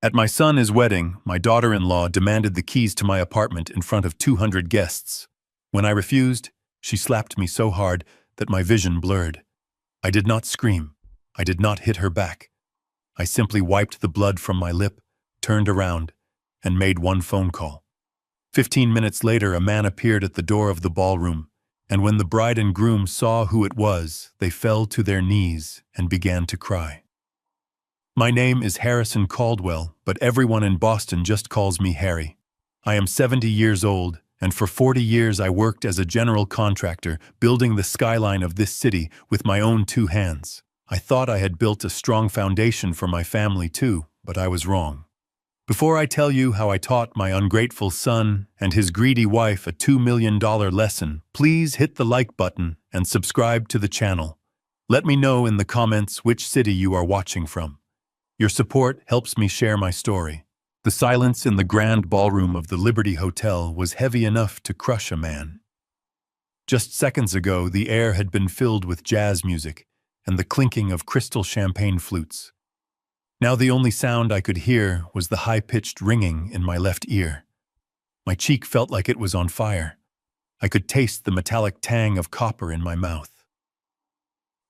At my son's wedding, my daughter-in-law demanded the keys to my apartment in front of 200 guests. When I refused, she slapped me so hard that my vision blurred. I did not scream. I did not hit her back. I simply wiped the blood from my lip, turned around, and made one phone call. 15 minutes later, a man appeared at the door of the ballroom, and when the bride and groom saw who it was, they fell to their knees and began to cry. My name is Harrison Caldwell, but everyone in Boston just calls me Harry. I am 70 years old, and for 40 years I worked as a general contractor, building the skyline of this city with my own two hands. I thought I had built a strong foundation for my family too, but I was wrong. Before I tell you how I taught my ungrateful son and his greedy wife a $2 million lesson, please hit the like button and subscribe to the channel. Let me know in the comments which city you are watching from. Your support helps me share my story. The silence in the grand ballroom of the Liberty Hotel was heavy enough to crush a man. Just seconds ago, the air had been filled with jazz music and the clinking of crystal champagne flutes. Now the only sound I could hear was the high-pitched ringing in my left ear. My cheek felt like it was on fire. I could taste the metallic tang of copper in my mouth.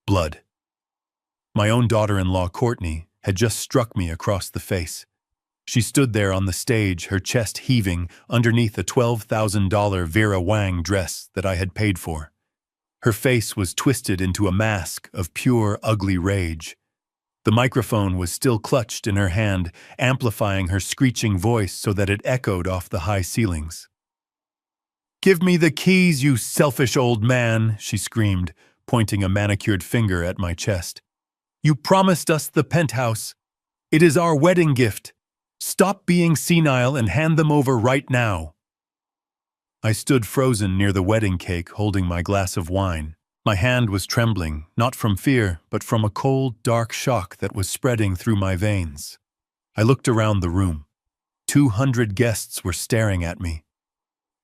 Blood. My own daughter-in-law, Courtney, had just struck me across the face. She stood there on the stage, her chest heaving underneath a $12,000 Vera Wang dress that I had paid for. Her face was twisted into a mask of pure, ugly rage. The microphone was still clutched in her hand, amplifying her screeching voice so that it echoed off the high ceilings. "Give me the keys, you selfish old man," she screamed, pointing a manicured finger at my chest. "You promised us the penthouse. It is our wedding gift. Stop being senile and hand them over right now." I stood frozen near the wedding cake, holding my glass of wine. My hand was trembling, not from fear, but from a cold, dark shock that was spreading through my veins. I looked around the room. 200 guests were staring at me.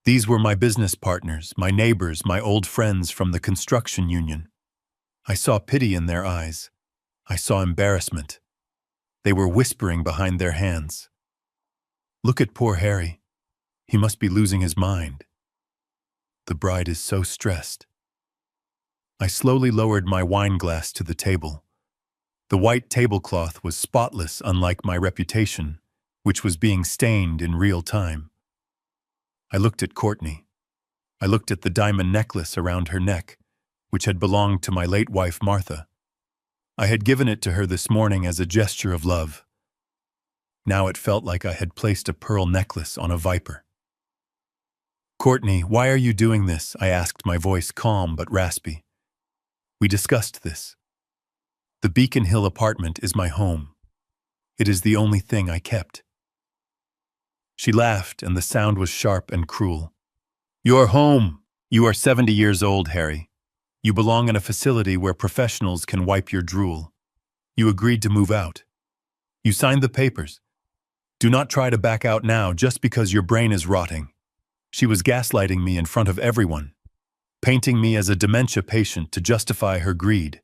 These were my business partners, my neighbors, my old friends from the construction union. I saw pity in their eyes. I saw embarrassment. They were whispering behind their hands. "Look at poor Harry. He must be losing his mind. The bride is so stressed." I slowly lowered my wine glass to the table. The white tablecloth was spotless, unlike my reputation, which was being stained in real time. I looked at Courtney. I looked at the diamond necklace around her neck, which had belonged to my late wife, Martha. I had given it to her this morning as a gesture of love. Now it felt like I had placed a pearl necklace on a viper. "Courtney, why are you doing this?" I asked, my voice calm but raspy. "We discussed this. The Beacon Hill apartment is my home. It is the only thing I kept." She laughed, and the sound was sharp and cruel. "Your home! You are 70 years old, Harry. You belong in a facility where professionals can wipe your drool. You agreed to move out. You signed the papers. Do not try to back out now just because your brain is rotting." She was gaslighting me in front of everyone, painting me as a dementia patient to justify her greed.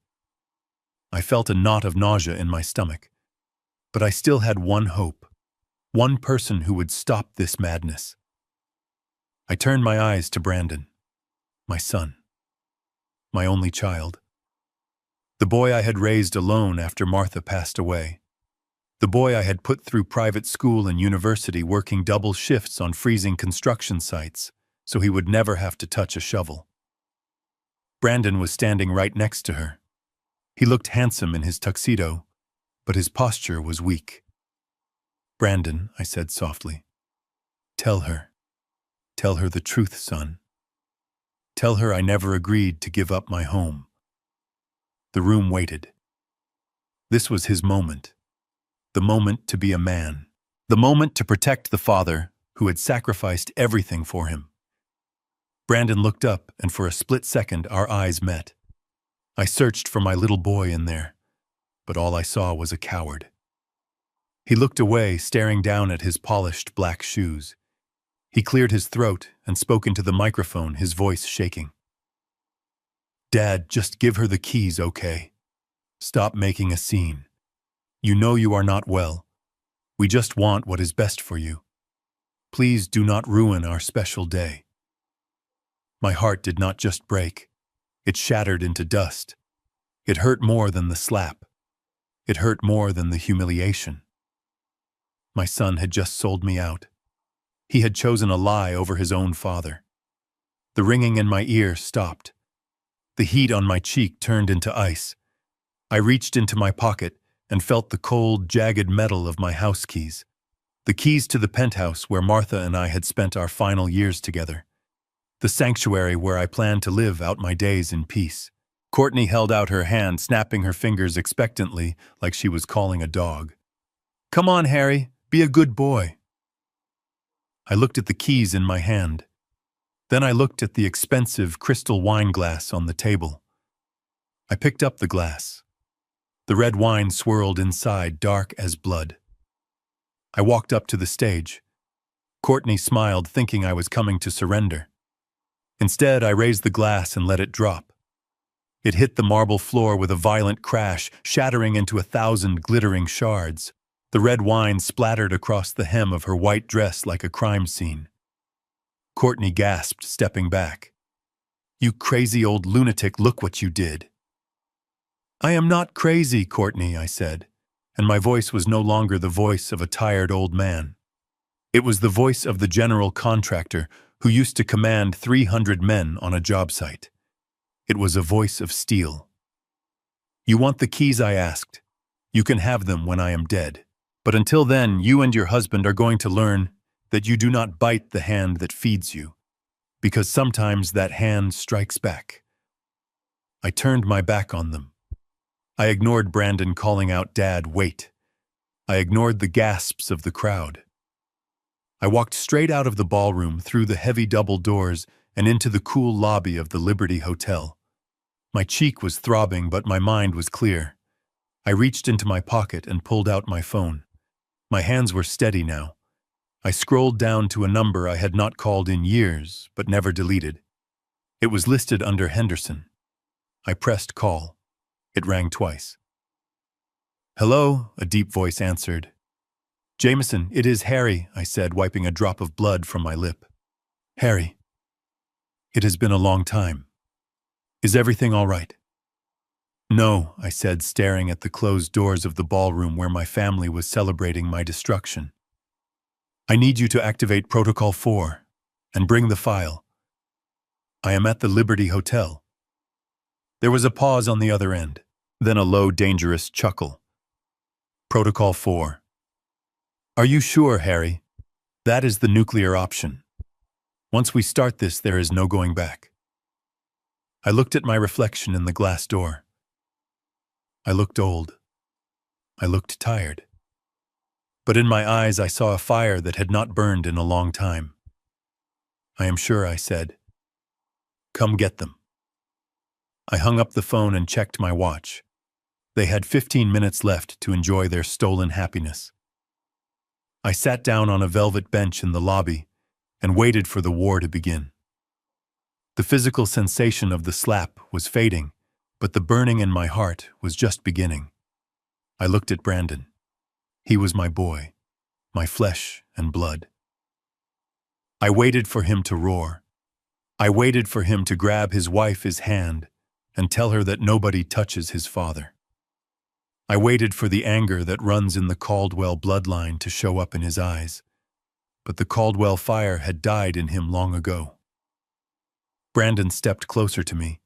I felt a knot of nausea in my stomach, but I still had one hope, one person who would stop this madness. I turned my eyes to Brandon, my son, my only child. The boy I had raised alone after Martha passed away. The boy I had put through private school and university, working double shifts on freezing construction sites so he would never have to touch a shovel. Brandon was standing right next to her. He looked handsome in his tuxedo, but his posture was weak. "Brandon," I said softly, Tell her the truth, son. Tell her I never agreed to give up my home." The room waited. This was his moment. The moment to be a man. The moment to protect the father who had sacrificed everything for him. Brandon looked up, and for a split second our eyes met. I searched for my little boy in there, but all I saw was a coward. He looked away, staring down at his polished black shoes. He cleared his throat and spoke into the microphone, his voice shaking. "Dad, just give her the keys, okay? Stop making a scene. You know you are not well. We just want what is best for you. Please do not ruin our special day." My heart did not just break. It shattered into dust. It hurt more than the slap. It hurt more than the humiliation. My son had just sold me out. He had chosen a lie over his own father. The ringing in my ear stopped. The heat on my cheek turned into ice. I reached into my pocket and felt the cold, jagged metal of my house keys. The keys to the penthouse where Martha and I had spent our final years together. The sanctuary where I planned to live out my days in peace. Courtney held out her hand, snapping her fingers expectantly like she was calling a dog. "Come on, Harry, be a good boy." I looked at the keys in my hand. Then I looked at the expensive crystal wine glass on the table. I picked up the glass. The red wine swirled inside, dark as blood. I walked up to the stage. Courtney smiled, thinking I was coming to surrender. Instead, I raised the glass and let it drop. It hit the marble floor with a violent crash, shattering into 1,000 glittering shards. The red wine splattered across the hem of her white dress like a crime scene. Courtney gasped, stepping back. "You crazy old lunatic, look what you did." "I am not crazy, Courtney," I said, and my voice was no longer the voice of a tired old man. It was the voice of the general contractor who used to command 300 men on a job site. It was a voice of steel. "You want the keys?" I asked. "You can have them when I am dead. But until then, you and your husband are going to learn that you do not bite the hand that feeds you, because sometimes that hand strikes back." I turned my back on them. I ignored Brandon calling out, "Dad, wait." I ignored the gasps of the crowd. I walked straight out of the ballroom, through the heavy double doors, and into the cool lobby of the Liberty Hotel. My cheek was throbbing, but my mind was clear. I reached into my pocket and pulled out my phone. My hands were steady now. I scrolled down to a number I had not called in years, but never deleted. It was listed under Henderson. I pressed call. It rang twice. "Hello," a deep voice answered. "Jameson, it is Harry," I said, wiping a drop of blood from my lip. "Harry, it has been a long time. Is everything all right?" "No," I said, staring at the closed doors of the ballroom where my family was celebrating my destruction. "I need you to activate Protocol 4 and bring the file. I am at the Liberty Hotel." There was a pause on the other end, then a low, dangerous chuckle. "Protocol 4. Are you sure, Harry? That is the nuclear option. Once we start this, there is no going back." I looked at my reflection in the glass door. I looked old. I looked tired. But in my eyes I saw a fire that had not burned in a long time. "I am sure," I said. "Come get them." I hung up the phone and checked my watch. They had 15 minutes left to enjoy their stolen happiness. I sat down on a velvet bench in the lobby and waited for the war to begin. The physical sensation of the slap was fading, but the burning in my heart was just beginning. I looked at Brandon. He was my boy, my flesh and blood. I waited for him to roar. I waited for him to grab his wife's hand and tell her that nobody touches his father. I waited for the anger that runs in the Caldwell bloodline to show up in his eyes, but the Caldwell fire had died in him long ago. Brandon stepped closer to me.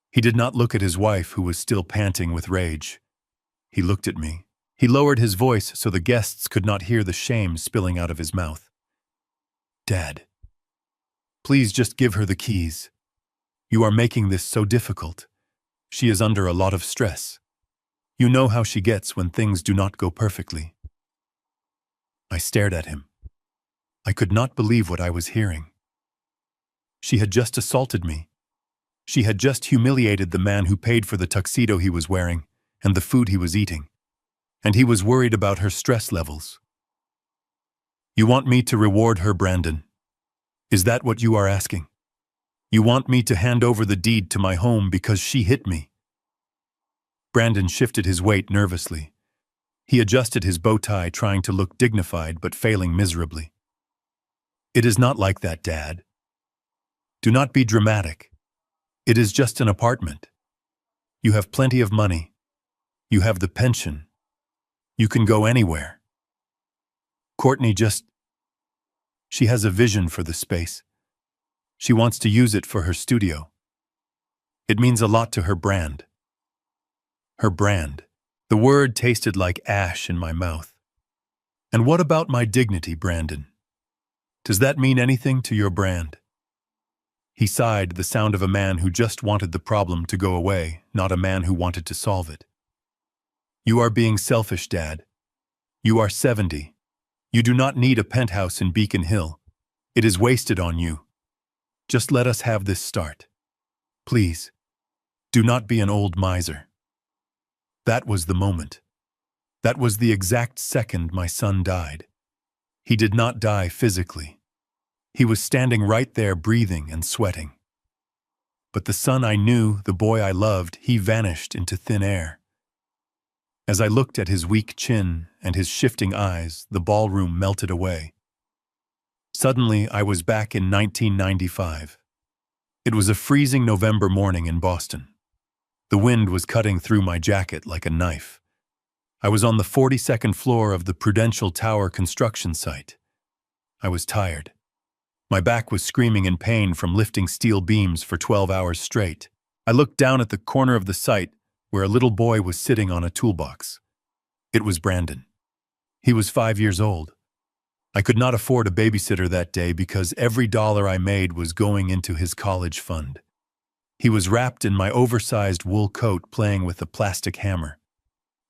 He did not look at his wife, who was still panting with rage. He looked at me. He lowered his voice so the guests could not hear the shame spilling out of his mouth. "Dad, please just give her the keys. You are making this so difficult. She is under a lot of stress. You know how she gets when things do not go perfectly." I stared at him. I could not believe what I was hearing. She had just assaulted me. She had just humiliated the man who paid for the tuxedo he was wearing and the food he was eating. And he was worried about her stress levels. "You want me to reward her, Brandon? Is that what you are asking? You want me to hand over the deed to my home because she hit me?" Brandon shifted his weight nervously. He adjusted his bow tie, trying to look dignified but failing miserably. "It is not like that, Dad. Do not be dramatic. It is just an apartment. You have plenty of money. You have the pension. You can go anywhere. Courtney she has a vision for the space. She wants to use it for her studio. It means a lot to her brand." Her brand. The word tasted like ash in my mouth. "And what about my dignity, Brandon? Does that mean anything to your brand?" He sighed, the sound of a man who just wanted the problem to go away, not a man who wanted to solve it. "You are being selfish, Dad. You are 70. You do not need a penthouse in Beacon Hill. It is wasted on you. Just let us have this start. Please, do not be an old miser." That was the moment. That was the exact second my son died. He did not die physically. He was standing right there, breathing and sweating. But the son I knew, the boy I loved, he vanished into thin air. As I looked at his weak chin and his shifting eyes, the ballroom melted away. Suddenly, I was back in 1995. It was a freezing November morning in Boston. The wind was cutting through my jacket like a knife. I was on the 42nd floor of the Prudential Tower construction site. I was tired. My back was screaming in pain from lifting steel beams for 12 hours straight. I looked down at the corner of the site where a little boy was sitting on a toolbox. It was Brandon. He was 5 years old. I could not afford a babysitter that day because every dollar I made was going into his college fund. He was wrapped in my oversized wool coat, playing with a plastic hammer.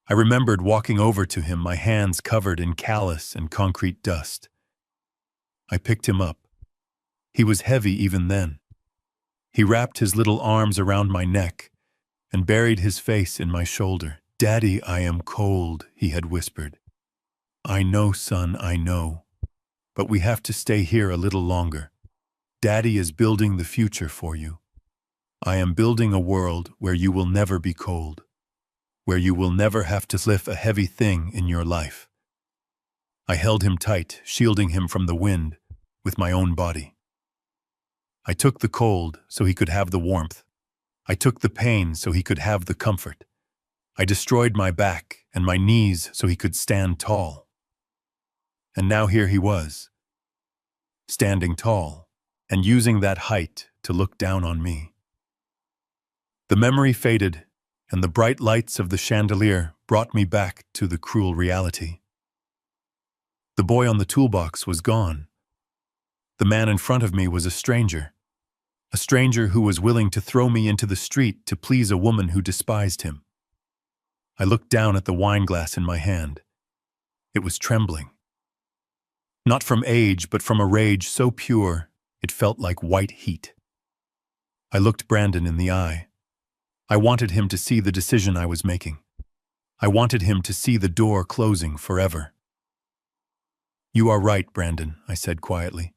I remembered walking over to him, my hands covered in callus and concrete dust. I picked him up. He was heavy even then. He wrapped his little arms around my neck and buried his face in my shoulder. "Daddy, I am cold," he had whispered. "I know, son, I know. But we have to stay here a little longer. Daddy is building the future for you. I am building a world where you will never be cold, where you will never have to lift a heavy thing in your life." I held him tight, shielding him from the wind with my own body. I took the cold so he could have the warmth. I took the pain so he could have the comfort. I destroyed my back and my knees so he could stand tall. And now here he was, standing tall and using that height to look down on me. The memory faded, and the bright lights of the chandelier brought me back to the cruel reality. The boy on the toolbox was gone. The man in front of me was a stranger who was willing to throw me into the street to please a woman who despised him. I looked down at the wine glass in my hand. It was trembling. Not from age, but from a rage so pure it felt like white heat. I looked Brandon in the eye. I wanted him to see the decision I was making. I wanted him to see the door closing forever. "You are right, Brandon," I said quietly.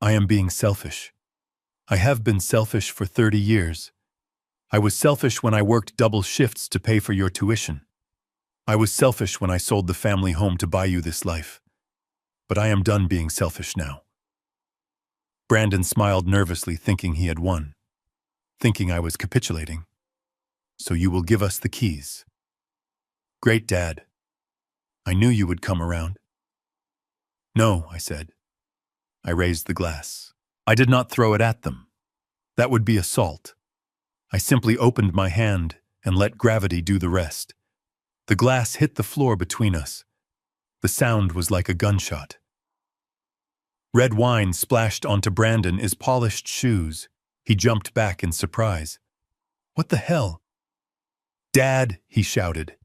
"I am being selfish. I have been selfish for 30 years. I was selfish when I worked double shifts to pay for your tuition. I was selfish when I sold the family home to buy you this life. But I am done being selfish now." Brandon smiled nervously, thinking he had won, thinking I was capitulating. "So you will give us the keys." "Great, Dad. I knew you would come around." "No," I said. I raised the glass. I did not throw it at them. That would be assault. I simply opened my hand and let gravity do the rest. The glass hit the floor between us. The sound was like a gunshot. Red wine splashed onto Brandon's polished shoes. He jumped back in surprise. "What the hell?" "Dad," he shouted.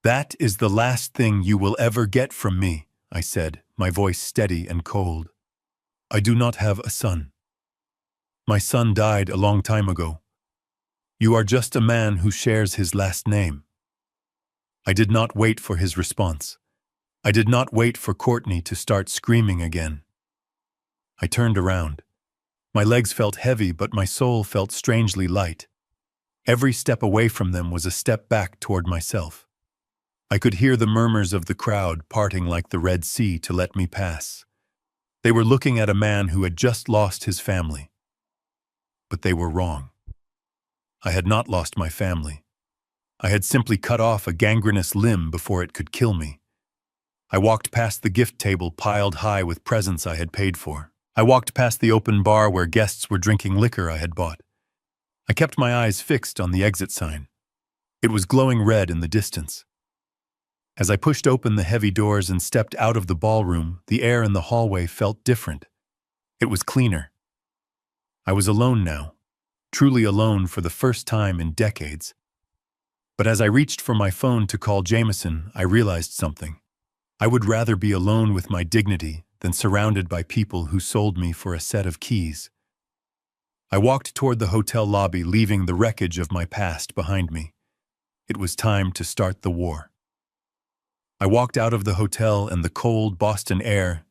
"That is the last thing you will ever get from me," I said, my voice steady and cold. "I do not have a son. My son died a long time ago. You are just a man who shares his last name." I did not wait for his response. I did not wait for Courtney to start screaming again. I turned around. My legs felt heavy, but my soul felt strangely light. Every step away from them was a step back toward myself. I could hear the murmurs of the crowd parting like the Red Sea to let me pass. They were looking at a man who had just lost his family. But they were wrong. I had not lost my family. I had simply cut off a gangrenous limb before it could kill me. I walked past the gift table piled high with presents I had paid for. I walked past the open bar where guests were drinking liquor I had bought. I kept my eyes fixed on the exit sign. It was glowing red in the distance. As I pushed open the heavy doors and stepped out of the ballroom, the air in the hallway felt different. It was cleaner. I was alone now, truly alone for the first time in decades. But as I reached for my phone to call Jameson, I realized something. I would rather be alone with my dignity than surrounded by people who sold me for a set of keys. I walked toward the hotel lobby, leaving the wreckage of my past behind me. It was time to start the war. I walked out of the hotel and the cold Boston air.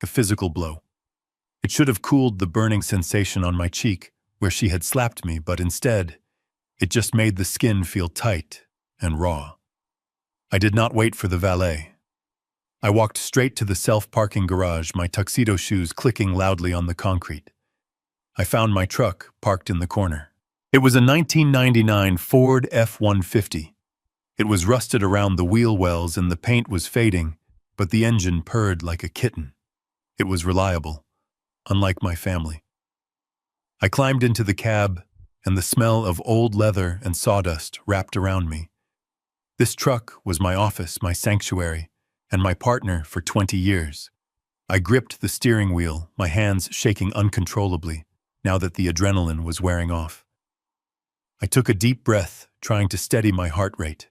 A physical blow. It should have cooled the burning sensation on my cheek where she had slapped me, but instead, it just made the skin feel tight and raw. I did not wait for the valet. I walked straight to the self-parking garage, my tuxedo shoes clicking loudly on the concrete. I found my truck parked in the corner. It was a 1999 Ford F-150. It was rusted around the wheel wells and the paint was fading, but the engine purred like a kitten. It was reliable, unlike my family. I climbed into the cab, and the smell of old leather and sawdust wrapped around me. This truck was my office, my sanctuary, and my partner for 20 years. I gripped the steering wheel, my hands shaking uncontrollably, now that the adrenaline was wearing off. I took a deep breath, trying to steady my heart rate.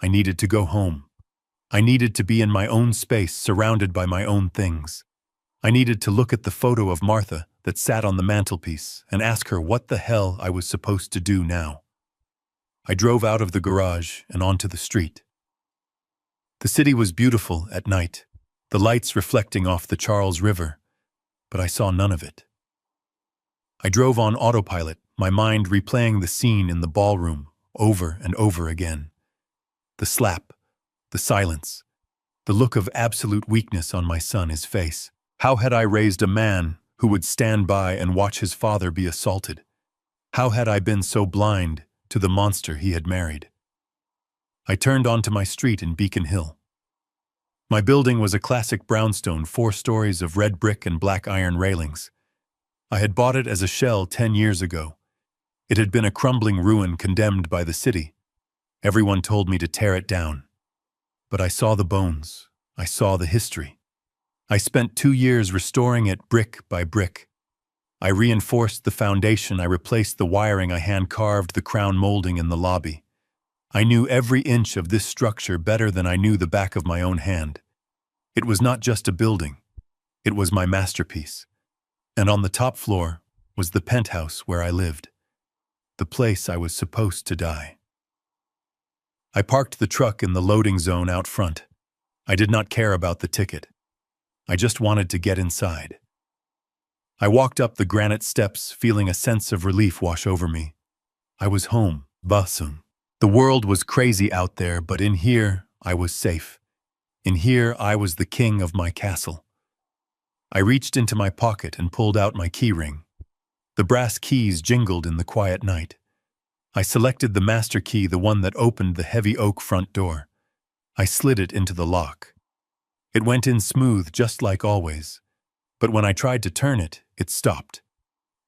I needed to go home. I needed to be in my own space, surrounded by my own things. I needed to look at the photo of Martha that sat on the mantelpiece and ask her what the hell I was supposed to do now. I drove out of the garage and onto the street. The city was beautiful at night, the lights reflecting off the Charles River, but I saw none of it. I drove on autopilot, my mind replaying the scene in the ballroom over and over again. The slap, the silence, the look of absolute weakness on my son, his face. How had I raised a man who would stand by and watch his father be assaulted? How had I been so blind to the monster he had married? I turned onto my street in Beacon Hill. My building was a classic brownstone, 4 stories of red brick and black iron railings. I had bought it as a shell 10 years ago. It had been a crumbling ruin condemned by the city. Everyone told me to tear it down. But I saw the bones. I saw the history. I spent 2 years restoring it brick by brick. I reinforced the foundation, I replaced the wiring, I hand-carved the crown molding in the lobby. I knew every inch of this structure better than I knew the back of my own hand. It was not just a building. It was my masterpiece. And on the top floor was the penthouse where I lived, the place I was supposed to die. I parked the truck in the loading zone out front. I did not care about the ticket. I just wanted to get inside. I walked up the granite steps, feeling a sense of relief wash over me. I was home, Basum. The world was crazy out there, but in here, I was safe. In here, I was the king of my castle. I reached into my pocket and pulled out my key ring. The brass keys jingled in the quiet night. I selected the master key, the one that opened the heavy oak front door. I slid it into the lock. It went in smooth, just like always. But when I tried to turn it, it stopped.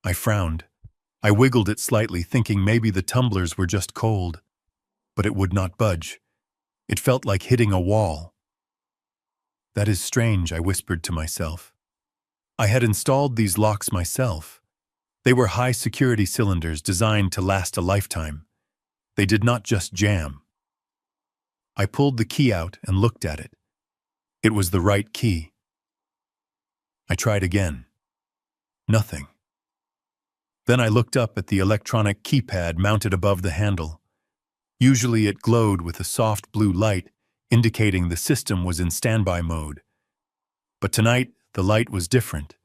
I frowned. I wiggled it slightly, thinking maybe the tumblers were just cold. But it would not budge. It felt like hitting a wall. That is strange, I whispered to myself. I had installed these locks myself. They were high-security cylinders designed to last a lifetime. They did not just jam. I pulled the key out and looked at it. It was the right key. I tried again. Nothing. Then I looked up at the electronic keypad mounted above the handle. Usually it glowed with a soft blue light, indicating the system was in standby mode. But tonight, the light was different.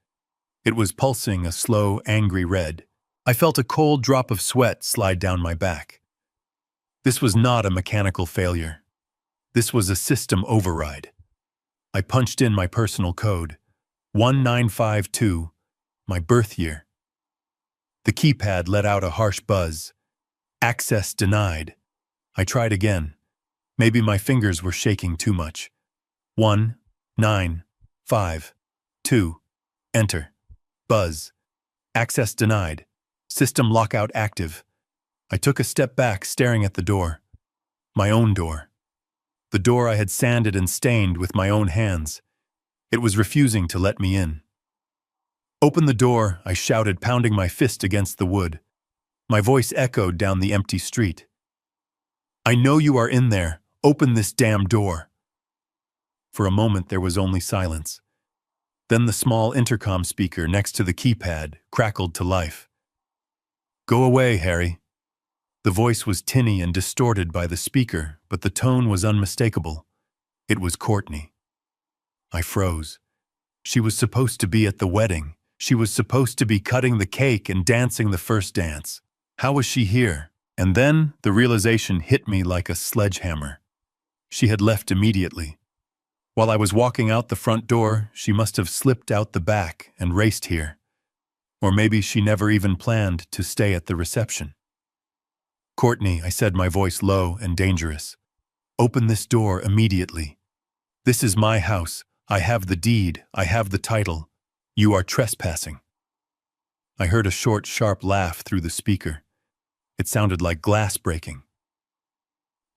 It was pulsing a slow, angry red. I felt a cold drop of sweat slide down my back. This was not a mechanical failure. This was a system override. I punched in my personal code, 1952, my birth year. The keypad let out a harsh buzz. Access denied. I tried again. Maybe my fingers were shaking too much. 1952. Enter. Buzz. Access denied. System lockout active. I took a step back, staring at the door. My own door. The door I had sanded and stained with my own hands. It was refusing to let me in. "Open the door," I shouted, pounding my fist against the wood. My voice echoed down the empty street. "I know you are in there. Open this damn door." For a moment there was only silence. Then the small intercom speaker next to the keypad crackled to life. "Go away, Harry." The voice was tinny and distorted by the speaker, but the tone was unmistakable. It was Courtney. I froze. She was supposed to be at the wedding. She was supposed to be cutting the cake and dancing the first dance. How was she here? And then the realization hit me like a sledgehammer. She had left immediately. While I was walking out the front door, she must have slipped out the back and raced here. Or maybe she never even planned to stay at the reception. "Courtney," I said, my voice low and dangerous. "Open this door immediately. This is my house. I have the deed. I have the title. You are trespassing." I heard a short, sharp laugh through the speaker. It sounded like glass breaking.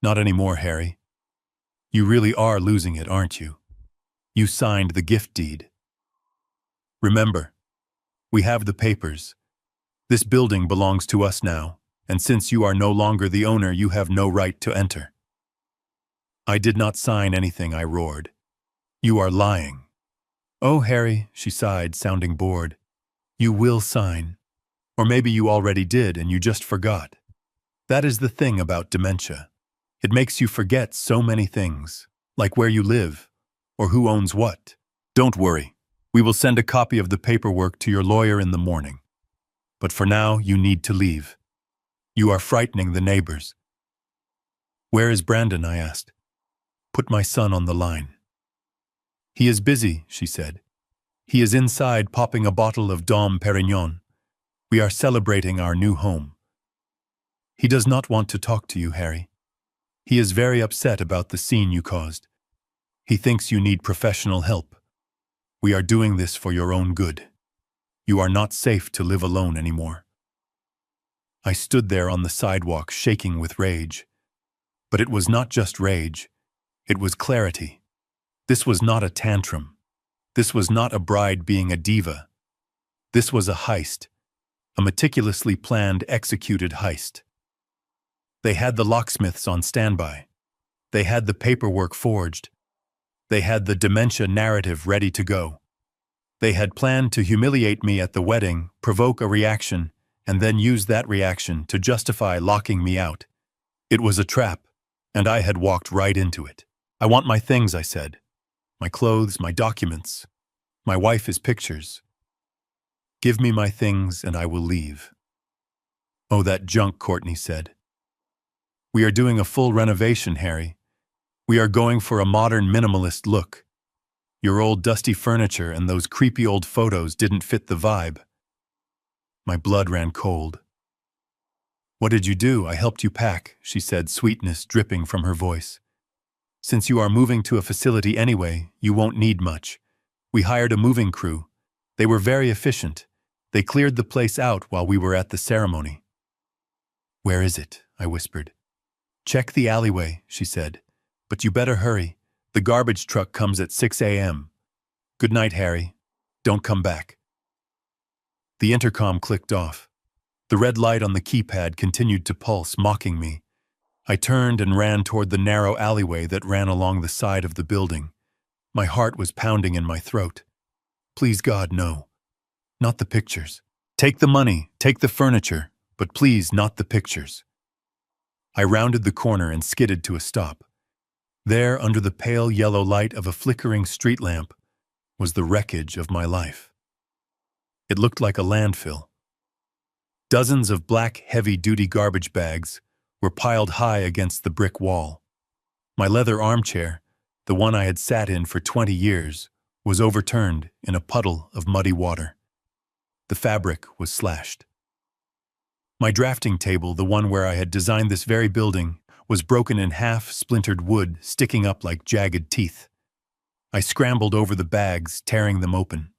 "Not anymore, Harry. You really are losing it, aren't you? You signed the gift deed. Remember, we have the papers. This building belongs to us now, and since you are no longer the owner, you have no right to enter." "I did not sign anything," I roared. "You are lying." "Oh, Harry," she sighed, sounding bored. "You will sign. Or maybe you already did and you just forgot. That is the thing about dementia. It makes you forget so many things, like where you live, or who owns what. Don't worry. We will send a copy of the paperwork to your lawyer in the morning. But for now, you need to leave. You are frightening the neighbors." "Where is Brandon?" I asked. "Put my son on the line." "He is busy," she said. "He is inside popping a bottle of Dom Perignon. We are celebrating our new home." "He does not want to talk to you, Harry. He is very upset about the scene you caused. He thinks you need professional help. We are doing this for your own good. You are not safe to live alone anymore." I stood there on the sidewalk, shaking with rage. But it was not just rage. It was clarity. This was not a tantrum. This was not a bride being a diva. This was a heist. A meticulously planned, executed heist. They had the locksmiths on standby. They had the paperwork forged. They had the dementia narrative ready to go. They had planned to humiliate me at the wedding, provoke a reaction, and then use that reaction to justify locking me out. It was a trap, and I had walked right into it. "I want my things," I said. "My clothes, my documents. My wife is pictures. Give me my things and I will leave." "Oh, that junk," Courtney said. "We are doing a full renovation, Harry. We are going for a modern minimalist look. Your old dusty furniture and those creepy old photos didn't fit the vibe." My blood ran cold. "What did you do? I helped you pack," she said, sweetness dripping from her voice. "Since you are moving to a facility anyway, you won't need much. We hired a moving crew. They were very efficient. They cleared the place out while we were at the ceremony." "Where is it?" I whispered. "Check the alleyway," she said. "But you better hurry. The garbage truck comes at 6 a.m. Good night, Harry. Don't come back." The intercom clicked off. The red light on the keypad continued to pulse, mocking me. I turned and ran toward the narrow alleyway that ran along the side of the building. My heart was pounding in my throat. Please, God, no. Not the pictures. Take the money, take the furniture, but please not the pictures. I rounded the corner and skidded to a stop. There, under the pale yellow light of a flickering street lamp, was the wreckage of my life. It looked like a landfill. Dozens of black, heavy-duty garbage bags, were piled high against the brick wall. My leather armchair, the one I had sat in for 20 years, was overturned in a puddle of muddy water. The fabric was slashed. My drafting table, the one where I had designed this very building, was broken in half, splintered wood sticking up like jagged teeth. I scrambled over the bags, tearing them open.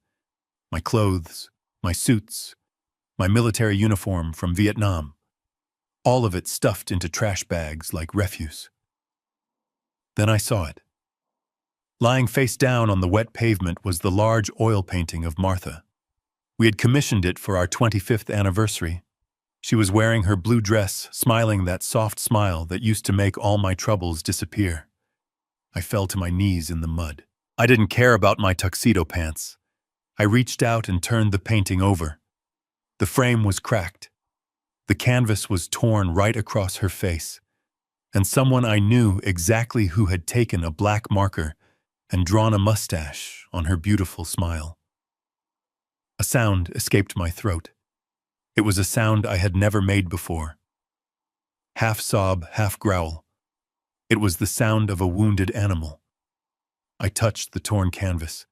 My clothes, my suits, my military uniform from Vietnam, all of it stuffed into trash bags like refuse. Then I saw it. Lying face down on the wet pavement was the large oil painting of Martha. We had commissioned it for our 25th anniversary. She was wearing her blue dress, smiling that soft smile that used to make all my troubles disappear. I fell to my knees in the mud. I didn't care about my tuxedo pants. I reached out and turned the painting over. The frame was cracked. The canvas was torn right across her face, and someone I knew exactly who had taken a black marker and drawn a mustache on her beautiful smile. A sound escaped my throat. It was a sound I had never made before. Half sob, half growl. It was the sound of a wounded animal. I touched the torn canvas.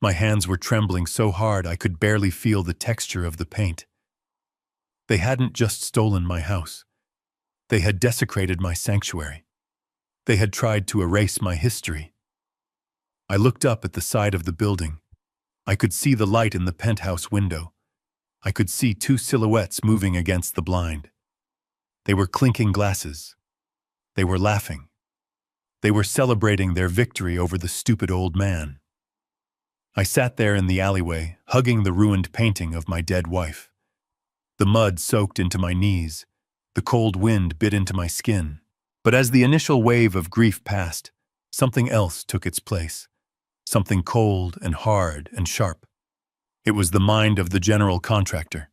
My hands were trembling so hard I could barely feel the texture of the paint. They hadn't just stolen my house. They had desecrated my sanctuary. They had tried to erase my history. I looked up at the side of the building. I could see the light in the penthouse window. I could see two silhouettes moving against the blind. They were clinking glasses. They were laughing. They were celebrating their victory over the stupid old man. I sat there in the alleyway, hugging the ruined painting of my dead wife. The mud soaked into my knees. The cold wind bit into my skin. But as the initial wave of grief passed, something else took its place. Something cold and hard and sharp. It was the mind of the general contractor.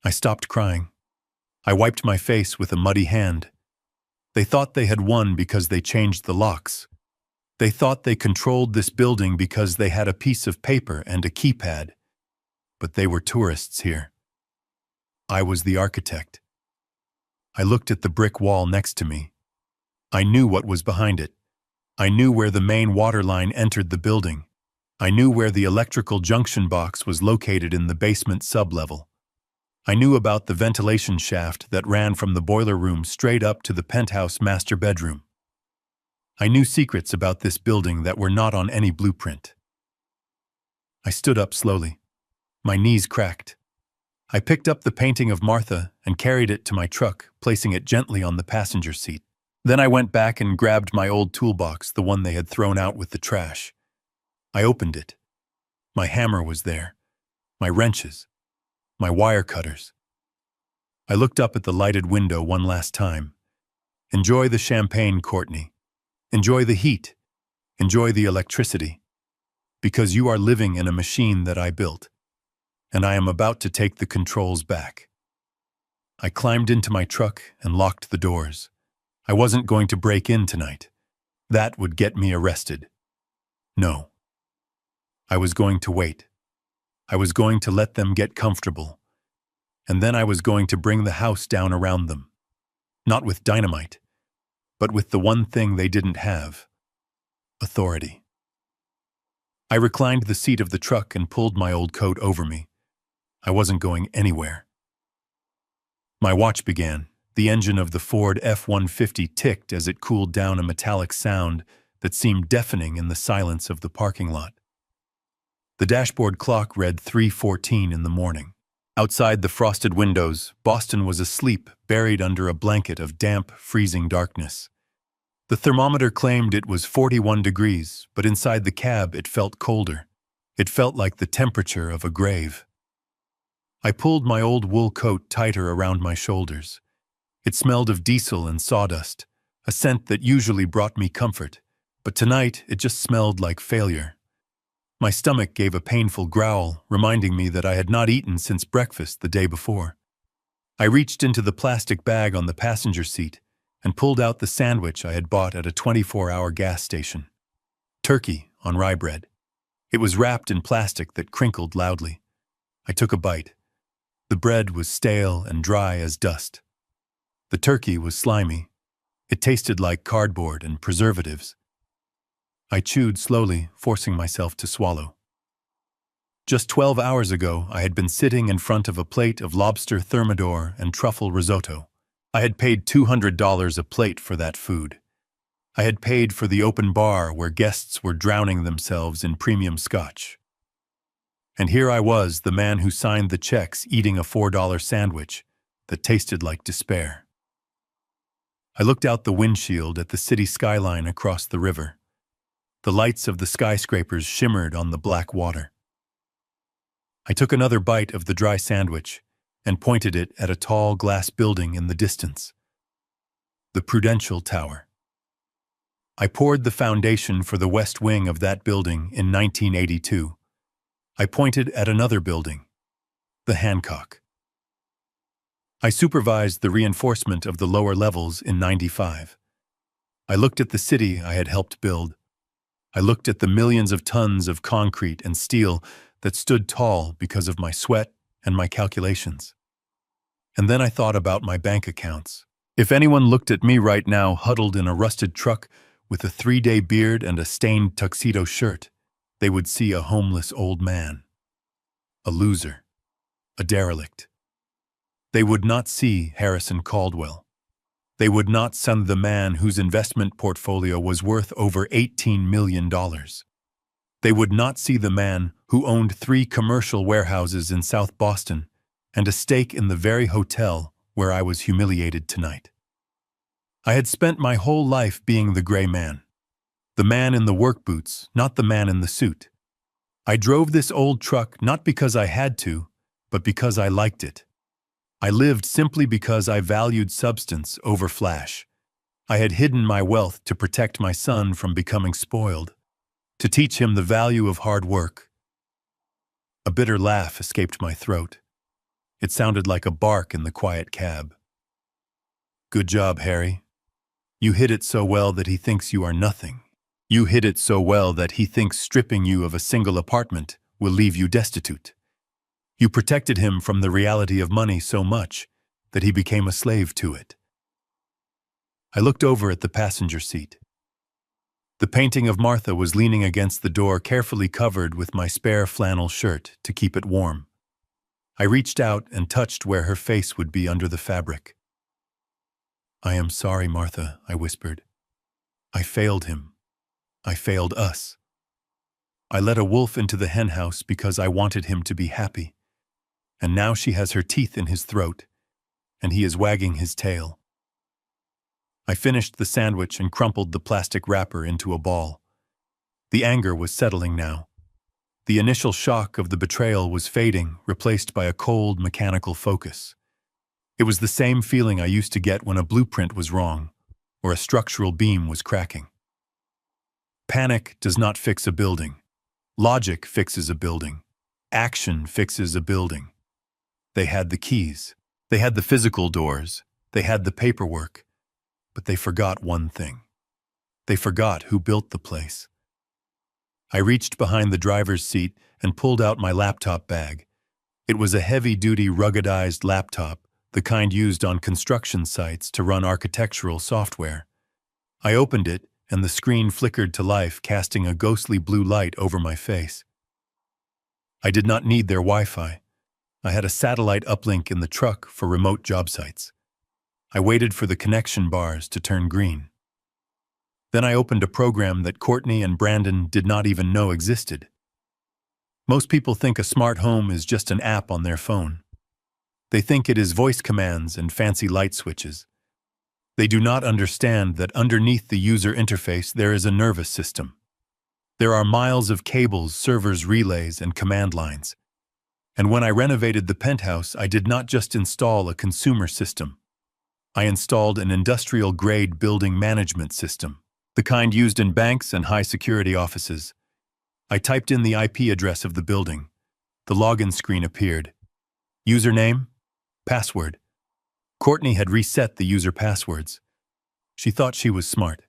I stopped crying. I wiped my face with a muddy hand. They thought they had won because they changed the locks. They thought they controlled this building because they had a piece of paper and a keypad. But they were tourists here. I was the architect. I looked at the brick wall next to me. I knew what was behind it. I knew where the main water line entered the building. I knew where the electrical junction box was located in the basement sublevel. I knew about the ventilation shaft that ran from the boiler room straight up to the penthouse master bedroom. I knew secrets about this building that were not on any blueprint. I stood up slowly. My knees cracked. I picked up the painting of Martha and carried it to my truck, placing it gently on the passenger seat. Then I went back and grabbed my old toolbox, the one they had thrown out with the trash. I opened it. My hammer was there, my wrenches, my wire cutters. I looked up at the lighted window one last time. Enjoy the champagne, Courtney. Enjoy the heat. Enjoy the electricity. Because you are living in a machine that I built, and I am about to take the controls back. I climbed into my truck and locked the doors. I wasn't going to break in tonight. That would get me arrested. No. I was going to wait. I was going to let them get comfortable. And then I was going to bring the house down around them. Not with dynamite, but with the one thing they didn't have: authority. I reclined the seat of the truck and pulled my old coat over me. I wasn't going anywhere. My watch began. The engine of the Ford F-150 ticked as it cooled down, a metallic sound that seemed deafening in the silence of the parking lot. The dashboard clock read 3:14 in the morning. Outside the frosted windows, Boston was asleep, buried under a blanket of damp, freezing darkness. The thermometer claimed it was 41 degrees, but inside the cab it felt colder. It felt like the temperature of a grave. I pulled my old wool coat tighter around my shoulders. It smelled of diesel and sawdust, a scent that usually brought me comfort, but tonight it just smelled like failure. My stomach gave a painful growl, reminding me that I had not eaten since breakfast the day before. I reached into the plastic bag on the passenger seat and pulled out the sandwich I had bought at a 24-hour gas station. Turkey on rye bread. It was wrapped in plastic that crinkled loudly. I took a bite. The bread was stale and dry as dust. The The turkey was slimy. It tasted like cardboard and preservatives. I chewed slowly, forcing myself to swallow. Just 12 hours ago, I had been sitting in front of a plate of lobster thermidor and truffle risotto. I had paid $200 a plate for that food. I had paid for the open bar where guests were drowning themselves in premium scotch. And here I was, the man who signed the checks, eating a $4 sandwich that tasted like despair. I looked out the windshield at the city skyline across the river. The lights of the skyscrapers shimmered on the black water. I took another bite of the dry sandwich and pointed it at a tall glass building in the distance. The Prudential Tower. I poured the foundation for the west wing of that building in 1982. I pointed at another building, the Hancock. I supervised the reinforcement of the lower levels in 95. I looked at the city I had helped build. I looked at the millions of tons of concrete and steel that stood tall because of my sweat and my calculations. And then I thought about my bank accounts. If anyone looked at me right now huddled in a rusted truck with a 3-day beard and a stained tuxedo shirt, they would see a homeless old man, a loser, a derelict. They would not see Harrison Caldwell. They would not see the man whose investment portfolio was worth over $18 million. They would not see the man who owned 3 commercial warehouses in South Boston and a stake in the very hotel where I was humiliated tonight. I had spent my whole life being the gray man, the man in the work boots, not the man in the suit. I drove this old truck not because I had to, but because I liked it. I lived simply because I valued substance over flash. I had hidden my wealth to protect my son from becoming spoiled, to teach him the value of hard work. A bitter laugh escaped my throat. It sounded like a bark in the quiet cab. Good job, Harry. You hid it so well that he thinks you are nothing. You hid it so well that he thinks stripping you of a single apartment will leave you destitute. You protected him from the reality of money so much that he became a slave to it. I looked over at the passenger seat. The painting of Martha was leaning against the door, carefully covered with my spare flannel shirt to keep it warm. I reached out and touched where her face would be under the fabric. I am sorry, Martha, I whispered. I failed him. I failed us. I let a wolf into the henhouse because I wanted him to be happy. And now she has her teeth in his throat, and he is wagging his tail. I finished the sandwich and crumpled the plastic wrapper into a ball. The anger was settling now. The initial shock of the betrayal was fading, replaced by a cold, mechanical focus. It was the same feeling I used to get when a blueprint was wrong, or a structural beam was cracking. Panic does not fix a building. Logic fixes a building. Action fixes a building. They had the keys. They had the physical doors. They had the paperwork. But they forgot one thing. They forgot who built the place. I reached behind the driver's seat and pulled out my laptop bag. It was a heavy-duty, ruggedized laptop, the kind used on construction sites to run architectural software. I opened it, and the screen flickered to life, casting a ghostly blue light over my face. I did not need their Wi-Fi. I had a satellite uplink in the truck for remote job sites. I waited for the connection bars to turn green. Then I opened a program that Courtney and Brandon did not even know existed. Most people think a smart home is just an app on their phone. They think it is voice commands and fancy light switches. They do not understand that underneath the user interface there is a nervous system. There are miles of cables, servers, relays, and command lines. And when I renovated the penthouse, I did not just install a consumer system. I installed an industrial-grade building management system, the kind used in banks and high-security offices. I typed in the IP address of the building. The login screen appeared. Username? Password. Courtney had reset the user passwords. She thought she was smart.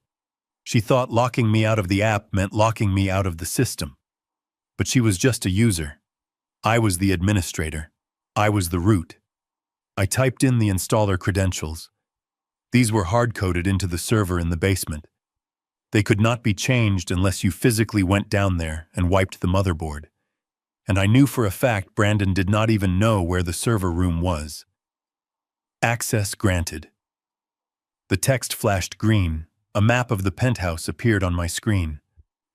She thought locking me out of the app meant locking me out of the system. But she was just a user. I was the administrator. I was the root. I typed in the installer credentials. These were hard-coded into the server in the basement. They could not be changed unless you physically went down there and wiped the motherboard. And I knew for a fact Brandon did not even know where the server room was. Access granted. The text flashed green. A map of the penthouse appeared on my screen.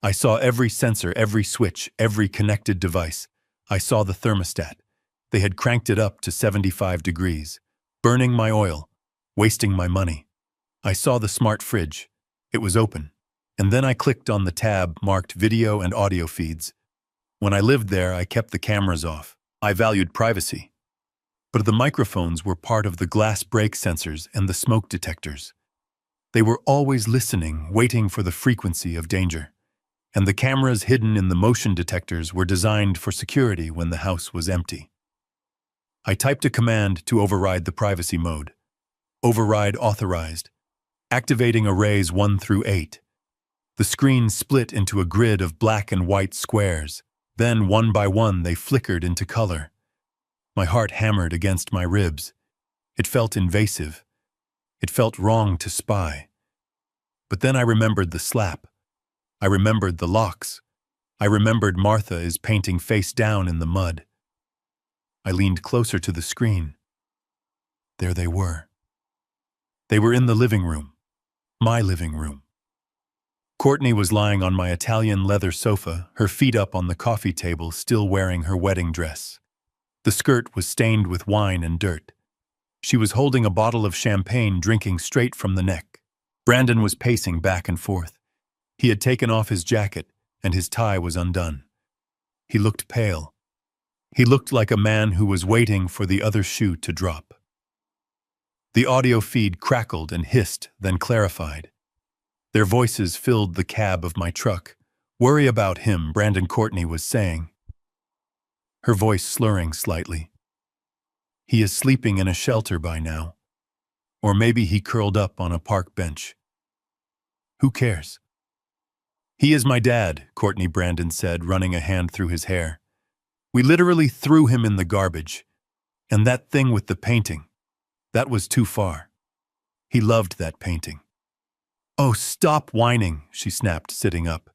I saw every sensor, every switch, every connected device. I saw the thermostat. They had cranked it up to 75 degrees, burning my oil, wasting my money. I saw the smart fridge. It was open. And then I clicked on the tab marked video and audio feeds. When I lived there, I kept the cameras off. I valued privacy. But the microphones were part of the glass break sensors and the smoke detectors. They were always listening, waiting for the frequency of danger. And the cameras hidden in the motion detectors were designed for security when the house was empty. I typed a command to override the privacy mode. Override authorized. Activating arrays 1 through 8. The screen split into a grid of black and white squares. Then, one by one, they flickered into color. My heart hammered against my ribs. It felt invasive. It felt wrong to spy. But then I remembered the slap. I remembered the locks. I remembered Martha is painting face down in the mud. I leaned closer to the screen. There they were. They were in the living room. My living room. Courtney was lying on my Italian leather sofa, her feet up on the coffee table, still wearing her wedding dress. The skirt was stained with wine and dirt. She was holding a bottle of champagne, drinking straight from the neck. Brandon was pacing back and forth. He had taken off his jacket, and his tie was undone. He looked pale. He looked like a man who was waiting for the other shoe to drop. The audio feed crackled and hissed, then clarified. Their voices filled the cab of my truck. "Worry about him," Brandon Courtney was saying, her voice slurring slightly. "He is sleeping in a shelter by now. Or maybe he curled up on a park bench. Who cares?" "He is my dad," Courtney Brandon said, running a hand through his hair. "We literally threw him in the garbage. And that thing with the painting, that was too far. He loved that painting." "Oh, stop whining," she snapped, sitting up.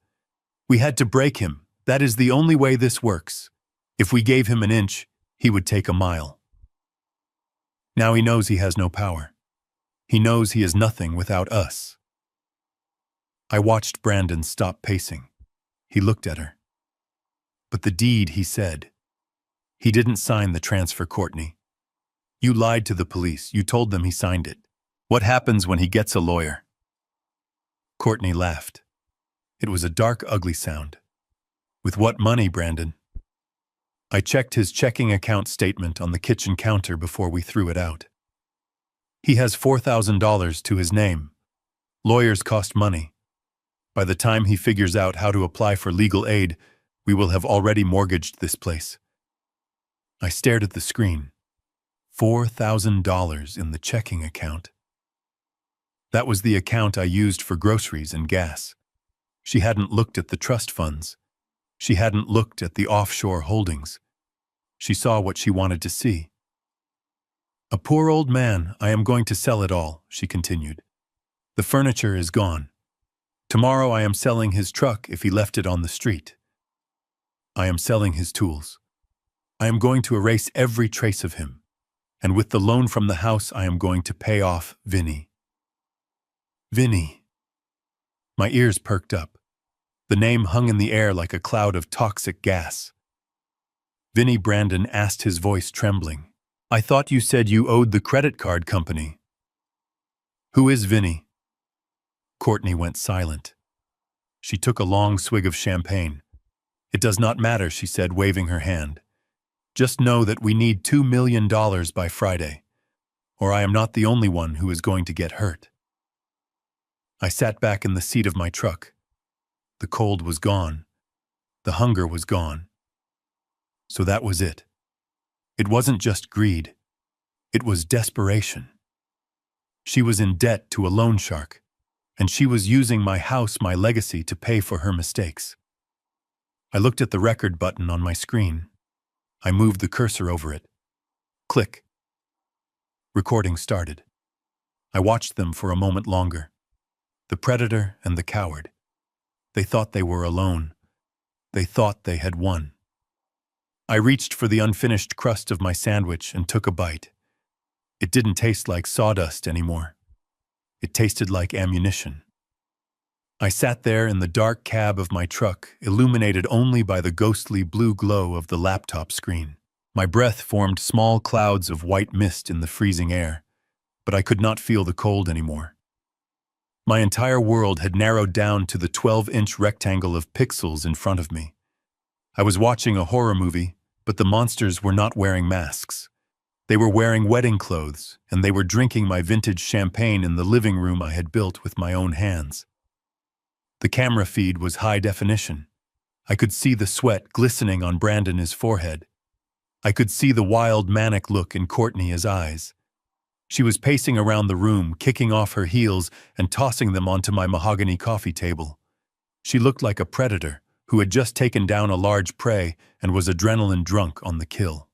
"We had to break him. That is the only way this works. If we gave him an inch, he would take a mile. Now he knows he has no power. He knows he is nothing without us." I watched Brandon stop pacing. He looked at her. "But the deed," he said. "He didn't sign the transfer, Courtney. You lied to the police. You told them he signed it. What happens when he gets a lawyer?" Courtney laughed. It was a dark, ugly sound. "With what money, Brandon?" I checked his checking account statement on the kitchen counter before we threw it out. "He has $4,000 to his name. Lawyers cost money. By the time he figures out how to apply for legal aid, we will have already mortgaged this place." I stared at the screen. $4,000 in the checking account. That was the account I used for groceries and gas. She hadn't looked at the trust funds. She hadn't looked at the offshore holdings. She saw what she wanted to see. "A poor old man, I am going to sell it all," she continued. "The furniture is gone. Tomorrow I am selling his truck if he left it on the street. I am selling his tools. I am going to erase every trace of him. And with the loan from the house, I am going to pay off Vinny." Vinny. My ears perked up. The name hung in the air like a cloud of toxic gas. Vinny, Brandon asked, his voice trembling. "I thought you said you owed the credit card company." "Who is Vinny?" Courtney went silent. She took a long swig of champagne. "It does not matter," she said, waving her hand. "Just know that we need $2 million by Friday, or I am not the only one who is going to get hurt." I sat back in the seat of my truck. The cold was gone. The hunger was gone. So that was it. It wasn't just greed. It was desperation. She was in debt to a loan shark, and she was using my house, my legacy, to pay for her mistakes. I looked at the record button on my screen. I moved the cursor over it. Click. Recording started. I watched them for a moment longer. The predator and the coward. They thought they were alone. They thought they had won. I reached for the unfinished crust of my sandwich and took a bite. It didn't taste like sawdust anymore. It tasted like ammunition. I sat there in the dark cab of my truck, illuminated only by the ghostly blue glow of the laptop screen. My breath formed small clouds of white mist in the freezing air, but I could not feel the cold anymore. My entire world had narrowed down to the 12-inch rectangle of pixels in front of me. I was watching a horror movie, but the monsters were not wearing masks. They were wearing wedding clothes, and they were drinking my vintage champagne in the living room I had built with my own hands. The camera feed was high definition. I could see the sweat glistening on Brandon's forehead. I could see the wild, manic look in Courtney's eyes. She was pacing around the room, kicking off her heels and tossing them onto my mahogany coffee table. She looked like a predator who had just taken down a large prey and was adrenaline drunk on the kill.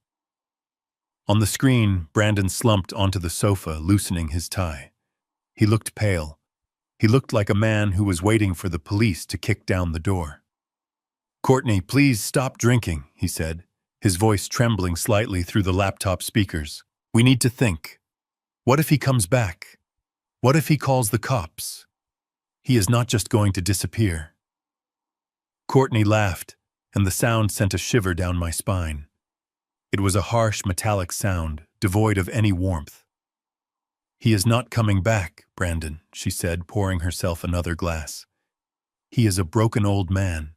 On the screen, Brandon slumped onto the sofa, loosening his tie. He looked pale. He looked like a man who was waiting for the police to kick down the door. "Courtney, please stop drinking," he said, his voice trembling slightly through the laptop speakers. "We need to think. What if he comes back? What if he calls the cops? He is not just going to disappear." Courtney laughed, and the sound sent a shiver down my spine. It was a harsh, metallic sound, devoid of any warmth. "He is not coming back, Brandon," she said, pouring herself another glass. "He is a broken old man.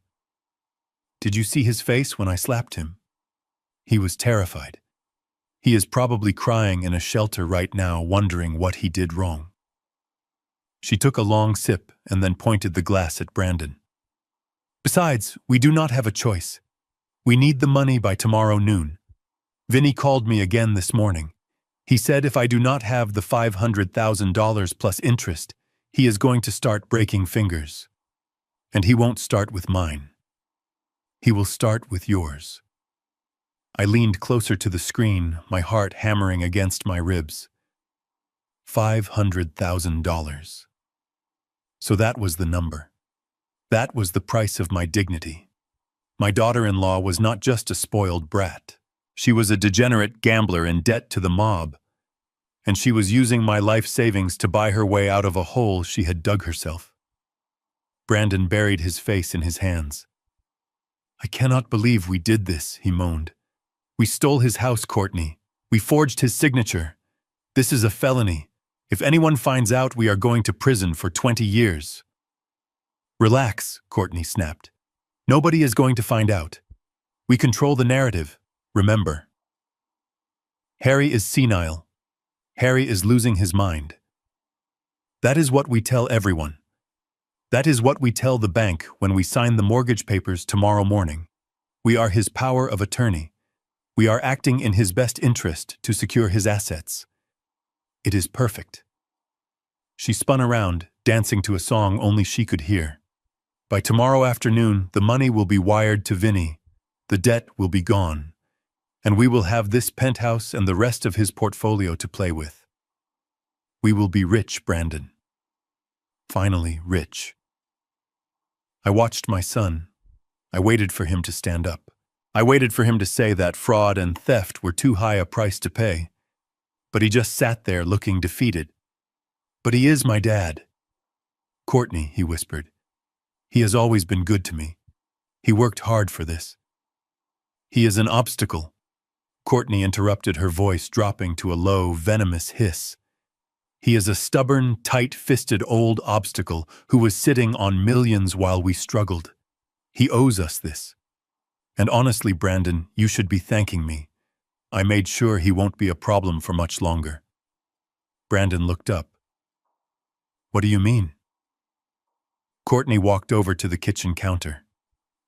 Did you see his face when I slapped him? He was terrified. He is probably crying in a shelter right now, wondering what he did wrong." She took a long sip and then pointed the glass at Brandon. "Besides, we do not have a choice. We need the money by tomorrow noon. Vinny called me again this morning. He said if I do not have the $500,000 plus interest, he is going to start breaking fingers. And he won't start with mine. He will start with yours." I leaned closer to the screen, my heart hammering against my ribs. $500,000. So that was the number. That was the price of my dignity. My daughter-in-law was not just a spoiled brat. She was a degenerate gambler in debt to the mob, and she was using my life savings to buy her way out of a hole she had dug herself. Brandon buried his face in his hands. "I cannot believe we did this," he moaned. "We stole his house, Courtney. We forged his signature. This is a felony. If anyone finds out, we are going to prison for 20 years. "Relax," Courtney snapped. "Nobody is going to find out. We control the narrative. Remember. Harry is senile. Harry is losing his mind. That is what we tell everyone. That is what we tell the bank when we sign the mortgage papers tomorrow morning. We are his power of attorney. We are acting in his best interest to secure his assets. It is perfect." She spun around, dancing to a song only she could hear. "By tomorrow afternoon, the money will be wired to Vinny. The debt will be gone. And we will have this penthouse and the rest of his portfolio to play with. We will be rich, Brandon. Finally rich." I watched my son. I waited for him to stand up. I waited for him to say that fraud and theft were too high a price to pay. But he just sat there looking defeated. "But he is my dad." "Courtney," he whispered. "He has always been good to me. He worked hard for this." "He is an obstacle." Courtney interrupted, her voice dropping to a low, venomous hiss. "He is a stubborn, tight-fisted old obstacle who was sitting on millions while we struggled. He owes us this. And honestly, Brandon, you should be thanking me. I made sure he won't be a problem for much longer." Brandon looked up. "What do you mean?" Courtney walked over to the kitchen counter.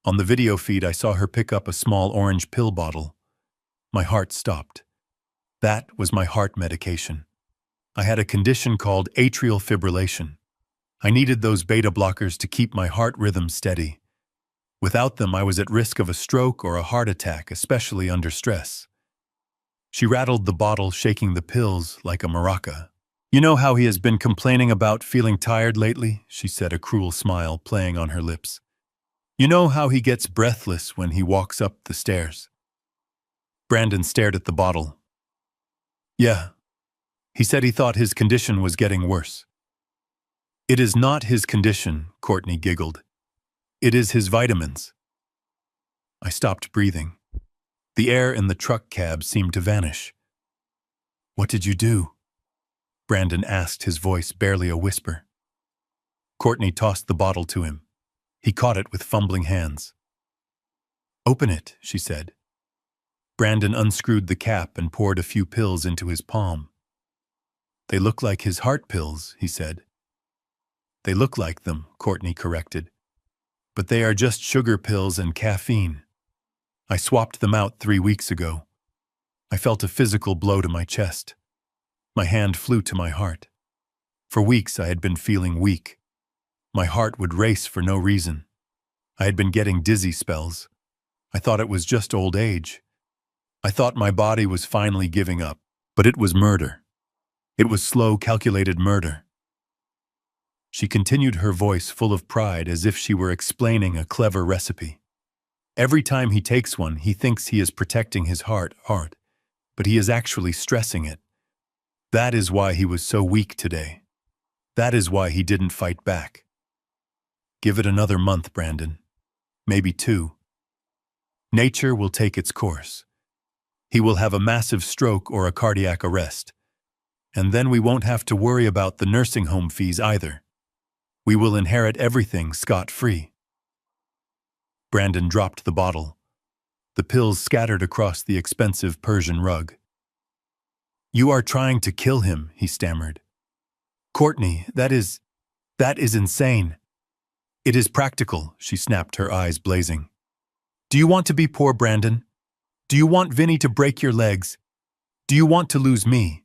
On the video feed, I saw her pick up a small orange pill bottle. My heart stopped. That was my heart medication. I had a condition called atrial fibrillation. I needed those beta blockers to keep my heart rhythm steady. Without them, I was at risk of a stroke or a heart attack, especially under stress. She rattled the bottle, shaking the pills like a maraca. You know how he has been complaining about feeling tired lately? She said, a cruel smile playing on her lips. You know how he gets breathless when he walks up the stairs? Brandon stared at the bottle. Yeah. He said he thought his condition was getting worse. It is not his condition, Courtney giggled. It is his vitamins. I stopped breathing. The air in the truck cab seemed to vanish. What did you do? Brandon asked, his voice barely a whisper. Courtney tossed the bottle to him. He caught it with fumbling hands. Open it, she said. Brandon unscrewed the cap and poured a few pills into his palm. They look like his heart pills, he said. They look like them, Courtney corrected. But they are just sugar pills and caffeine. I swapped them out 3 weeks ago. I felt a physical blow to my chest. My hand flew to my heart. For weeks I had been feeling weak. My heart would race for no reason. I had been getting dizzy spells. I thought it was just old age. I thought my body was finally giving up, but it was murder. It was slow, calculated murder. She continued, her voice full of pride, as if she were explaining a clever recipe. Every time he takes one, he thinks he is protecting his heart, but he is actually stressing it. That is why he was so weak today. That is why he didn't fight back. Give it another month, Brandon. Maybe 2. Nature will take its course. He will have a massive stroke or a cardiac arrest. And then we won't have to worry about the nursing home fees either. We will inherit everything scot-free. Brandon dropped the bottle. The pills scattered across the expensive Persian rug. You are trying to kill him, he stammered. Courtney, that is insane. It is practical, she snapped, her eyes blazing. Do you want to be poor, Brandon? Do you want Vinny to break your legs? Do you want to lose me?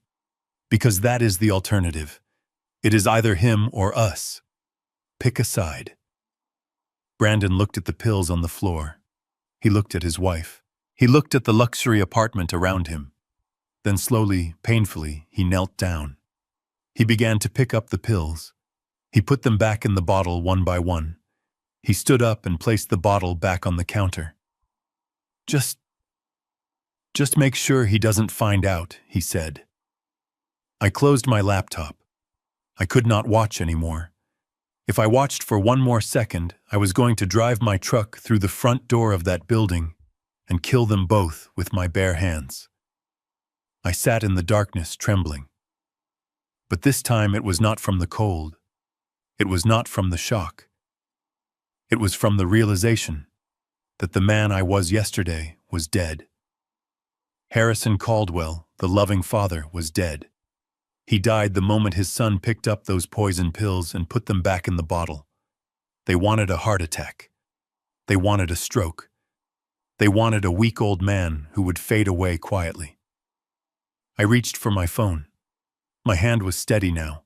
Because that is the alternative. It is either him or us. Pick a side. Brandon looked at the pills on the floor. He looked at his wife. He looked at the luxury apartment around him. Then slowly, painfully, he knelt down. He began to pick up the pills. He put them back in the bottle one by one. He stood up and placed the bottle back on the counter. Just make sure he doesn't find out, he said. I closed my laptop. I could not watch anymore. If I watched for one more second, I was going to drive my truck through the front door of that building and kill them both with my bare hands. I sat in the darkness, trembling. But this time it was not from the cold. It was not from the shock. It was from the realization that the man I was yesterday was dead. Harrison Caldwell, the loving father, was dead. He died the moment his son picked up those poison pills and put them back in the bottle. They wanted a heart attack. They wanted a stroke. They wanted a weak old man who would fade away quietly. I reached for my phone. My hand was steady now.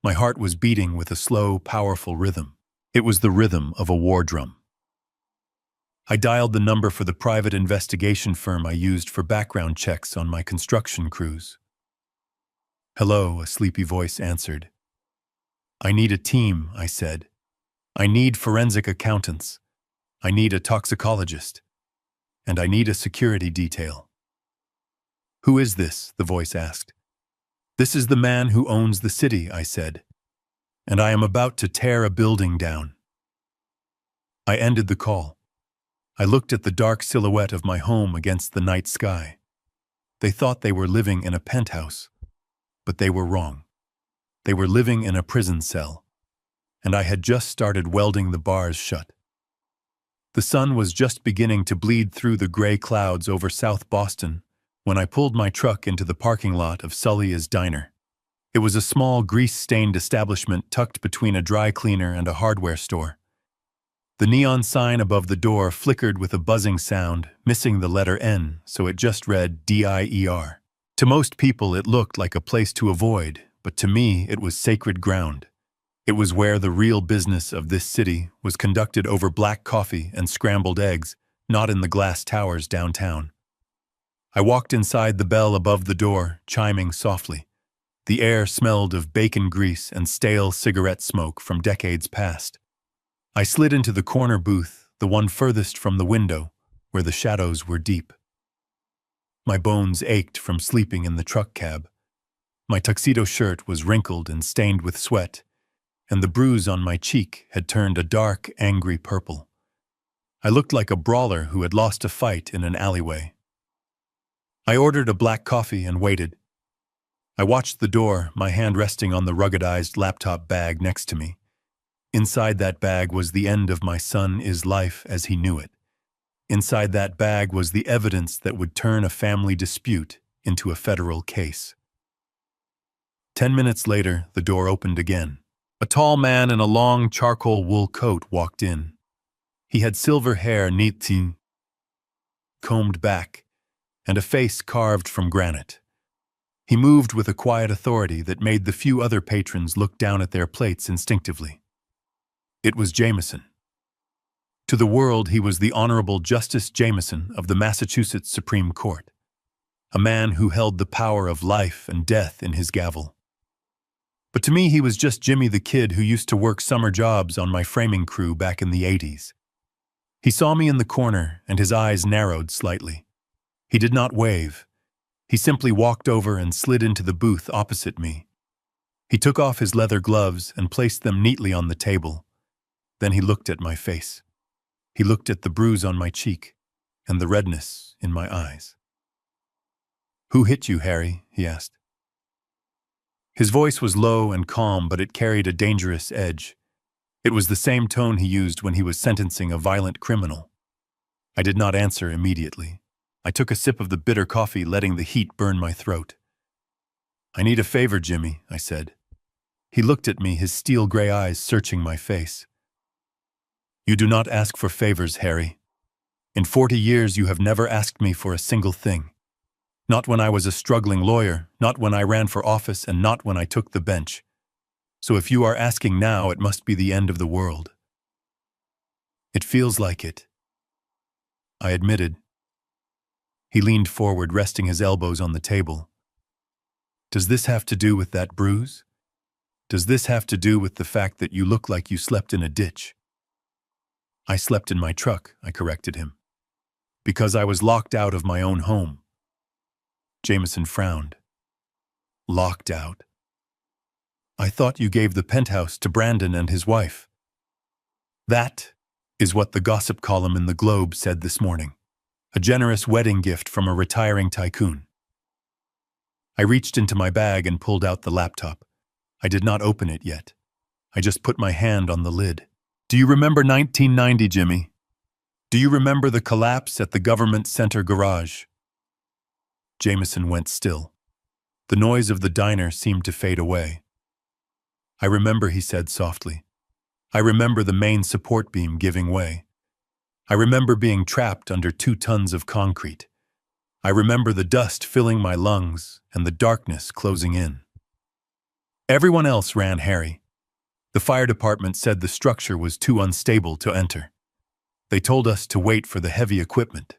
My heart was beating with a slow, powerful rhythm. It was the rhythm of a war drum. I dialed the number for the private investigation firm I used for background checks on my construction crews. Hello, a sleepy voice answered. I need a team, I said. I need forensic accountants. I need a toxicologist. And I need a security detail. Who is this? The voice asked. This is the man who owns the city, I said. And I am about to tear a building down. I ended the call. I looked at the dark silhouette of my home against the night sky. They thought they were living in a penthouse. But they were wrong. They were living in a prison cell, and I had just started welding the bars shut. The sun was just beginning to bleed through the gray clouds over South Boston when I pulled my truck into the parking lot of Sully's Diner. It was a small, grease-stained establishment tucked between a dry cleaner and a hardware store. The neon sign above the door flickered with a buzzing sound, missing the letter N, so it just read DIER. To most people, it looked like a place to avoid, but to me, it was sacred ground. It was where the real business of this city was conducted over black coffee and scrambled eggs, not in the glass towers downtown. I walked inside, the bell above the door chiming softly. The air smelled of bacon grease and stale cigarette smoke from decades past. I slid into the corner booth, the one furthest from the window, where the shadows were deep. My bones ached from sleeping in the truck cab. My tuxedo shirt was wrinkled and stained with sweat, and the bruise on my cheek had turned a dark, angry purple. I looked like a brawler who had lost a fight in an alleyway. I ordered a black coffee and waited. I watched the door, my hand resting on the ruggedized laptop bag next to me. Inside that bag was the end of my son-is life as he knew it. Inside that bag was the evidence that would turn a family dispute into a federal case. 10 minutes later, the door opened again. A tall man in a long charcoal wool coat walked in. He had silver hair neatly combed back, and a face carved from granite. He moved with a quiet authority that made the few other patrons look down at their plates instinctively. It was Jameson. To the world, he was the Honorable Justice Jameson of the Massachusetts Supreme Court, a man who held the power of life and death in his gavel. But to me, he was just Jimmy the kid who used to work summer jobs on my framing crew back in the 80s. He saw me in the corner, and his eyes narrowed slightly. He did not wave. He simply walked over and slid into the booth opposite me. He took off his leather gloves and placed them neatly on the table. Then he looked at my face. He looked at the bruise on my cheek and the redness in my eyes. "Who hit you, Harry?" he asked. His voice was low and calm, but it carried a dangerous edge. It was the same tone he used when he was sentencing a violent criminal. I did not answer immediately. I took a sip of the bitter coffee, letting the heat burn my throat. "I need a favor, Jimmy," I said. He looked at me, his steel gray eyes searching my face. "You do not ask for favors, Harry. In 40 years you have never asked me for a single thing. Not when I was a struggling lawyer, not when I ran for office, and not when I took the bench. So if you are asking now, it must be the end of the world." "It feels like it," I admitted. He leaned forward, resting his elbows on the table. "Does this have to do with that bruise? Does this have to do with the fact that you look like you slept in a ditch?" "I slept in my truck," I corrected him. "Because I was locked out of my own home." Jameson frowned. "Locked out? I thought you gave the penthouse to Brandon and his wife." "That is what the gossip column in the Globe said this morning. A generous wedding gift from a retiring tycoon." I reached into my bag and pulled out the laptop. I did not open it yet. I just put my hand on the lid. "Do you remember 1990, Jimmy? Do you remember the collapse at the government center garage?" Jameson went still. The noise of the diner seemed to fade away. "I remember," he said softly. "I remember the main support beam giving way. I remember being trapped under 2 tons of concrete. I remember the dust filling my lungs and the darkness closing in." "Everyone else ran, Harry. The fire department said the structure was too unstable to enter. They told us to wait for the heavy equipment."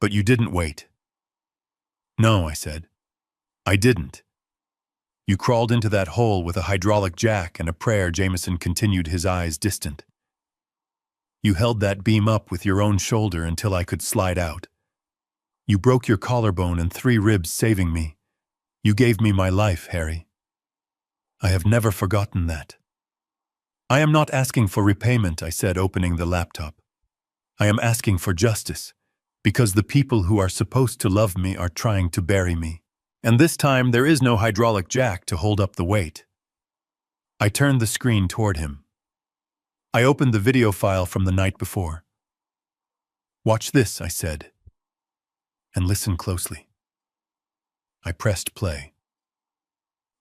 "But you didn't wait." "No," I said. "I didn't." "You crawled into that hole with a hydraulic jack and a prayer," Jameson continued, his eyes distant. "You held that beam up with your own shoulder until I could slide out. You broke your collarbone and 3 ribs saving me. You gave me my life, Harry. I have never forgotten that." "I am not asking for repayment," I said, opening the laptop. "I am asking for justice, because the people who are supposed to love me are trying to bury me. And this time there is no hydraulic jack to hold up the weight." I turned the screen toward him. I opened the video file from the night before. "Watch this," I said, "and listen closely." I pressed play.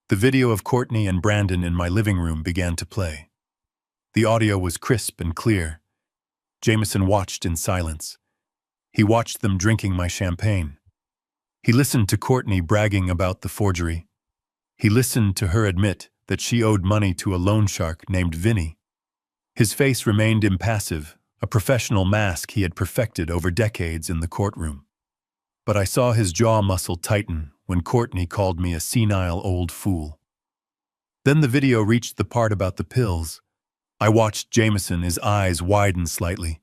The video of Courtney and Brandon in my living room began to play. The audio was crisp and clear. Jameson watched in silence. He watched them drinking my champagne. He listened to Courtney bragging about the forgery. He listened to her admit that she owed money to a loan shark named Vinny. His face remained impassive, a professional mask he had perfected over decades in the courtroom. But I saw his jaw muscle tighten when Courtney called me a senile old fool. Then the video reached the part about the pills. I watched Jameson, his eyes widen slightly.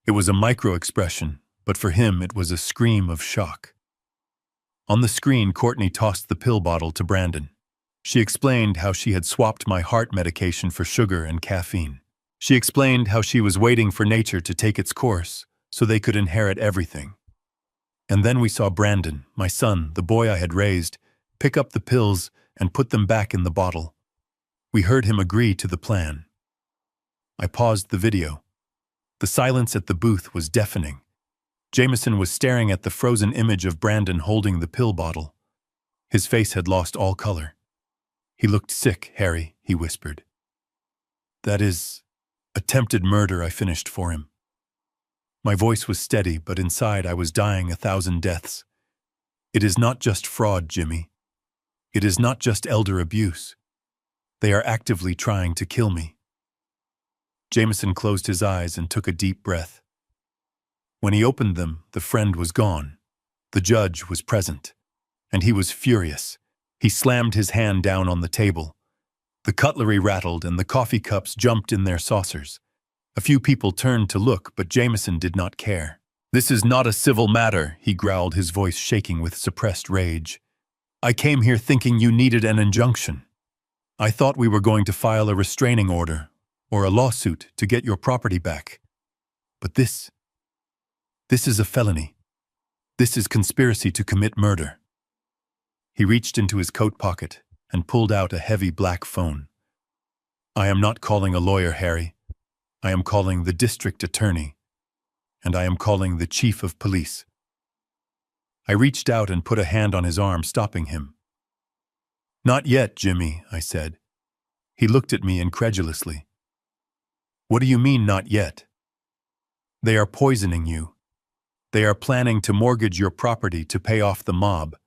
It was a micro-expression, but for him it was a scream of shock. On the screen, Courtney tossed the pill bottle to Brandon. She explained how she had swapped my heart medication for sugar and caffeine. She explained how she was waiting for nature to take its course, so they could inherit everything. And then we saw Brandon, my son, the boy I had raised, pick up the pills and put them back in the bottle. We heard him agree to the plan. I paused the video. The silence at the booth was deafening. Jameson was staring at the frozen image of Brandon holding the pill bottle. His face had lost all color. "He looked sick, Harry," he whispered. "That is attempted murder," I finished for him. My voice was steady, but inside I was dying 1,000 deaths. "It is not just fraud, Jimmy. It is not just elder abuse. They are actively trying to kill me." Jameson closed his eyes and took a deep breath. When he opened them, the friend was gone. The judge was present, and he was furious. He slammed his hand down on the table. The cutlery rattled and the coffee cups jumped in their saucers. A few people turned to look, but Jameson did not care. "This is not a civil matter," he growled, his voice shaking with suppressed rage. "I came here thinking you needed an injunction. I thought we were going to file a restraining order or a lawsuit to get your property back. But this is a felony. This is conspiracy to commit murder." He reached into his coat pocket and pulled out a heavy black phone. "I am not calling a lawyer, Harry. I am calling the district attorney, and I am calling the chief of police." I reached out and put a hand on his arm, stopping him. "Not yet, Jimmy," I said. He looked at me incredulously. "What do you mean, not yet?" "They are poisoning you. They are planning to mortgage your property to pay off the mob.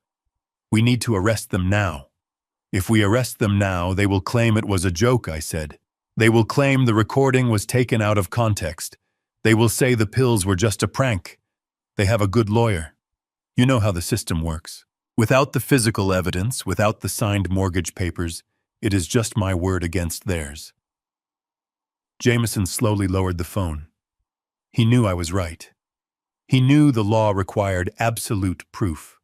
We need to arrest them now. If we arrest them now, they will claim it was a joke," I said. "They will claim the recording was taken out of context. They will say the pills were just a prank. They have a good lawyer. You know how the system works. Without the physical evidence, without the signed mortgage papers, it is just my word against theirs." Jameson slowly lowered the phone. He knew I was right. He knew the law required absolute proof.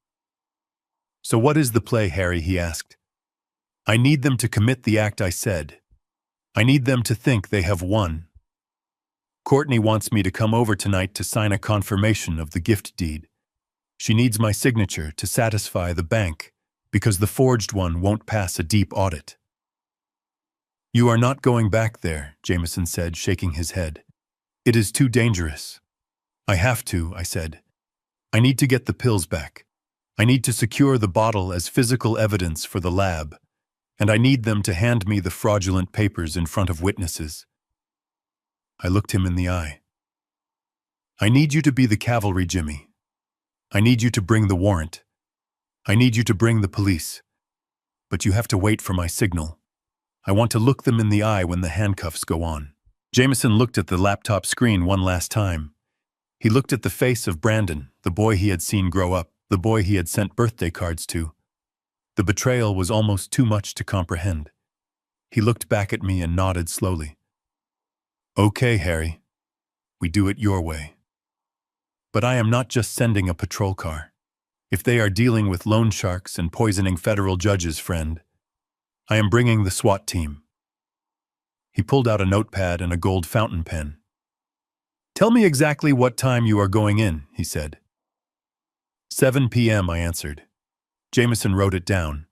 "So what is the play, Harry?" he asked. "I need them to commit the act I said. I need them to think they have won. Courtney wants me to come over tonight to sign a confirmation of the gift deed. She needs my signature to satisfy the bank, because the forged one won't pass a deep audit." "You are not going back there," Jameson said, shaking his head. "It is too dangerous." "I have to," I said. "I need to get the pills back. I need to secure the bottle as physical evidence for the lab, and I need them to hand me the fraudulent papers in front of witnesses." I looked him in the eye. "I need you to be the cavalry, Jimmy. I need you to bring the warrant. I need you to bring the police. But you have to wait for my signal. I want to look them in the eye when the handcuffs go on." Jameson looked at the laptop screen one last time. He looked at the face of Brandon, the boy he had seen grow up, the boy he had sent birthday cards to. The betrayal was almost too much to comprehend. He looked back at me and nodded slowly. "Okay, Harry. We do it your way. But I am not just sending a patrol car. If they are dealing with loan sharks and poisoning federal judges, friend, I am bringing the SWAT team." He pulled out a notepad and a gold fountain pen. "Tell me exactly what time you are going in," he said. 7 p.m., I answered. Jameson wrote it down.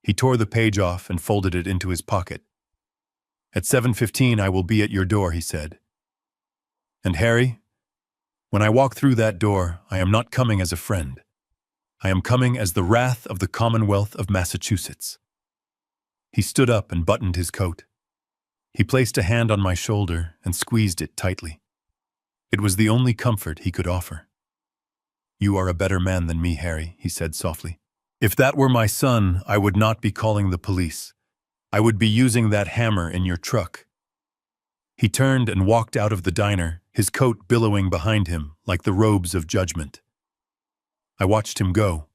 He tore the page off and folded it into his pocket. "At 7:15 I will be at your door," he said. "And Harry, when I walk through that door, I am not coming as a friend. I am coming as the wrath of the Commonwealth of Massachusetts." He stood up and buttoned his coat. He placed a hand on my shoulder and squeezed it tightly. It was the only comfort he could offer. "You are a better man than me, Harry," he said softly. "If that were my son, I would not be calling the police. I would be using that hammer in your truck." He turned and walked out of the diner, his coat billowing behind him like the robes of judgment. I watched him go.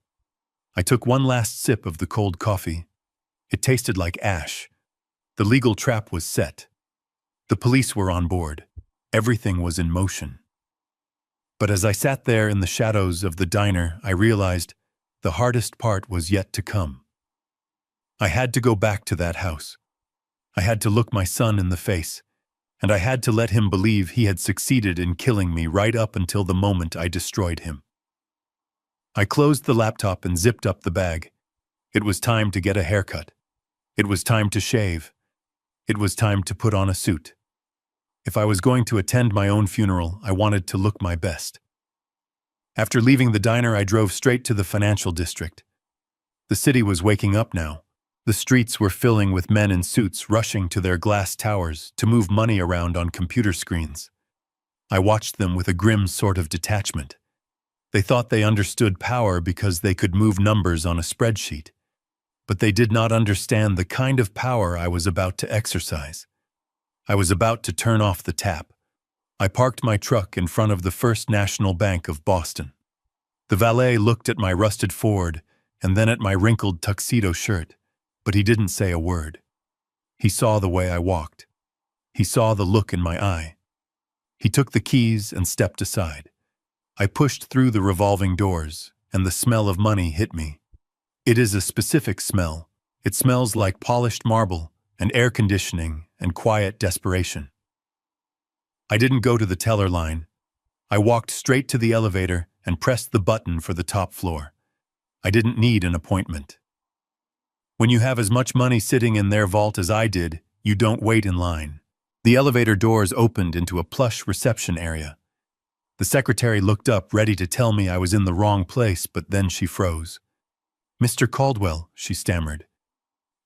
I took one last sip of the cold coffee. It tasted like ash. The legal trap was set. The police were on board. Everything was in motion. But as I sat there in the shadows of the diner, I realized the hardest part was yet to come. I had to go back to that house. I had to look my son in the face, and I had to let him believe he had succeeded in killing me right up until the moment I destroyed him. I closed the laptop and zipped up the bag. It was time to get a haircut. It was time to shave. It was time to put on a suit. If I was going to attend my own funeral, I wanted to look my best. After leaving the diner, I drove straight to the financial district. The city was waking up now. The streets were filling with men in suits rushing to their glass towers to move money around on computer screens. I watched them with a grim sort of detachment. They thought they understood power because they could move numbers on a spreadsheet. But they did not understand the kind of power I was about to exercise. I was about to turn off the tap. I parked my truck in front of the First National Bank of Boston. The valet looked at my rusted Ford and then at my wrinkled tuxedo shirt, but he didn't say a word. He saw the way I walked. He saw the look in my eye. He took the keys and stepped aside. I pushed through the revolving doors, and the smell of money hit me. It is a specific smell. It smells like polished marble and air conditioning and quiet desperation. I didn't go to the teller line. I walked straight to the elevator and pressed the button for the top floor. I didn't need an appointment. When you have as much money sitting in their vault as I did, you don't wait in line. The elevator doors opened into a plush reception area. The secretary looked up, ready to tell me I was in the wrong place, but then she froze. "Mr. Caldwell," she stammered.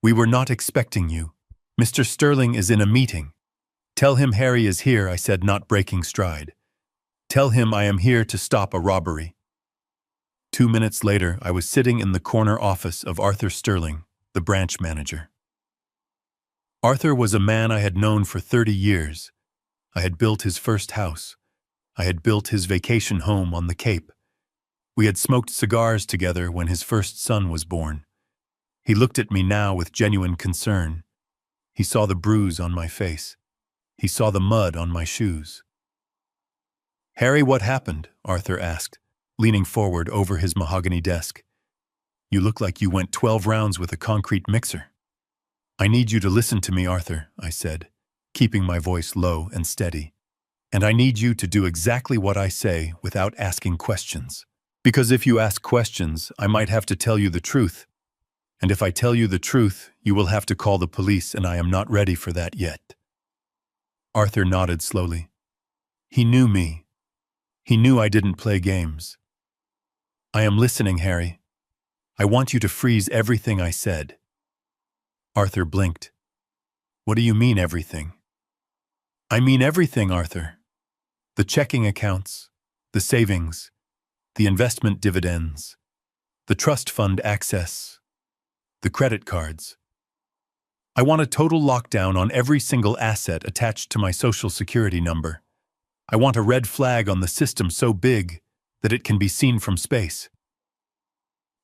"We were not expecting you. Mr. Sterling is in a meeting." "Tell him Harry is here," I said, not breaking stride. "Tell him I am here to stop a robbery." 2 minutes later, I was sitting in the corner office of Arthur Sterling, the branch manager. Arthur was a man I had known for 30 years. I had built his first house. I had built his vacation home on the Cape. We had smoked cigars together when his first son was born. He looked at me now with genuine concern. He saw the bruise on my face. He saw the mud on my shoes. "Harry, what happened?" Arthur asked, leaning forward over his mahogany desk. "You look like you went 12 rounds with a concrete mixer." "I need you to listen to me, Arthur," I said, keeping my voice low and steady. "And I need you to do exactly what I say without asking questions. Because if you ask questions, I might have to tell you the truth. And if I tell you the truth, you will have to call the police, and I am not ready for that yet." Arthur nodded slowly. He knew me. He knew I didn't play games. "I am listening, Harry. I want you to freeze everything I said." Arthur blinked. "What do you mean, everything?" "I mean everything, Arthur. The checking accounts, the savings, the investment dividends, the trust fund access, the credit cards. I want a total lockdown on every single asset attached to my Social Security number. I want a red flag on the system so big that it can be seen from space."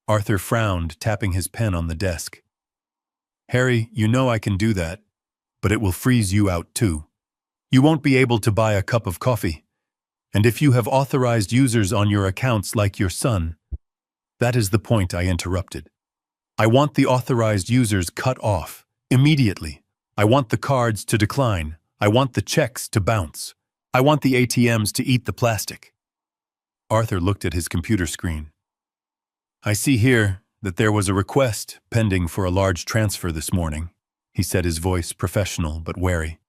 Arthur frowned, tapping his pen on the desk. "Harry, you know I can do that, but it will freeze you out too. You won't be able to buy a cup of coffee. And if you have authorized users on your accounts like your son..." "That is the point," I interrupted. "I want the authorized users cut off, immediately. I want the cards to decline. I want the checks to bounce. I want the ATMs to eat the plastic." Arthur looked at his computer screen. "I see here that there was a request pending for a large transfer this morning," he said, his voice professional but wary.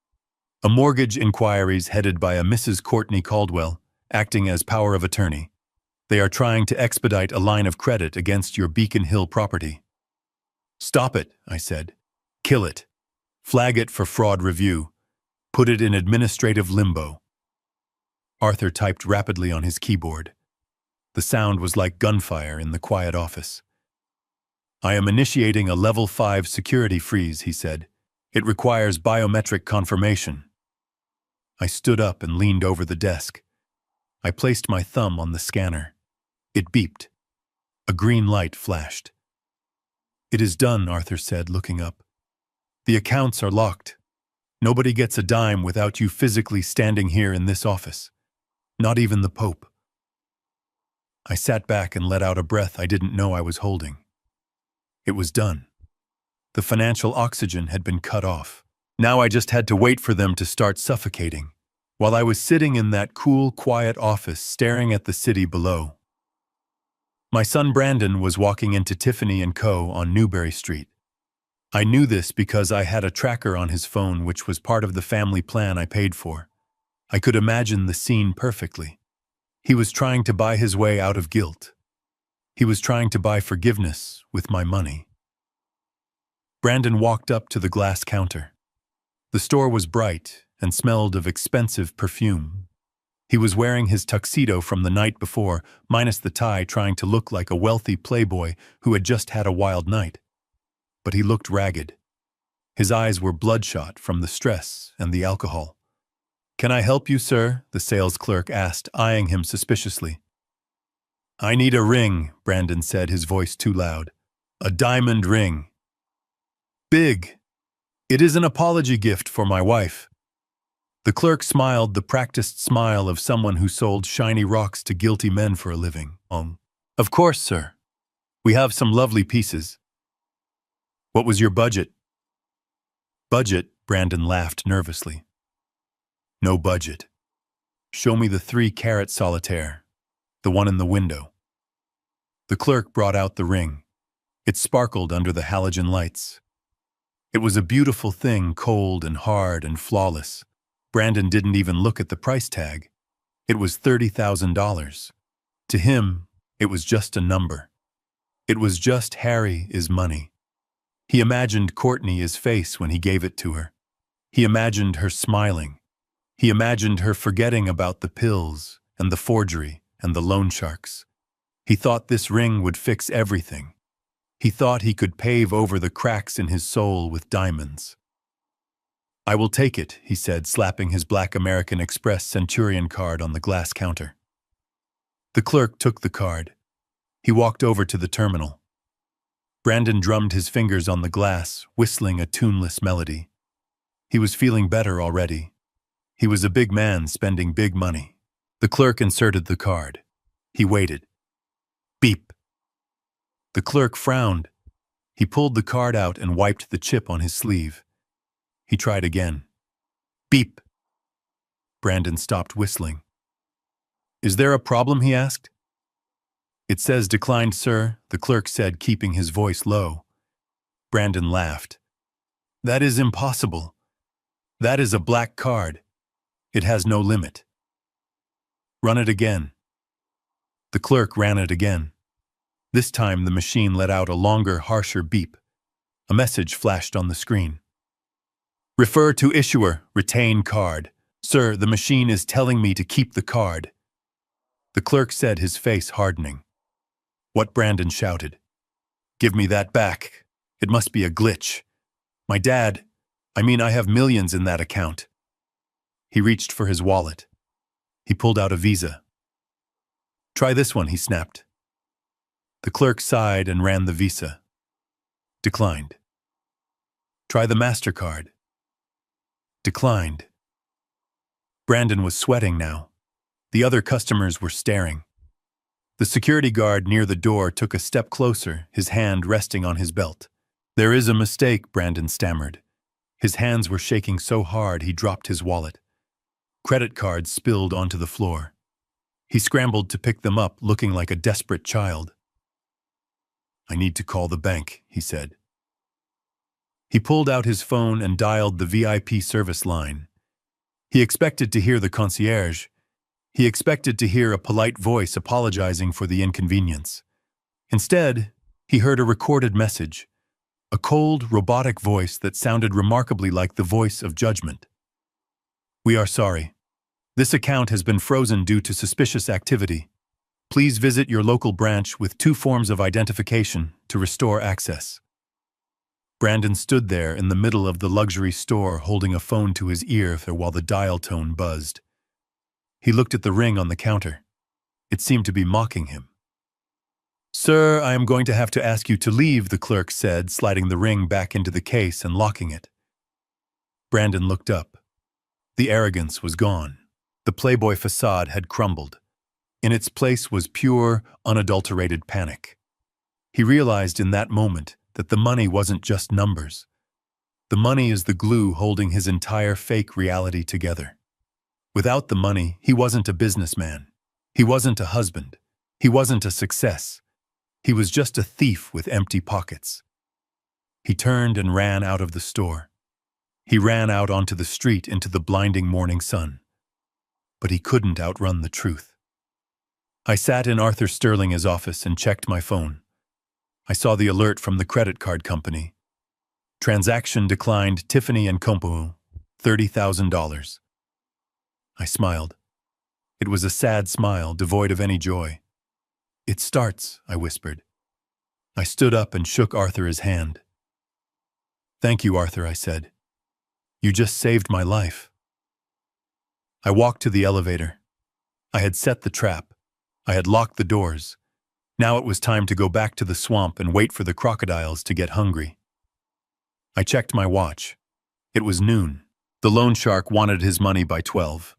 "A mortgage inquiries headed by a Mrs. Courtney Caldwell, acting as power of attorney. They are trying to expedite a line of credit against your Beacon Hill property." "Stop it," I said. "Kill it. Flag it for fraud review. Put it in administrative limbo." Arthur typed rapidly on his keyboard. The sound was like gunfire in the quiet office. "I am initiating a level 5 security freeze," he said. "It requires biometric confirmation." I stood up and leaned over the desk. I placed my thumb on the scanner. It beeped. A green light flashed. "It is done," Arthur said, looking up. "The accounts are locked. Nobody gets a dime without you physically standing here in this office. Not even the Pope." I sat back and let out a breath I didn't know I was holding. It was done. The financial oxygen had been cut off. Now I just had to wait for them to start suffocating, while I was sitting in that cool, quiet office staring at the city below. My son Brandon was walking into Tiffany & Co. on Newbury Street. I knew this because I had a tracker on his phone which was part of the family plan I paid for. I could imagine the scene perfectly. He was trying to buy his way out of guilt. He was trying to buy forgiveness with my money. Brandon walked up to the glass counter. The store was bright and smelled of expensive perfume. He was wearing his tuxedo from the night before, minus the tie, trying to look like a wealthy playboy who had just had a wild night. But he looked ragged. His eyes were bloodshot from the stress and the alcohol. "Can I help you, sir?" the sales clerk asked, eyeing him suspiciously. "I need a ring," Brandon said, his voice too loud. "A diamond ring. Big. It is an apology gift for my wife." The clerk smiled, the practiced smile of someone who sold shiny rocks to guilty men for a living. "Of course, sir. We have some lovely pieces." "What was your budget?" "Budget?" Brandon laughed nervously. "No budget. Show me the 3-carat solitaire, the one in the window." The clerk brought out the ring. It sparkled under the halogen lights. It was a beautiful thing, cold and hard and flawless. Brandon didn't even look at the price tag. It was $30,000. To him, it was just a number. It was just Harry is money. He imagined Courtney's face when he gave it to her. He imagined her smiling. He imagined her forgetting about the pills and the forgery and the loan sharks. He thought this ring would fix everything. He thought he could pave over the cracks in his soul with diamonds. "I will take it," he said, slapping his black American Express Centurion card on the glass counter. The clerk took the card. He walked over to the terminal. Brandon drummed his fingers on the glass, whistling a tuneless melody. He was feeling better already. He was a big man spending big money. The clerk inserted the card. He waited. Beep. The clerk frowned. He pulled the card out and wiped the chip on his sleeve. He tried again. Beep. Brandon stopped whistling. "Is there a problem?" he asked. "It says declined, sir," the clerk said, keeping his voice low. Brandon laughed. "That is impossible. That is a black card. It has no limit." "Run it again." The clerk ran it again. This time the machine let out a longer, harsher beep. A message flashed on the screen. "Refer to issuer, retain card. Sir, the machine is telling me to keep the card." The clerk said, his face hardening. What? Brandon shouted. "Give me that back. It must be a glitch. My dad, I have millions in that account." He reached for his wallet. He pulled out a Visa. "Try this one," he snapped. The clerk sighed and ran the Visa. Declined. "Try the MasterCard." Declined. Brandon was sweating now. The other customers were staring. The security guard near the door took a step closer, his hand resting on his belt. "There is a mistake," Brandon stammered. His hands were shaking so hard he dropped his wallet. Credit cards spilled onto the floor. He scrambled to pick them up, looking like a desperate child. "I need to call the bank," he said. He pulled out his phone and dialed the VIP service line. He expected to hear the concierge. He expected to hear a polite voice apologizing for the inconvenience. Instead, he heard a recorded message, a cold, robotic voice that sounded remarkably like the voice of judgment. "We are sorry. This account has been frozen due to suspicious activity. Please visit your local branch with 2 forms of identification to restore access." Brandon stood there in the middle of the luxury store holding a phone to his ear while the dial tone buzzed. He looked at the ring on the counter. It seemed to be mocking him. "Sir, I am going to have to ask you to leave," the clerk said, sliding the ring back into the case and locking it. Brandon looked up. The arrogance was gone. The Playboy facade had crumbled. In its place was pure, unadulterated panic. He realized in that moment that the money wasn't just numbers. The money is the glue holding his entire fake reality together. Without the money, he wasn't a businessman. He wasn't a husband. He wasn't a success. He was just a thief with empty pockets. He turned and ran out of the store. He ran out onto the street into the blinding morning sun. But he couldn't outrun the truth. I sat in Arthur Sterling's office and checked my phone. I saw the alert from the credit card company. Transaction declined, Tiffany & Co., $30,000. I smiled. It was a sad smile, devoid of any joy. "It starts," I whispered. I stood up and shook Arthur's hand. "Thank you, Arthur," I said. "You just saved my life." I walked to the elevator. I had set the trap. I had locked the doors. Now it was time to go back to the swamp and wait for the crocodiles to get hungry. I checked my watch. It was noon. The loan shark wanted his money by 12.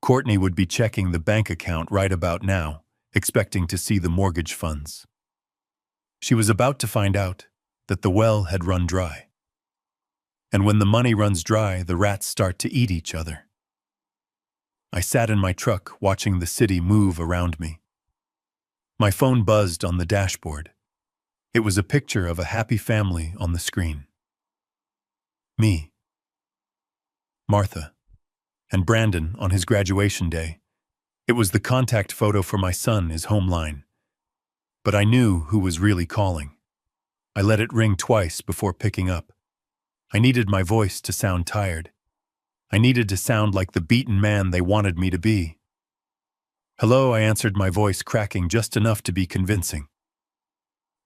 Courtney would be checking the bank account right about now, expecting to see the mortgage funds. She was about to find out that the well had run dry. And when the money runs dry, the rats start to eat each other. I sat in my truck watching the city move around me. My phone buzzed on the dashboard. It was a picture of a happy family on the screen. Me, Martha, and Brandon on his graduation day. It was the contact photo for my son, his home line. But I knew who was really calling. I let it ring twice before picking up. I needed my voice to sound tired. I needed to sound like the beaten man they wanted me to be. "Hello," I answered, my voice cracking just enough to be convincing.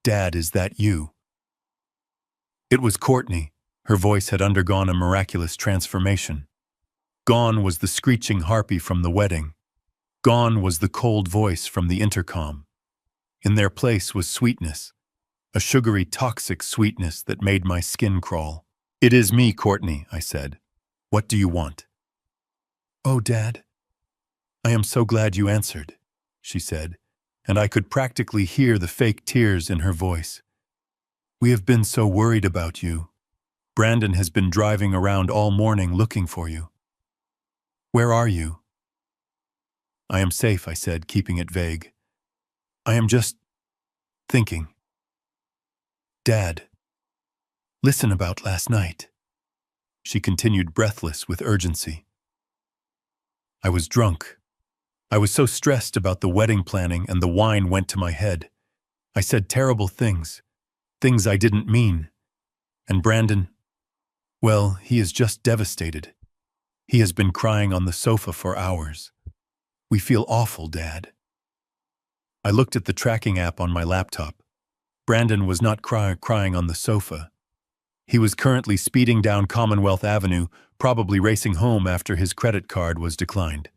"Dad, is that you?" It was Courtney. Her voice had undergone a miraculous transformation. Gone was the screeching harpy from the wedding. Gone was the cold voice from the intercom. In their place was sweetness, a sugary, toxic sweetness that made my skin crawl. "It is me, Courtney," I said. "What do you want?" "Oh, Dad, I am so glad you answered," she said, and I could practically hear the fake tears in her voice. "We have been so worried about you. Brandon has been driving around all morning looking for you. Where are you?" "I am safe," I said, keeping it vague. "I am just thinking." "Dad, listen about last night," she continued, breathless with urgency. I was drunk. I was so stressed about the wedding planning, and the wine went to my head. I said terrible things, things I didn't mean. And Brandon, well, he is just devastated. He has been crying on the sofa for hours. "We feel awful, Dad." I looked at the tracking app on my laptop. Brandon was not crying on the sofa. He was currently speeding down Commonwealth Avenue, probably racing home after his credit card was declined.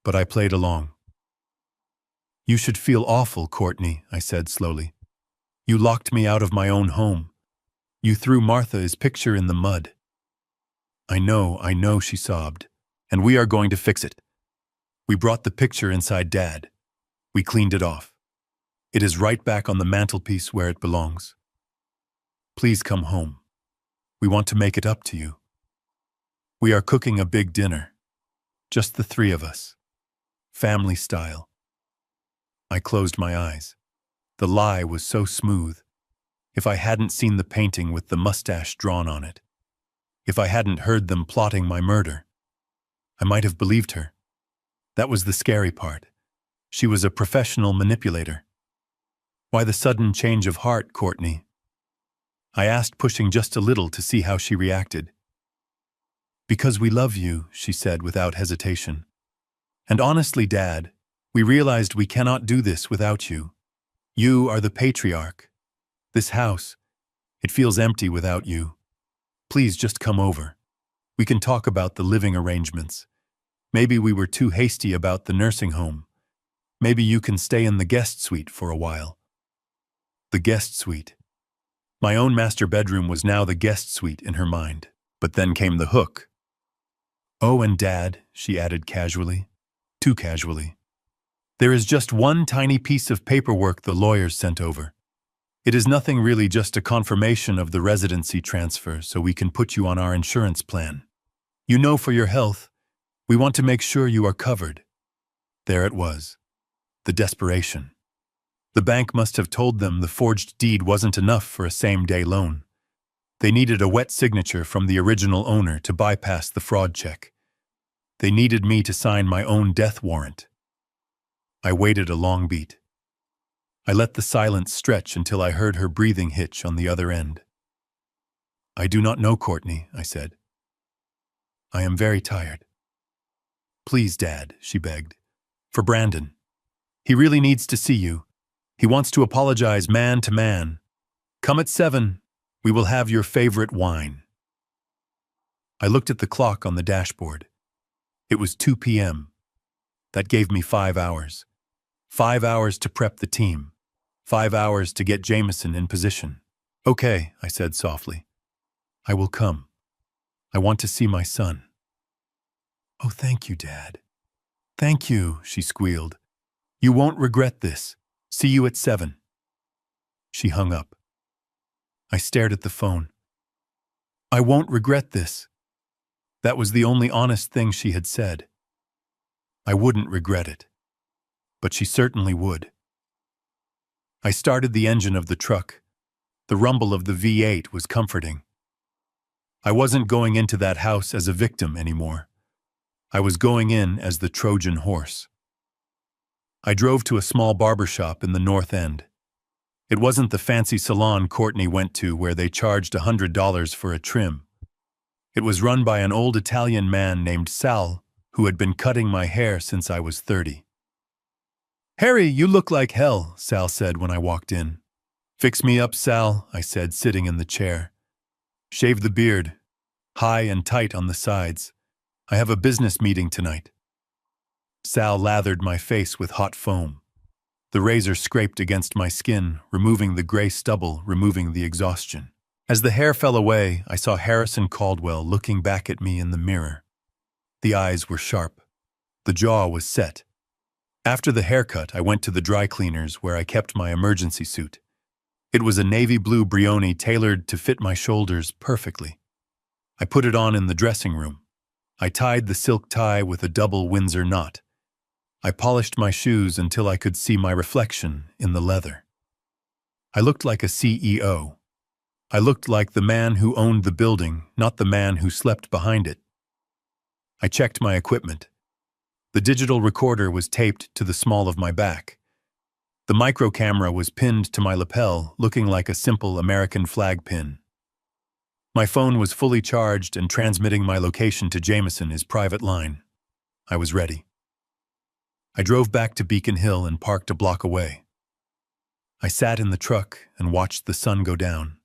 But I played along. "You should feel awful, Courtney," I said slowly. "You locked me out of my own home. You threw Martha's picture in the mud." I know," she sobbed. "And we are going to fix it. We brought the picture inside Dad. We cleaned it off. It is right back on the mantelpiece where it belongs. Please come home. We want to make it up to you. We are cooking a big dinner. Just the three of us. Family style." I closed my eyes. The lie was so smooth. If I hadn't seen the painting with the mustache drawn on it, if I hadn't heard them plotting my murder, I might have believed her. That was the scary part. She was a professional manipulator. "Why the sudden change of heart, Courtney?" I asked, pushing just a little to see how she reacted. "Because we love you," she said without hesitation. "And honestly, Dad, we realized we cannot do this without you. You are the patriarch. This house, it feels empty without you. Please just come over. We can talk about the living arrangements. Maybe we were too hasty about the nursing home. Maybe you can stay in the guest suite for a while. The guest suite. My own master bedroom was now the guest suite in her mind. But then came the hook. Oh, and Dad, she added casually, too casually. There is just one tiny piece of paperwork the lawyers sent over. It is nothing really, just a confirmation of the residency transfer so we can put you on our insurance plan. You know, for your health, we want to make sure you are covered. There it was. The desperation. The bank must have told them the forged deed wasn't enough for a same-day loan. They needed a wet signature from the original owner to bypass the fraud check. They needed me to sign my own death warrant. I waited a long beat. I let the silence stretch until I heard her breathing hitch on the other end. I do not know, Courtney, I said. I am very tired. Please, Dad, she begged. For Brandon. He really needs to see you. He wants to apologize man to man. Come at 7. We will have your favorite wine. I looked at the clock on the dashboard. It was 2 p.m. That gave me 5 hours. 5 hours to prep the team. 5 hours to get Jameson in position. Okay, I said softly. I will come. I want to see my son. Oh, thank you, Dad. Thank you, she squealed. You won't regret this. See you at 7. She hung up. I stared at the phone. I won't regret this. That was the only honest thing she had said. I wouldn't regret it. But she certainly would. I started the engine of the truck. The rumble of the V8 was comforting. I wasn't going into that house as a victim anymore. I was going in as the Trojan horse. I drove to a small barber shop in the North End. It wasn't the fancy salon Courtney went to where they charged $100 for a trim. It was run by an old Italian man named Sal, who had been cutting my hair since I was 30. Harry, you look like hell, Sal said when I walked in. Fix me up, Sal, I said, sitting in the chair. Shave the beard, high and tight on the sides. I have a business meeting tonight. Sal lathered my face with hot foam. The razor scraped against my skin, removing the gray stubble, removing the exhaustion. As the hair fell away, I saw Harrison Caldwell looking back at me in the mirror. The eyes were sharp. The jaw was set. After the haircut, I went to the dry cleaners where I kept my emergency suit. It was a navy blue Brioni tailored to fit my shoulders perfectly. I put it on in the dressing room. I tied the silk tie with a double Windsor knot. I polished my shoes until I could see my reflection in the leather. I looked like a CEO. I looked like the man who owned the building, not the man who slept behind it. I checked my equipment. The digital recorder was taped to the small of my back. The micro camera was pinned to my lapel, looking like a simple American flag pin. My phone was fully charged and transmitting my location to Jameson, his private line. I was ready. I drove back to Beacon Hill and parked a block away. I sat in the truck and watched the sun go down.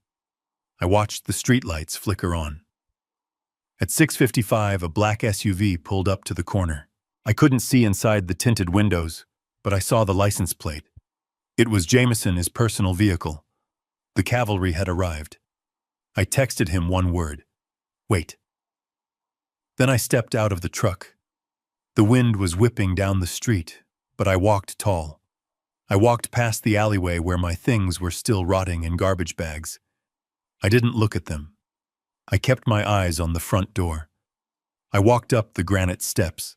I watched the streetlights flicker on. At 6:55, a black SUV pulled up to the corner. I couldn't see inside the tinted windows, but I saw the license plate. It was Jameson, his personal vehicle. The cavalry had arrived. I texted him one word: wait. Then I stepped out of the truck. The wind was whipping down the street, but I walked tall. I walked past the alleyway where my things were still rotting in garbage bags. I didn't look at them. I kept my eyes on the front door. I walked up the granite steps.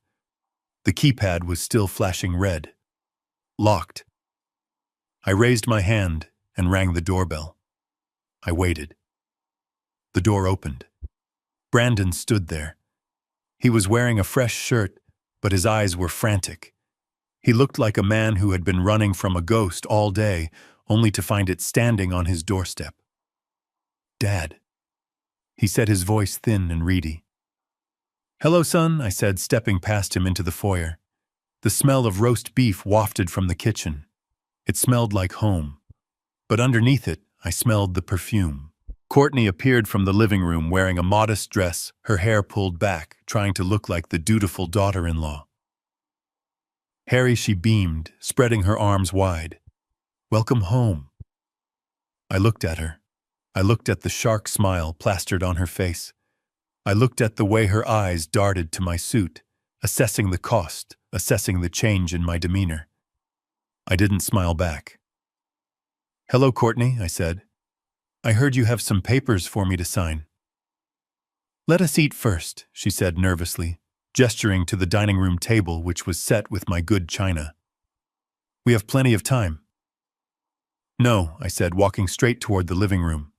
The keypad was still flashing red. Locked. I raised my hand and rang the doorbell. I waited. The door opened. Brandon stood there. He was wearing a fresh shirt, but his eyes were frantic. He looked like a man who had been running from a ghost all day, only to find it standing on his doorstep. Dad, he said, his voice thin and reedy. Hello, son, I said, stepping past him into the foyer. The smell of roast beef wafted from the kitchen. It smelled like home. But underneath it, I smelled the perfume. Courtney appeared from the living room wearing a modest dress, her hair pulled back, trying to look like the dutiful daughter-in-law. Harry, she beamed, spreading her arms wide. Welcome home. I looked at her. I looked at the shark smile plastered on her face. I looked at the way her eyes darted to my suit, assessing the cost, assessing the change in my demeanor. I didn't smile back. Hello, Courtney, I said. I heard you have some papers for me to sign. Let us eat first, she said nervously, gesturing to the dining room table which was set with my good china. We have plenty of time. No, I said, walking straight toward the living room.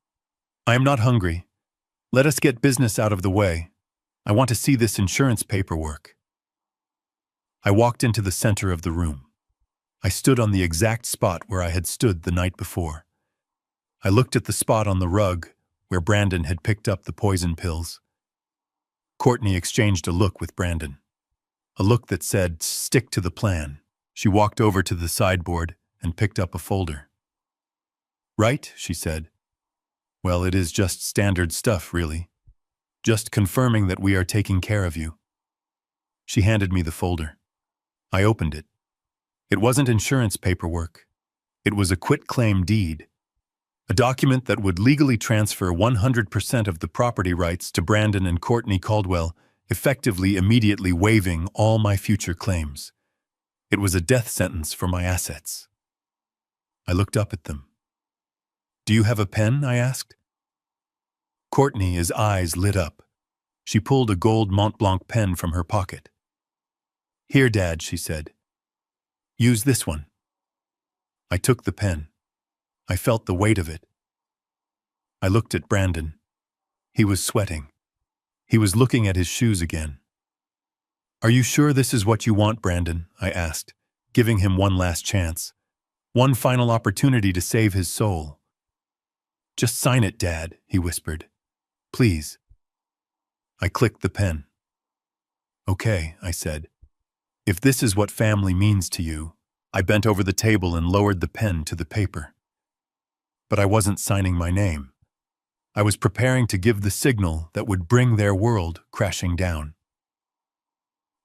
I am not hungry. Let us get business out of the way. I want to see this insurance paperwork. I walked into the center of the room. I stood on the exact spot where I had stood the night before. I looked at the spot on the rug where Brandon had picked up the poison pills. Courtney exchanged a look with Brandon. A look that said, stick to the plan. She walked over to the sideboard and picked up a folder. Right, she said. Well, it is just standard stuff, really. Just confirming that we are taking care of you. She handed me the folder. I opened it. It wasn't insurance paperwork. It was a quitclaim deed. A document that would legally transfer 100% of the property rights to Brandon and Courtney Caldwell, effectively immediately waiving all my future claims. It was a death sentence for my assets. I looked up at them. Do you have a pen? I asked. Courtney's eyes lit up. She pulled a gold Mont Blanc pen from her pocket. Here, Dad, she said. Use this one. I took the pen. I felt the weight of it. I looked at Brandon. He was sweating. He was looking at his shoes again. Are you sure this is what you want, Brandon? I asked, giving him one last chance. One final opportunity to save his soul. Just sign it, Dad, he whispered. Please. I clicked the pen. Okay, I said. If this is what family means to you, I bent over the table and lowered the pen to the paper. But I wasn't signing my name. I was preparing to give the signal that would bring their world crashing down.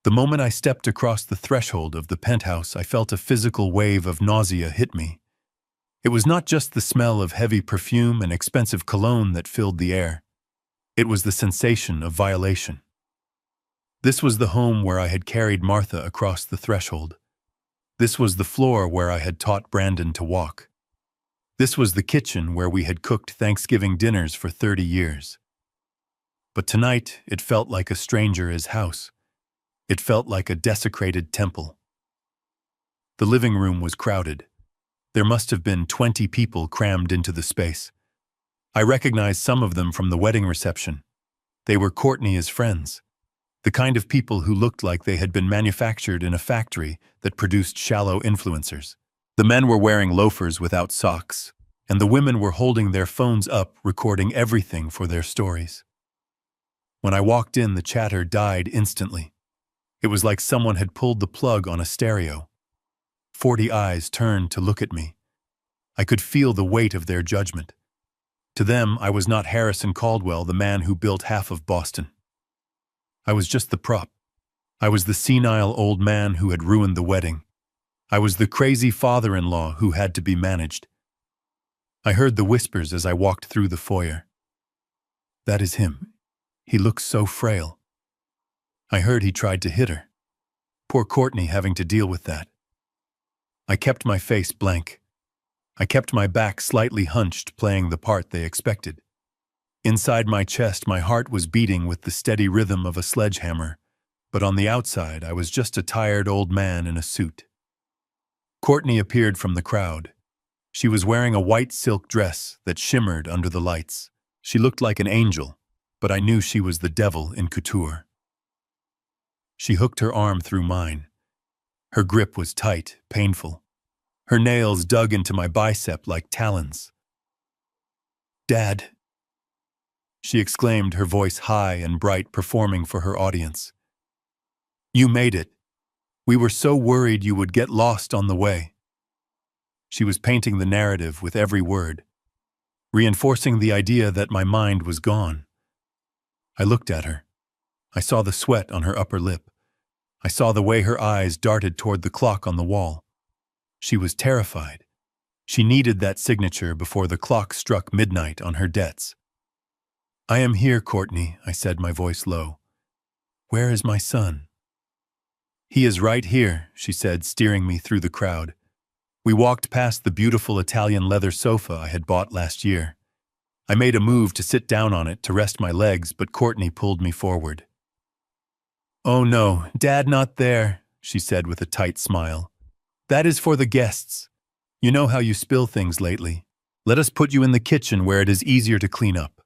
The moment I stepped across the threshold of the penthouse, I felt a physical wave of nausea hit me. It was not just the smell of heavy perfume and expensive cologne that filled the air. It was the sensation of violation. This was the home where I had carried Martha across the threshold. This was the floor where I had taught Brandon to walk. This was the kitchen where we had cooked Thanksgiving dinners for 30 years. But tonight, it felt like a stranger's house. It felt like a desecrated temple. The living room was crowded. There must have been 20 people crammed into the space. I recognized some of them from the wedding reception. They were Courtney's friends, the kind of people who looked like they had been manufactured in a factory that produced shallow influencers. The men were wearing loafers without socks, and the women were holding their phones up, recording everything for their stories. When I walked in, the chatter died instantly. It was like someone had pulled the plug on a stereo. 40 eyes turned to look at me. I could feel the weight of their judgment. To them, I was not Harrison Caldwell, the man who built half of Boston. I was just the prop. I was the senile old man who had ruined the wedding. I was the crazy father-in-law who had to be managed. I heard the whispers as I walked through the foyer. That is him. He looks so frail. I heard he tried to hit her. Poor Courtney having to deal with that. I kept my face blank. I kept my back slightly hunched, playing the part they expected. Inside my chest, my heart was beating with the steady rhythm of a sledgehammer, but on the outside, I was just a tired old man in a suit. Courtney appeared from the crowd. She was wearing a white silk dress that shimmered under the lights. She looked like an angel, but I knew she was the devil in couture. She hooked her arm through mine. Her grip was tight, painful. Her nails dug into my bicep like talons. Dad, she exclaimed, her voice high and bright, performing for her audience. You made it. We were so worried you would get lost on the way. She was painting the narrative with every word, reinforcing the idea that my mind was gone. I looked at her. I saw the sweat on her upper lip. I saw the way her eyes darted toward the clock on the wall. She was terrified. She needed that signature before the clock struck midnight on her debts. "I am here, Courtney," I said, my voice low. "Where is my son?" "He is right here," she said, steering me through the crowd. We walked past the beautiful Italian leather sofa I had bought last year. I made a move to sit down on it to rest my legs, but Courtney pulled me forward. "Oh no, Dad, not there," she said with a tight smile. "That is for the guests. You know how you spill things lately. Let us put you in the kitchen where it is easier to clean up."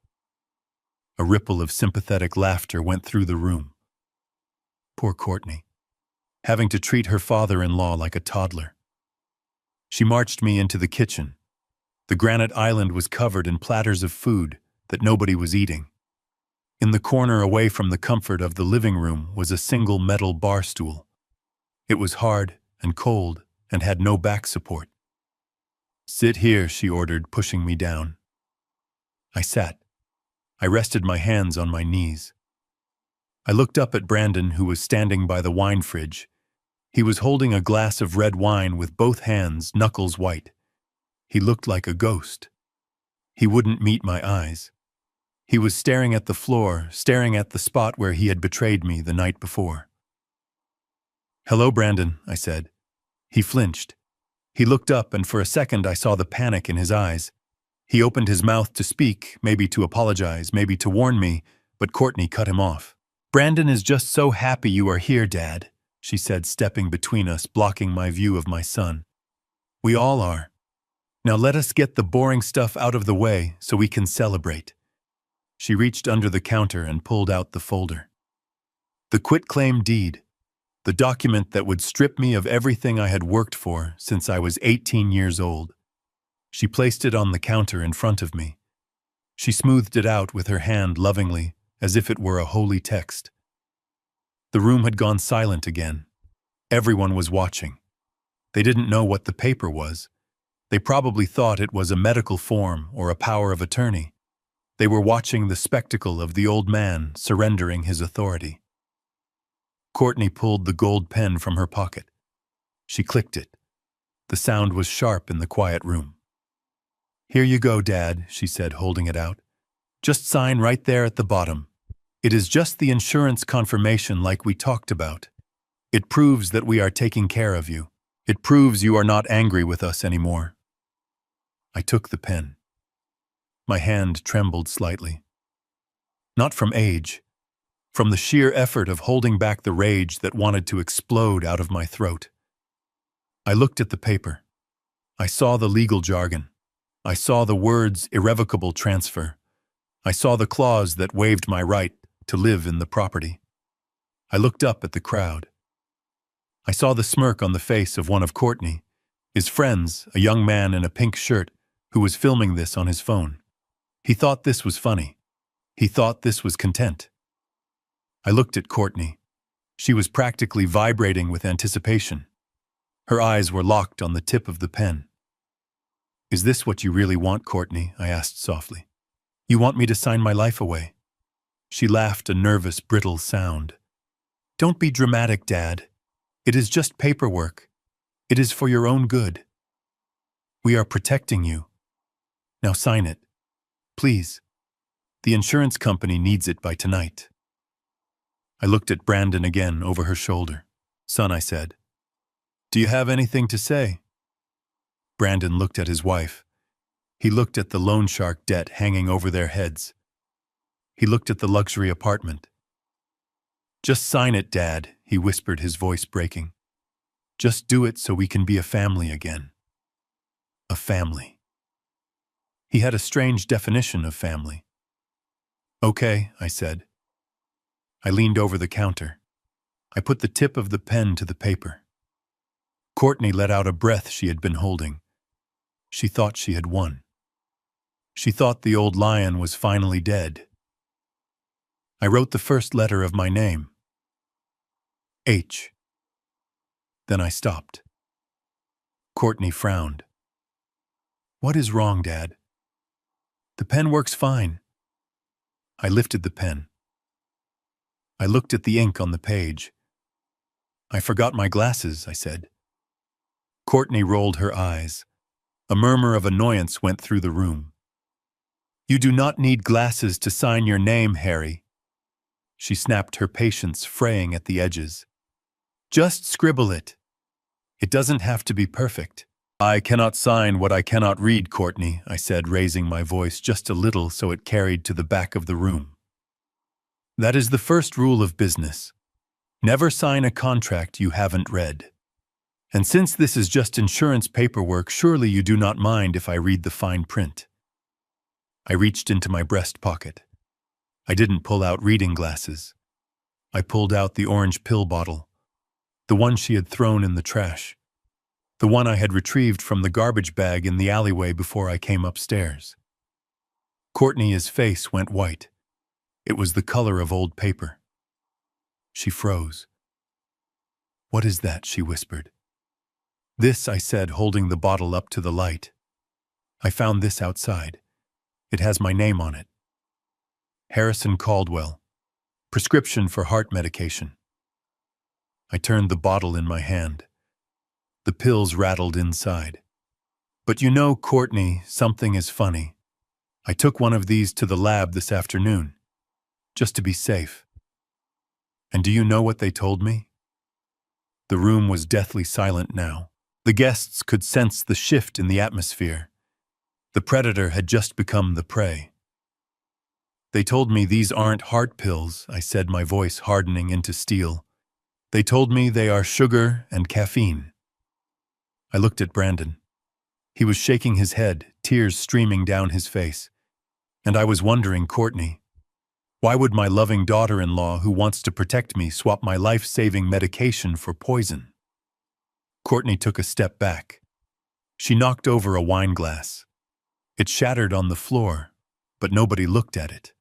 A ripple of sympathetic laughter went through the room. Poor Courtney, having to treat her father-in-law like a toddler. She marched me into the kitchen. The granite island was covered in platters of food that nobody was eating. In the corner away from the comfort of the living room was a single metal bar stool. It was hard and cold and had no back support. "Sit here," she ordered, pushing me down. I sat. I rested my hands on my knees. I looked up at Brandon, who was standing by the wine fridge. He was holding a glass of red wine with both hands, knuckles white. He looked like a ghost. He wouldn't meet my eyes. He was staring at the floor, staring at the spot where he had betrayed me the night before. "Hello, Brandon," I said. He flinched. He looked up, and for a second I saw the panic in his eyes. He opened his mouth to speak, maybe to apologize, maybe to warn me, but Courtney cut him off. "Brandon is just so happy you are here, Dad," she said, stepping between us, blocking my view of my son. "We all are. Now let us get the boring stuff out of the way so we can celebrate." She reached under the counter and pulled out the folder. The quitclaim deed, the document that would strip me of everything I had worked for since I was 18 years old. She placed it on the counter in front of me. She smoothed it out with her hand lovingly, as if it were a holy text. The room had gone silent again. Everyone was watching. They didn't know what the paper was. They probably thought it was a medical form or a power of attorney. They were watching the spectacle of the old man surrendering his authority. Courtney pulled the gold pen from her pocket. She clicked it. The sound was sharp in the quiet room. "Here you go, Dad," she said, holding it out. "Just sign right there at the bottom. It is just the insurance confirmation like we talked about. It proves that we are taking care of you. It proves you are not angry with us anymore." I took the pen. My hand trembled slightly. Not from age, from the sheer effort of holding back the rage that wanted to explode out of my throat. I looked at the paper. I saw the legal jargon. I saw the words irrevocable transfer. I saw the clause that waived my right to live in the property. I looked up at the crowd. I saw the smirk on the face of one of Courtney, his friends, a young man in a pink shirt who was filming this on his phone. He thought this was funny. He thought this was content. I looked at Courtney. She was practically vibrating with anticipation. Her eyes were locked on the tip of the pen. "Is this what you really want, Courtney?" I asked softly. "You want me to sign my life away?" She laughed a nervous, brittle sound. "Don't be dramatic, Dad. It is just paperwork. It is for your own good. We are protecting you. Now sign it. Please. The insurance company needs it by tonight." I looked at Brandon again over her shoulder. "Son," I said, "do you have anything to say?" Brandon looked at his wife. He looked at the loan shark debt hanging over their heads. He looked at the luxury apartment. "Just sign it, Dad," he whispered, his voice breaking. "Just do it so we can be a family again." A family. He had a strange definition of family. "Okay," I said. I leaned over the counter. I put the tip of the pen to the paper. Courtney let out a breath she had been holding. She thought she had won. She thought the old lion was finally dead. I wrote the first letter of my name. H. Then I stopped. Courtney frowned. "What is wrong, Dad?" "The pen works fine." I lifted the pen. I looked at the ink on the page. I forgot my glasses, I said. Courtney rolled her eyes. A murmur of annoyance went through the room. You do not need glasses to sign your name, Harry. She snapped, her patience fraying at the edges. Just scribble it. It doesn't have to be perfect. I cannot sign what I cannot read, Courtney, I said, raising my voice just a little so it carried to the back of the room. That is the first rule of business. Never sign a contract you haven't read. And since this is just insurance paperwork, surely you do not mind if I read the fine print. I reached into my breast pocket. I didn't pull out reading glasses. I pulled out the orange pill bottle, the one she had thrown in the trash, the one I had retrieved from the garbage bag in the alleyway before I came upstairs. Courtney's face went white. It was the color of old paper. She froze. What is that? She whispered. This, I said, holding the bottle up to the light. I found this outside. It has my name on it. Harrison Caldwell. Prescription for heart medication. I turned the bottle in my hand. The pills rattled inside. But you know, Courtney, something is funny. I took one of these to the lab this afternoon, just to be safe. And do you know what they told me? The room was deathly silent now. The guests could sense the shift in the atmosphere. The predator had just become the prey. They told me these aren't heart pills, I said, my voice hardening into steel. They told me they are sugar and caffeine. I looked at Brandon. He was shaking his head, tears streaming down his face. And I was wondering, Courtney, why would my loving daughter-in-law who wants to protect me swap my life-saving medication for poison? Courtney took a step back. She knocked over a wine glass. It shattered on the floor, but nobody looked at it.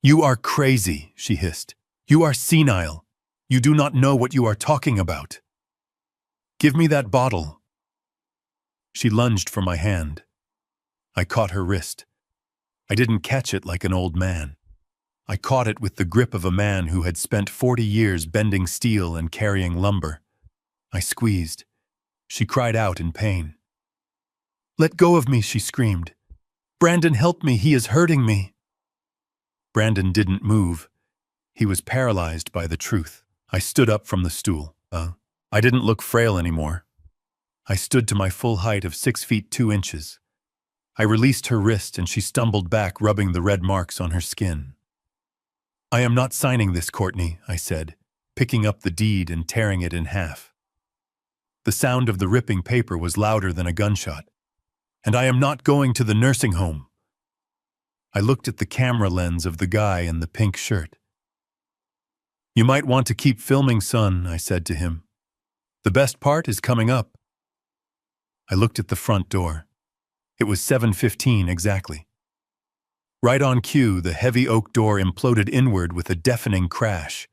You are crazy, she hissed. You are senile. You do not know what you are talking about. Give me that bottle. She lunged for my hand. I caught her wrist. I didn't catch it like an old man. I caught it with the grip of a man who had spent 40 years bending steel and carrying lumber. I squeezed. She cried out in pain. Let go of me, she screamed. Brandon, help me, he is hurting me. Brandon didn't move. He was paralyzed by the truth. I stood up from the stool. I didn't look frail anymore. I stood to my full height of 6 feet 2 inches. I released her wrist and she stumbled back, rubbing the red marks on her skin. I am not signing this, Courtney, I said, picking up the deed and tearing it in half. The sound of the ripping paper was louder than a gunshot. And I am not going to the nursing home. I looked at the camera lens of the guy in the pink shirt. You might want to keep filming, son, I said to him. The best part is coming up. I looked at the front door. It was 7:15 exactly. Right on cue, the heavy oak door imploded inward with a deafening crash.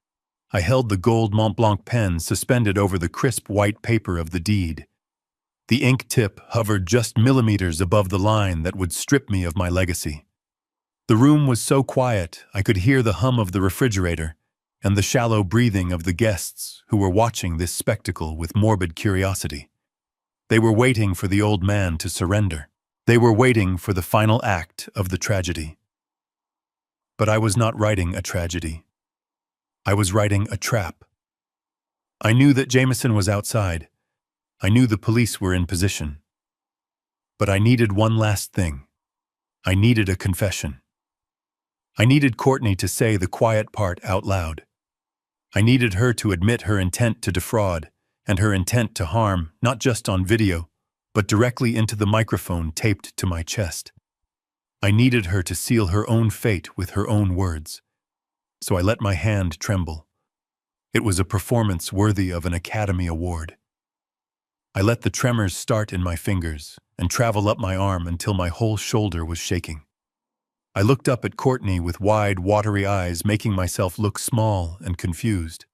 I held the gold Mont Blanc pen suspended over the crisp white paper of the deed. The ink tip hovered just millimeters above the line that would strip me of my legacy. The room was so quiet, I could hear the hum of the refrigerator and the shallow breathing of the guests who were watching this spectacle with morbid curiosity. They were waiting for the old man to surrender. They were waiting for the final act of the tragedy. But I was not writing a tragedy. I was writing a trap. I knew that Jameson was outside. I knew the police were in position. But I needed one last thing. I needed a confession. I needed Courtney to say the quiet part out loud. I needed her to admit her intent to defraud and her intent to harm, not just on video, but directly into the microphone taped to my chest. I needed her to seal her own fate with her own words. So I let my hand tremble. It was a performance worthy of an Academy Award. I let the tremors start in my fingers and travel up my arm until my whole shoulder was shaking. I looked up at Courtney with wide, watery eyes, making myself look small and confused.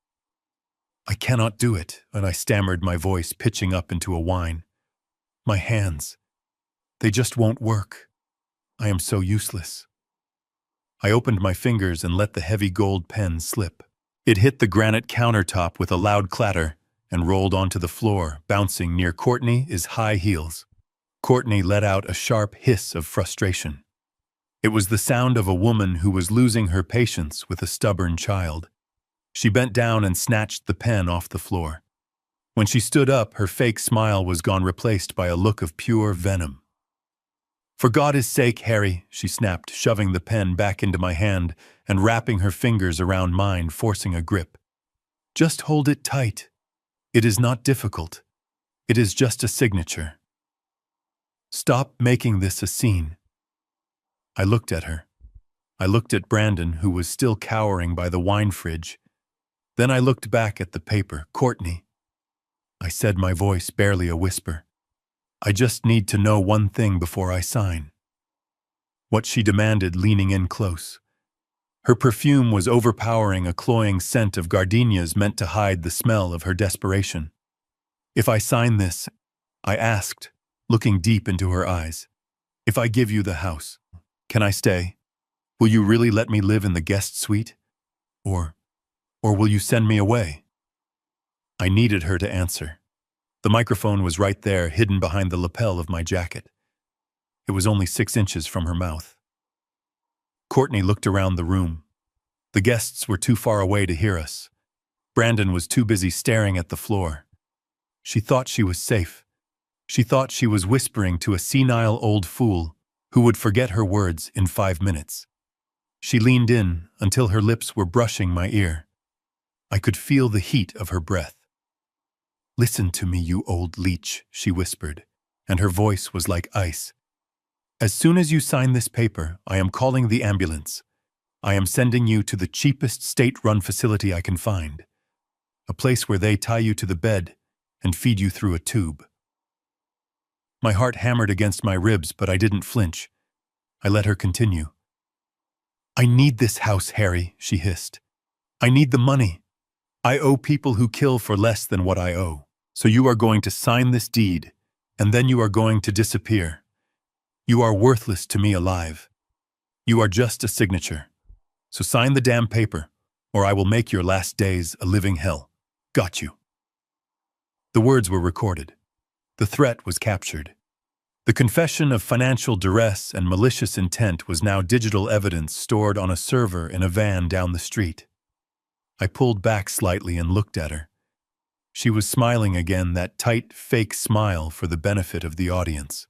I cannot do it, and I stammered, my voice pitching up into a whine. My hands. They just won't work. I am so useless. I opened my fingers and let the heavy gold pen slip. It hit the granite countertop with a loud clatter and rolled onto the floor, bouncing near Courtney's high heels. Courtney let out a sharp hiss of frustration. It was the sound of a woman who was losing her patience with a stubborn child. She bent down and snatched the pen off the floor. When she stood up, her fake smile was gone, replaced by a look of pure venom. "For God's sake, Harry," she snapped, shoving the pen back into my hand and wrapping her fingers around mine, forcing a grip. "Just hold it tight. It is not difficult. It is just a signature. Stop making this a scene." I looked at her. I looked at Brandon, who was still cowering by the wine fridge. Then I looked back at the paper. "Courtney," I said, my voice barely a whisper, "I just need to know one thing before I sign." What she demanded, leaning in close. Her perfume was overpowering, a cloying scent of gardenias meant to hide the smell of her desperation. "If I sign this," I asked, looking deep into her eyes, "if I give you the house, can I stay? Will you really let me live in the guest suite? Or will you send me away?" I needed her to answer. The microphone was right there, hidden behind the lapel of my jacket. It was only 6 inches from her mouth. Courtney looked around the room. The guests were too far away to hear us. Brandon was too busy staring at the floor. She thought she was safe. She thought she was whispering to a senile old fool who would forget her words in 5 minutes. She leaned in until her lips were brushing my ear. I could feel the heat of her breath. "Listen to me, you old leech," she whispered, and her voice was like ice. "As soon as you sign this paper, I am calling the ambulance. I am sending you to the cheapest state-run facility I can find. A place where they tie you to the bed and feed you through a tube." My heart hammered against my ribs, but I didn't flinch. I let her continue. "I need this house, Harry," she hissed. "I need the money. I owe people who kill for less than what I owe. So you are going to sign this deed, and then you are going to disappear. You are worthless to me alive. You are just a signature. So sign the damn paper, or I will make your last days a living hell. Got you." The words were recorded. The threat was captured. The confession of financial duress and malicious intent was now digital evidence stored on a server in a van down the street. I pulled back slightly and looked at her. She was smiling again, that tight, fake smile for the benefit of the audience.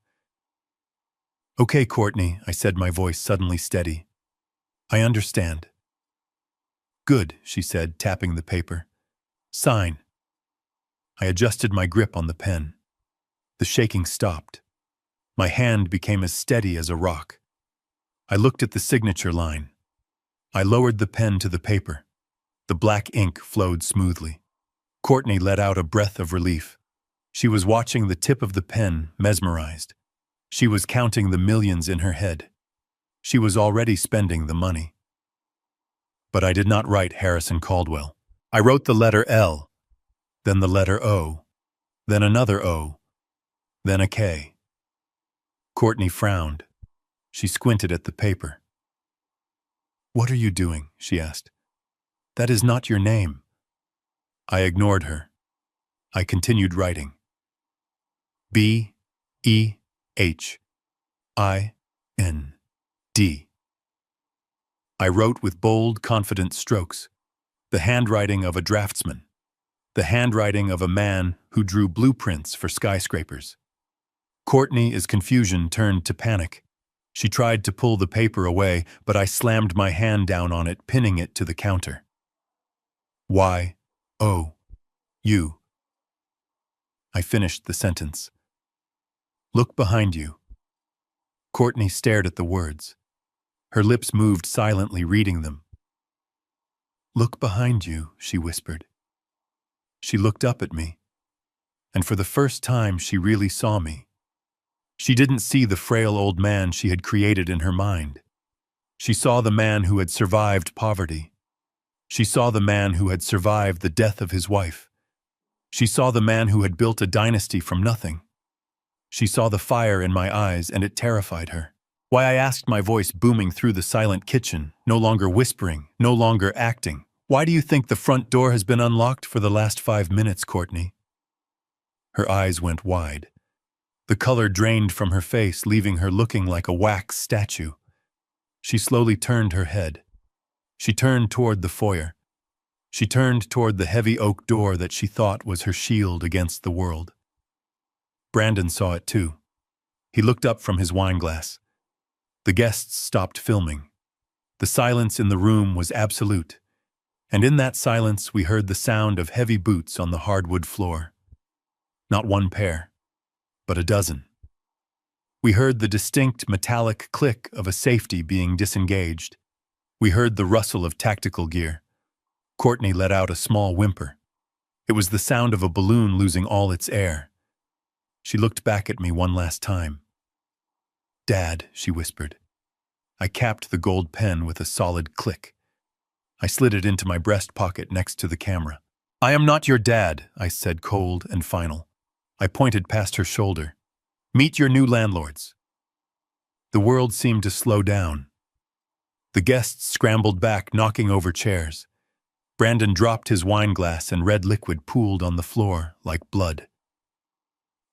"Okay, Courtney," I said, my voice suddenly steady. "I understand." "Good," she said, tapping the paper. "Sign." I adjusted my grip on the pen. The shaking stopped. My hand became as steady as a rock. I looked at the signature line. I lowered the pen to the paper. The black ink flowed smoothly. Courtney let out a breath of relief. She was watching the tip of the pen, mesmerized. She was counting the millions in her head. She was already spending the money. But I did not write Harrison Caldwell. I wrote the letter L, then the letter O, then another O, then a K. Courtney frowned. She squinted at the paper. "What are you doing?" she asked. "That is not your name." I ignored her. I continued writing. B-E-H-I-N-D. I wrote with bold, confident strokes, the handwriting of a draftsman, the handwriting of a man who drew blueprints for skyscrapers. Courtney's confusion turned to panic. She tried to pull the paper away, but I slammed my hand down on it, pinning it to the counter. Y-O-U. I finished the sentence. "Look behind you." Courtney stared at the words. Her lips moved silently, reading them. "Look behind you," she whispered. She looked up at me, and for the first time she really saw me. She didn't see the frail old man she had created in her mind. She saw the man who had survived poverty. She saw the man who had survived the death of his wife. She saw the man who had built a dynasty from nothing. She saw the fire in my eyes, and it terrified her. Why, I asked, my voice booming through the silent kitchen, no longer whispering, no longer acting. Why do you think the front door has been unlocked for the last 5 minutes, Courtney? Her eyes went wide. The color drained from her face, leaving her looking like a wax statue. She slowly turned her head. She turned toward the foyer. She turned toward the heavy oak door that she thought was her shield against the world. Brandon saw it too. He looked up from his wine glass. The guests stopped filming. The silence in the room was absolute, and in that silence we heard the sound of heavy boots on the hardwood floor. Not one pair, but a dozen. We heard the distinct metallic click of a safety being disengaged. We heard the rustle of tactical gear. Courtney let out a small whimper. It was the sound of a balloon losing all its air. She looked back at me one last time. "Dad," she whispered. I capped the gold pen with a solid click. I slid it into my breast pocket next to the camera. "I am not your dad," I said, cold and final. I pointed past her shoulder. "Meet your new landlords." The world seemed to slow down. The guests scrambled back, knocking over chairs. Brandon dropped his wine glass and red liquid pooled on the floor like blood.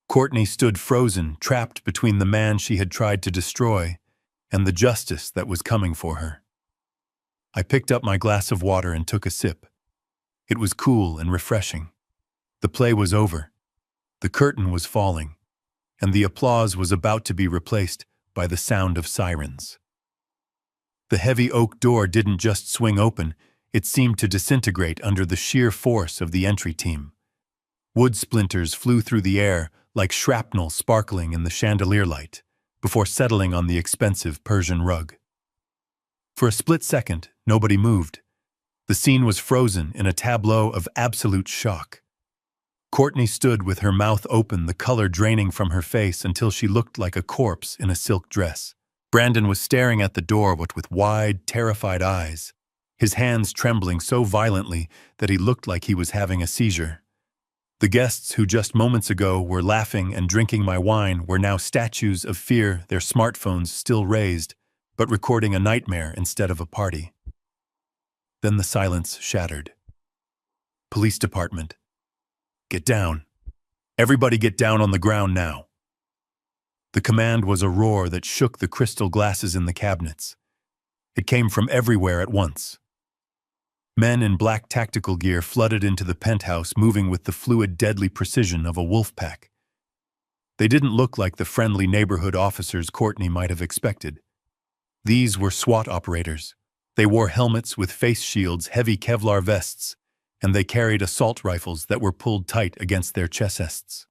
Courtney stood frozen, trapped between the man she had tried to destroy and the justice that was coming for her. I picked up my glass of water and took a sip. It was cool and refreshing. The play was over. The curtain was falling, and the applause was about to be replaced by the sound of sirens. The heavy oak door didn't just swing open, it seemed to disintegrate under the sheer force of the entry team. Wood splinters flew through the air like shrapnel sparkling in the chandelier light, before settling on the expensive Persian rug. For a split second, nobody moved. The scene was frozen in a tableau of absolute shock. Courtney stood with her mouth open, the color draining from her face until she looked like a corpse in a silk dress. Brandon was staring at the door with wide, terrified eyes, his hands trembling so violently that he looked like he was having a seizure. The guests who just moments ago were laughing and drinking my wine were now statues of fear, their smartphones still raised, but recording a nightmare instead of a party. Then the silence shattered. "Police department. Get down. Everybody get down on the ground now." The command was a roar that shook the crystal glasses in the cabinets. It came from everywhere at once. Men in black tactical gear flooded into the penthouse, moving with the fluid, deadly precision of a wolf pack. They didn't look like the friendly neighborhood officers Courtney might have expected. These were SWAT operators. They wore helmets with face shields, heavy Kevlar vests, and they carried assault rifles that were pulled tight against their chests.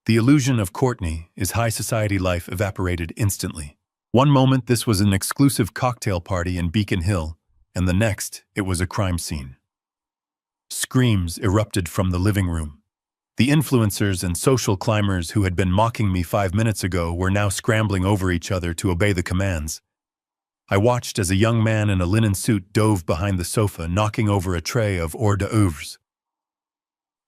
The illusion of Courtney, his high society life, evaporated instantly. One moment this was an exclusive cocktail party in Beacon Hill, and the next, it was a crime scene. Screams erupted from the living room. The influencers and social climbers who had been mocking me 5 minutes ago were now scrambling over each other to obey the commands. I watched as a young man in a linen suit dove behind the sofa, knocking over a tray of hors d'oeuvres.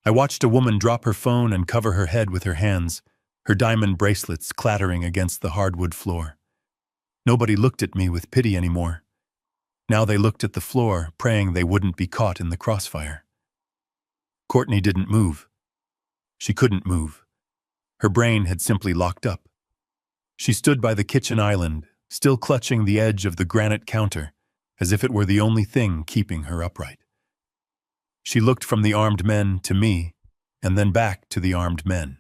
I watched a woman drop her phone and cover her head with her hands, her diamond bracelets clattering against the hardwood floor. Nobody looked at me with pity anymore. Now they looked at the floor, praying they wouldn't be caught in the crossfire. Courtney didn't move. She couldn't move. Her brain had simply locked up. She stood by the kitchen island, still clutching the edge of the granite counter, as if it were the only thing keeping her upright. She looked from the armed men to me, and then back to the armed men.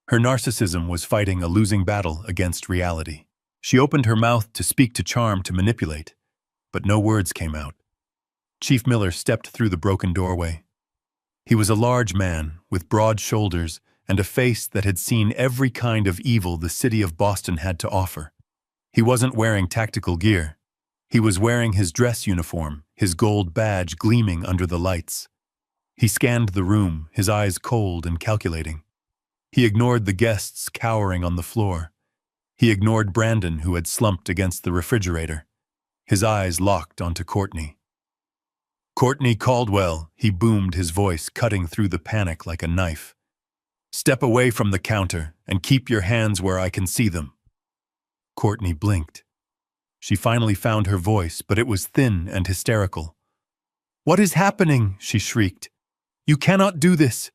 Her narcissism was fighting a losing battle against reality. She opened her mouth to speak, to charm, to manipulate, but no words came out. Chief Miller stepped through the broken doorway. He was a large man with broad shoulders and a face that had seen every kind of evil the city of Boston had to offer. He wasn't wearing tactical gear. He was wearing his dress uniform, his gold badge gleaming under the lights. He scanned the room, his eyes cold and calculating. He ignored the guests cowering on the floor. He ignored Brandon, who had slumped against the refrigerator. His eyes locked onto Courtney. "Courtney Caldwell," he boomed, his voice cutting through the panic like a knife. "Step away from the counter and keep your hands where I can see them." Courtney blinked. She finally found her voice, but it was thin and hysterical. "What is happening?" she shrieked. "You cannot do this.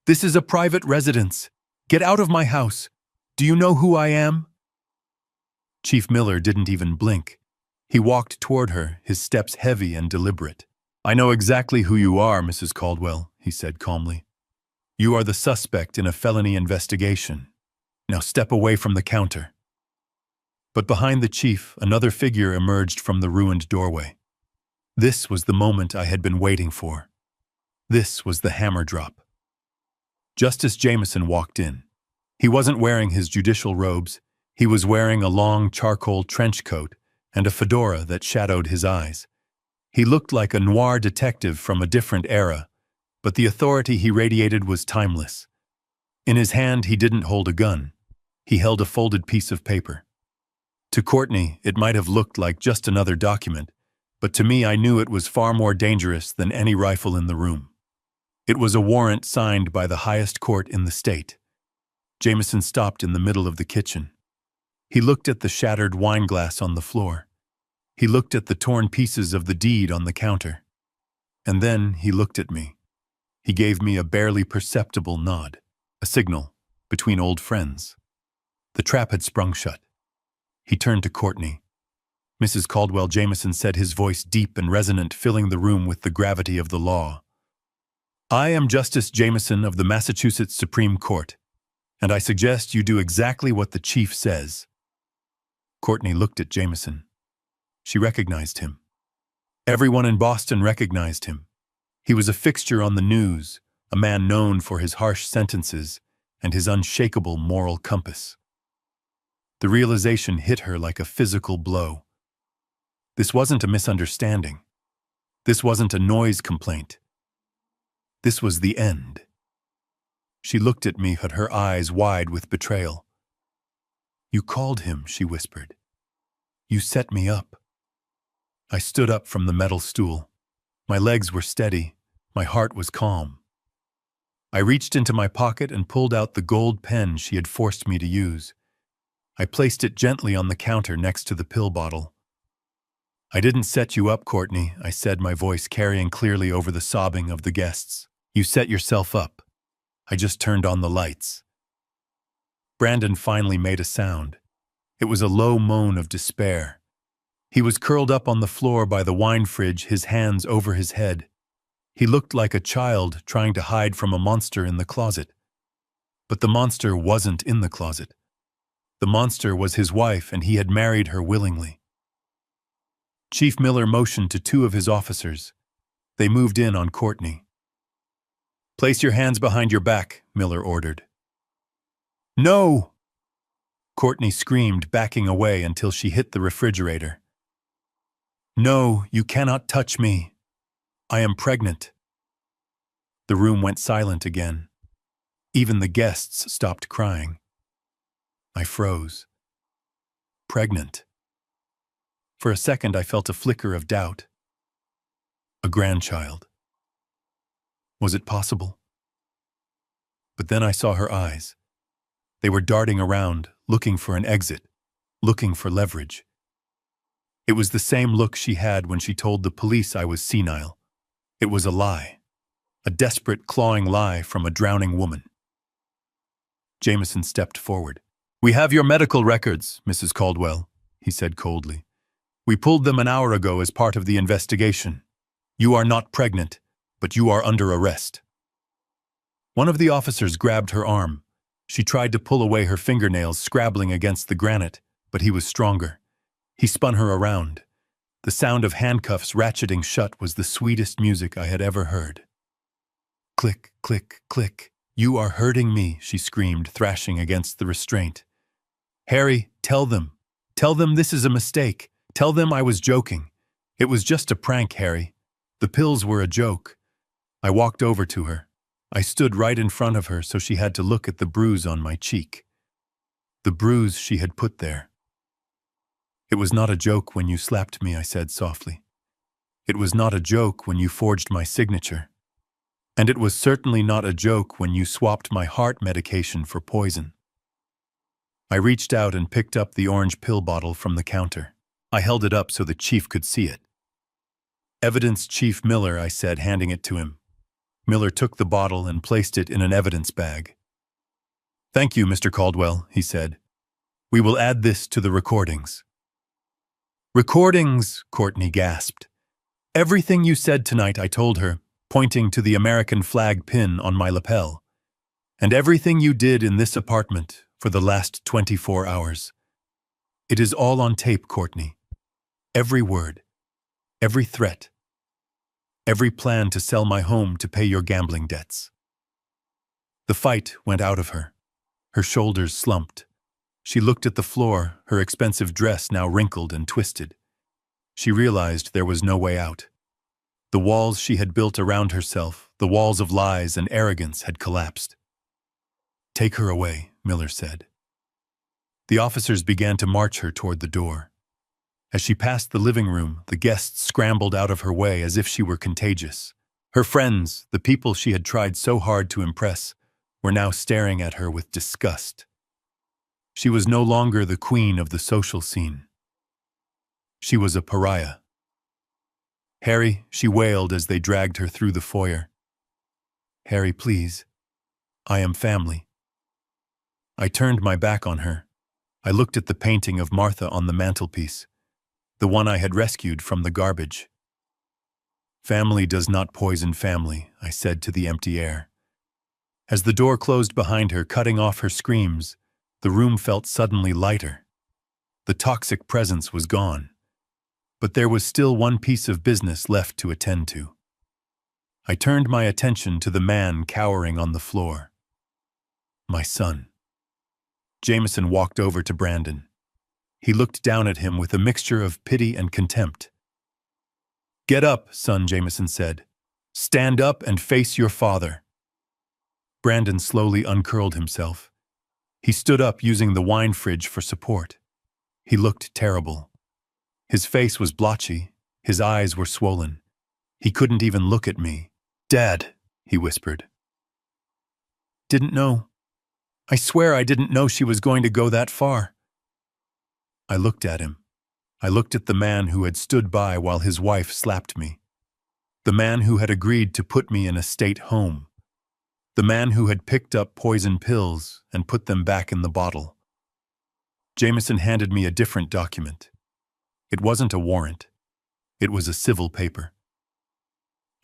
This is a private residence. Get out of my house. Do you know who I am?" Chief Miller didn't even blink. He walked toward her, his steps heavy and deliberate. "I know exactly who you are, Mrs. Caldwell," he said calmly. "You are the suspect in a felony investigation. Now step away from the counter." But behind the chief, another figure emerged from the ruined doorway. This was the moment I had been waiting for. This was the hammer drop. Justice Jameson walked in. He wasn't wearing his judicial robes. He was wearing a long charcoal trench coat and a fedora that shadowed his eyes. He looked like a noir detective from a different era, but the authority he radiated was timeless. In his hand, he didn't hold a gun. He held a folded piece of paper. To Courtney, it might have looked like just another document, but to me I knew it was far more dangerous than any rifle in the room. It was a warrant signed by the highest court in the state. Jameson stopped in the middle of the kitchen. He looked at the shattered wine glass on the floor. He looked at the torn pieces of the deed on the counter. And then he looked at me. He gave me a barely perceptible nod, a signal between old friends. The trap had sprung shut. He turned to Courtney. "Mrs. Caldwell," Jameson said, his voice deep and resonant, filling the room with the gravity of the law. "I am Justice Jameson of the Massachusetts Supreme Court, and I suggest you do exactly what the chief says." Courtney looked at Jameson. She recognized him. Everyone in Boston recognized him. He was a fixture on the news, a man known for his harsh sentences and his unshakable moral compass. The realization hit her like a physical blow. This wasn't a misunderstanding. This wasn't a noise complaint. This was the end. She looked at me, her eyes wide with betrayal. "You called him," she whispered. "You set me up." I stood up from the metal stool. My legs were steady. My heart was calm. I reached into my pocket and pulled out the gold pen she had forced me to use. I placed it gently on the counter next to the pill bottle. "I didn't set you up, Courtney," I said, my voice carrying clearly over the sobbing of the guests. "You set yourself up. I just turned on the lights." Brandon finally made a sound. It was a low moan of despair. He was curled up on the floor by the wine fridge, his hands over his head. He looked like a child trying to hide from a monster in the closet. But the monster wasn't in the closet. The monster was his wife, and he had married her willingly. Chief Miller motioned to two of his officers. They moved in on Courtney. "Place your hands behind your back," Miller ordered. "No!" Courtney screamed, backing away until she hit the refrigerator. "No, you cannot touch me. I am pregnant." The room went silent again. Even the guests stopped crying. I froze. Pregnant. For a second, I felt a flicker of doubt. A grandchild. Was it possible? But then I saw her eyes. They were darting around, looking for an exit, looking for leverage. It was the same look she had when she told the police I was senile. It was a lie. A desperate, clawing lie from a drowning woman. Jameson stepped forward. "We have your medical records, Mrs. Caldwell," he said coldly. "We pulled them an hour ago as part of the investigation. You are not pregnant, but you are under arrest." One of the officers grabbed her arm. She tried to pull away her fingernails, scrabbling against the granite, but he was stronger. He spun her around. The sound of handcuffs ratcheting shut was the sweetest music I had ever heard. Click, click, click. "You are hurting me," she screamed, thrashing against the restraint. "Harry, tell them. Tell them this is a mistake. Tell them I was joking. It was just a prank, Harry. The pills were a joke." I walked over to her. I stood right in front of her, so she had to look at the bruise on my cheek. The bruise she had put there. "It was not a joke when you slapped me," I said softly. "It was not a joke when you forged my signature. And it was certainly not a joke when you swapped my heart medication for poison." I reached out and picked up the orange pill bottle from the counter. I held it up so the chief could see it. "Evidence Chief Miller," I said, handing it to him. Miller took the bottle and placed it in an evidence bag. "Thank you, Mr. Caldwell," he said. "We will add this to the recordings." "Recordings," Courtney gasped. "Everything you said tonight," I told her, pointing to the American flag pin on my lapel. "And everything you did in this apartment for the last 24 hours. It is all on tape, Courtney. Every word, every threat, every plan to sell my home to pay your gambling debts." The fight went out of her. Her shoulders slumped. She looked at the floor, her expensive dress now wrinkled and twisted. She realized there was no way out. The walls she had built around herself, the walls of lies and arrogance, had collapsed. "Take her away," Miller said. The officers began to march her toward the door. As she passed the living room, the guests scrambled out of her way as if she were contagious. Her friends, the people she had tried so hard to impress, were now staring at her with disgust. She was no longer the queen of the social scene. She was a pariah. "Harry," she wailed as they dragged her through the foyer. "Harry, please. I am family." I turned my back on her. I looked at the painting of Martha on the mantelpiece, the one I had rescued from the garbage. "Family does not poison family," I said to the empty air. As the door closed behind her, cutting off her screams, the room felt suddenly lighter. The toxic presence was gone. But there was still one piece of business left to attend to. I turned my attention to the man cowering on the floor. My son. Jameson walked over to Brandon. He looked down at him with a mixture of pity and contempt. "Get up, son," Jameson said. "Stand up and face your father." Brandon slowly uncurled himself. He stood up using the wine fridge for support. He looked terrible. His face was blotchy. His eyes were swollen. He couldn't even look at me. "Dad," he whispered. "Didn't know. I swear I didn't know she was going to go that far." I looked at him. I looked at the man who had stood by while his wife slapped me. The man who had agreed to put me in a state home. The man who had picked up poison pills and put them back in the bottle. Jameson handed me a different document. It wasn't a warrant. It was a civil paper.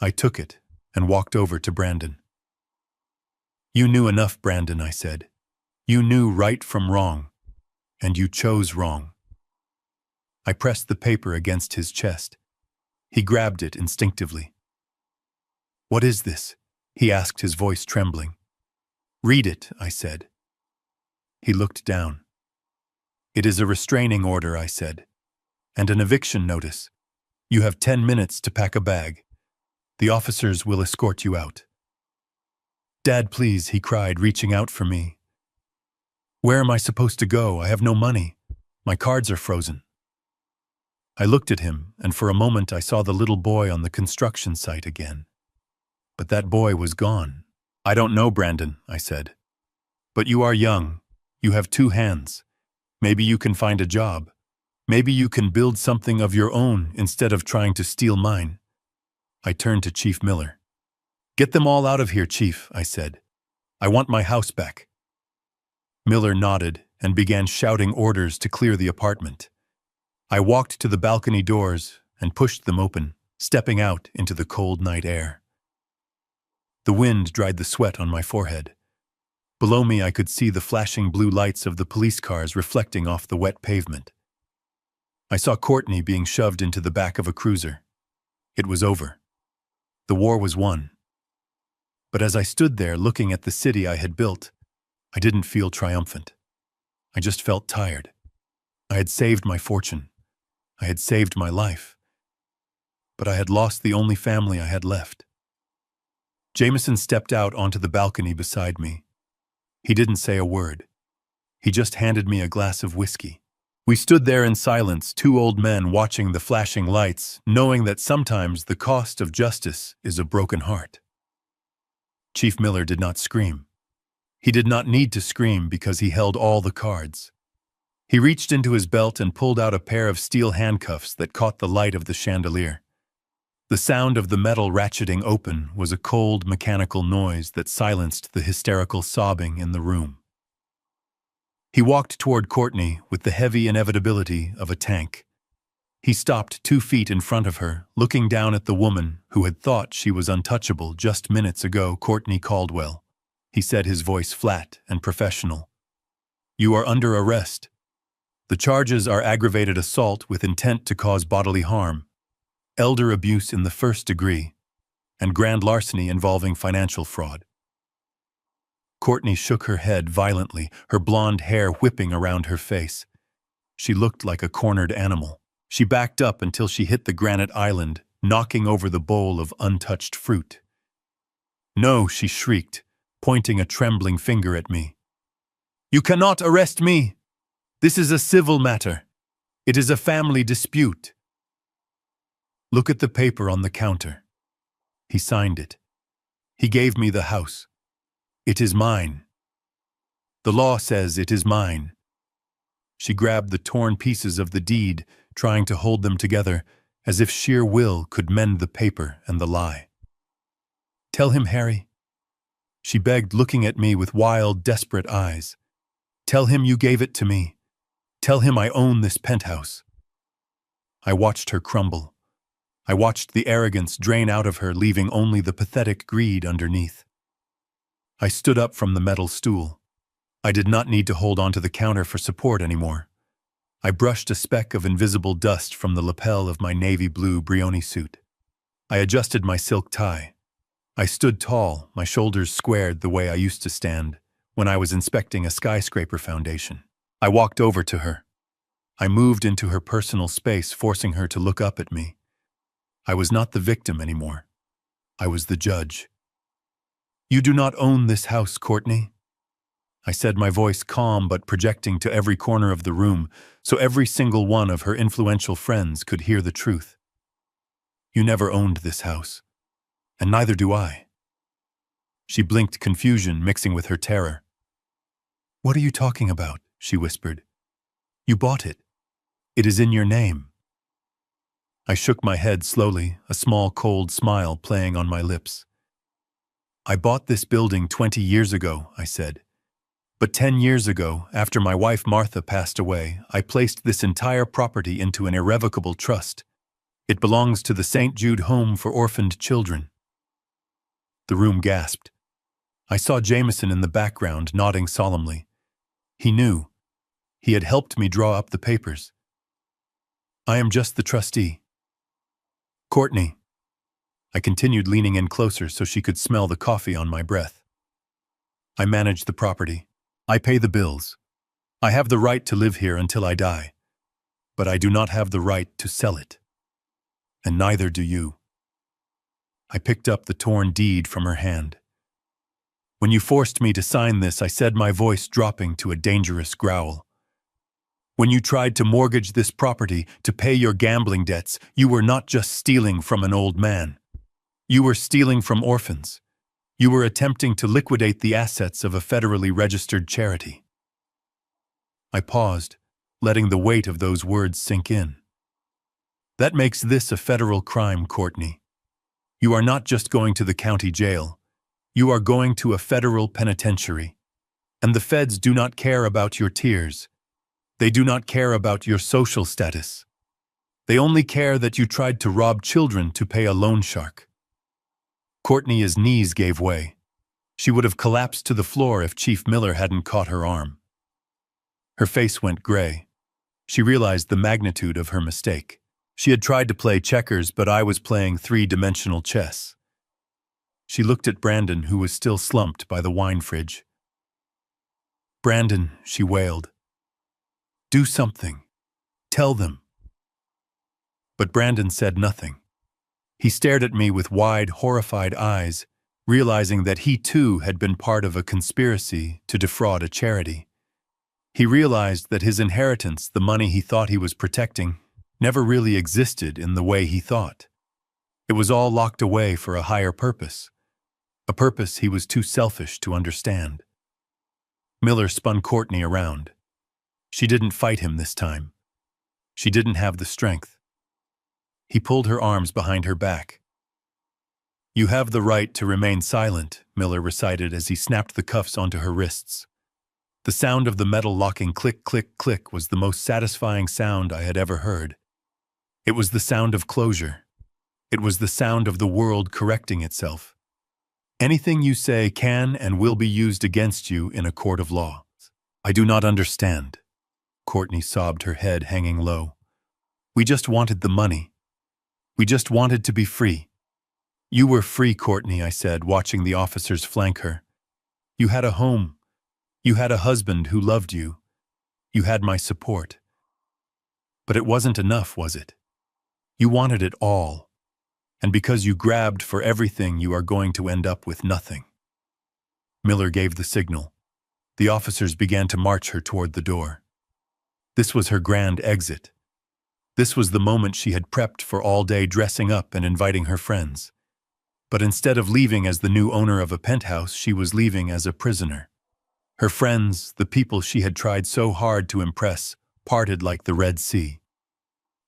I took it and walked over to Brandon. "You knew enough, Brandon," I said. "You knew right from wrong, and you chose wrong." I pressed the paper against his chest. He grabbed it instinctively. "What is this?" he asked, his voice trembling. "Read it," I said. He looked down. "It is a restraining order," I said, "and an eviction notice. You have 10 minutes to pack a bag. The officers will escort you out." "Dad, please," he cried, reaching out for me. "Where am I supposed to go? I have no money. My cards are frozen." I looked at him, and for a moment I saw the little boy on the construction site again. But that boy was gone. "I don't know, Brandon," I said. "But you are young. You have 2 hands. Maybe you can find a job. Maybe you can build something of your own instead of trying to steal mine." I turned to Chief Miller. "Get them all out of here, Chief," I said. "I want my house back." Miller nodded and began shouting orders to clear the apartment. I walked to the balcony doors and pushed them open, stepping out into the cold night air. The wind dried the sweat on my forehead. Below me I could see the flashing blue lights of the police cars reflecting off the wet pavement. I saw Courtney being shoved into the back of a cruiser. It was over. The war was won. But as I stood there looking at the city I had built, I didn't feel triumphant. I just felt tired. I had saved my fortune. I had saved my life. But I had lost the only family I had left. Jameson stepped out onto the balcony beside me. He didn't say a word. He just handed me a glass of whiskey. We stood there in silence, 2 old men watching the flashing lights, knowing that sometimes the cost of justice is a broken heart. Chief Miller did not scream. He did not need to scream because he held all the cards. He reached into his belt and pulled out a pair of steel handcuffs that caught the light of the chandelier. The sound of the metal ratcheting open was a cold, mechanical noise that silenced the hysterical sobbing in the room. He walked toward Courtney with the heavy inevitability of a tank. He stopped 2 feet in front of her, looking down at the woman who had thought she was untouchable just minutes ago. "Courtney Caldwell," he said, his voice flat and professional. "You are under arrest. The charges are aggravated assault with intent to cause bodily harm, elder abuse in the 1st degree, and grand larceny involving financial fraud." Courtney shook her head violently, her blonde hair whipping around her face. She looked like a cornered animal. She backed up until she hit the granite island, knocking over the bowl of untouched fruit. "No," she shrieked, pointing a trembling finger at me. "You cannot arrest me! This is a civil matter. It is a family dispute." "Look at the paper on the counter." He signed it. "He gave me the house. It is mine. The law says it is mine." She grabbed the torn pieces of the deed, trying to hold them together, as if sheer will could mend the paper and the lie. "Tell him, Harry," she begged, looking at me with wild, desperate eyes. "Tell him you gave it to me. Tell him I own this penthouse." I watched her crumble. I watched the arrogance drain out of her, leaving only the pathetic greed underneath. I stood up from the metal stool. I did not need to hold onto the counter for support anymore. I brushed a speck of invisible dust from the lapel of my navy blue Brioni suit. I adjusted my silk tie. I stood tall, my shoulders squared the way I used to stand when I was inspecting a skyscraper foundation. I walked over to her. I moved into her personal space, forcing her to look up at me. I was not the victim anymore. I was the judge. "You do not own this house, Courtney," I said, my voice calm but projecting to every corner of the room, so every single one of her influential friends could hear the truth. "You never owned this house, and neither do I." She blinked, confusion mixing with her terror. "What are you talking about?" she whispered. "You bought it. It is in your name." I shook my head slowly, a small cold smile playing on my lips. "I bought this building 20 years ago," I said. "But 10 years ago, after my wife Martha passed away, I placed this entire property into an irrevocable trust. It belongs to the St. Jude Home for Orphaned Children." The room gasped. I saw Jameson in the background nodding solemnly. He knew. He had helped me draw up the papers. "I am just the trustee." "Courtney," I continued, leaning in closer so she could smell the coffee on my breath. "I manage the property. I pay the bills. I have the right to live here until I die. But I do not have the right to sell it. And neither do you." I picked up the torn deed from her hand. "When you forced me to sign this," I said, my voice dropping to a dangerous growl. "When you tried to mortgage this property to pay your gambling debts, you were not just stealing from an old man. You were stealing from orphans. You were attempting to liquidate the assets of a federally registered charity." I paused, letting the weight of those words sink in. "That makes this a federal crime, Courtney. You are not just going to the county jail. You are going to a federal penitentiary. And the feds do not care about your tears. They do not care about your social status. They only care that you tried to rob children to pay a loan shark." Courtney's knees gave way. She would have collapsed to the floor if Chief Miller hadn't caught her arm. Her face went gray. She realized the magnitude of her mistake. She had tried to play checkers, but I was playing 3-dimensional chess. She looked at Brandon, who was still slumped by the wine fridge. "Brandon," she wailed. "Do something. Tell them." But Brandon said nothing. He stared at me with wide, horrified eyes, realizing that he too had been part of a conspiracy to defraud a charity. He realized that his inheritance, the money he thought he was protecting, never really existed in the way he thought. It was all locked away for a higher purpose, a purpose he was too selfish to understand. Miller spun Courtney around. She didn't fight him this time. She didn't have the strength. He pulled her arms behind her back. You have the right to remain silent, Miller recited as he snapped the cuffs onto her wrists. The sound of the metal locking click, click, click was the most satisfying sound I had ever heard. It was the sound of closure. It was the sound of the world correcting itself. Anything you say can and will be used against you in a court of law. I do not understand. Courtney sobbed, her head hanging low. We just wanted the money. We just wanted to be free. You were free, Courtney, I said, watching the officers flank her. You had a home. You had a husband who loved you. You had my support. But it wasn't enough, was it? You wanted it all. And because you grabbed for everything, you are going to end up with nothing. Miller gave the signal. The officers began to march her toward the door. This was her grand exit. This was the moment she had prepped for all day, dressing up and inviting her friends. But instead of leaving as the new owner of a penthouse, she was leaving as a prisoner. Her friends, the people she had tried so hard to impress, parted like the Red Sea.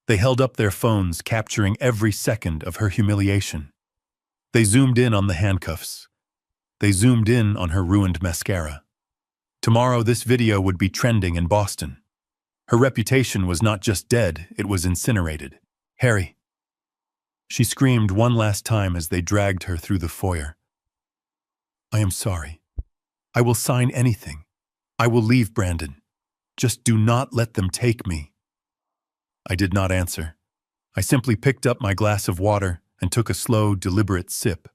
They held up their phones, capturing every second of her humiliation. They zoomed in on the handcuffs. They zoomed in on her ruined mascara. Tomorrow, this video would be trending in Boston. Her reputation was not just dead, it was incinerated. Harry. She screamed one last time as they dragged her through the foyer. I am sorry. I will sign anything. I will leave, Brandon. Just do not let them take me. I did not answer. I simply picked up my glass of water and took a slow, deliberate sip.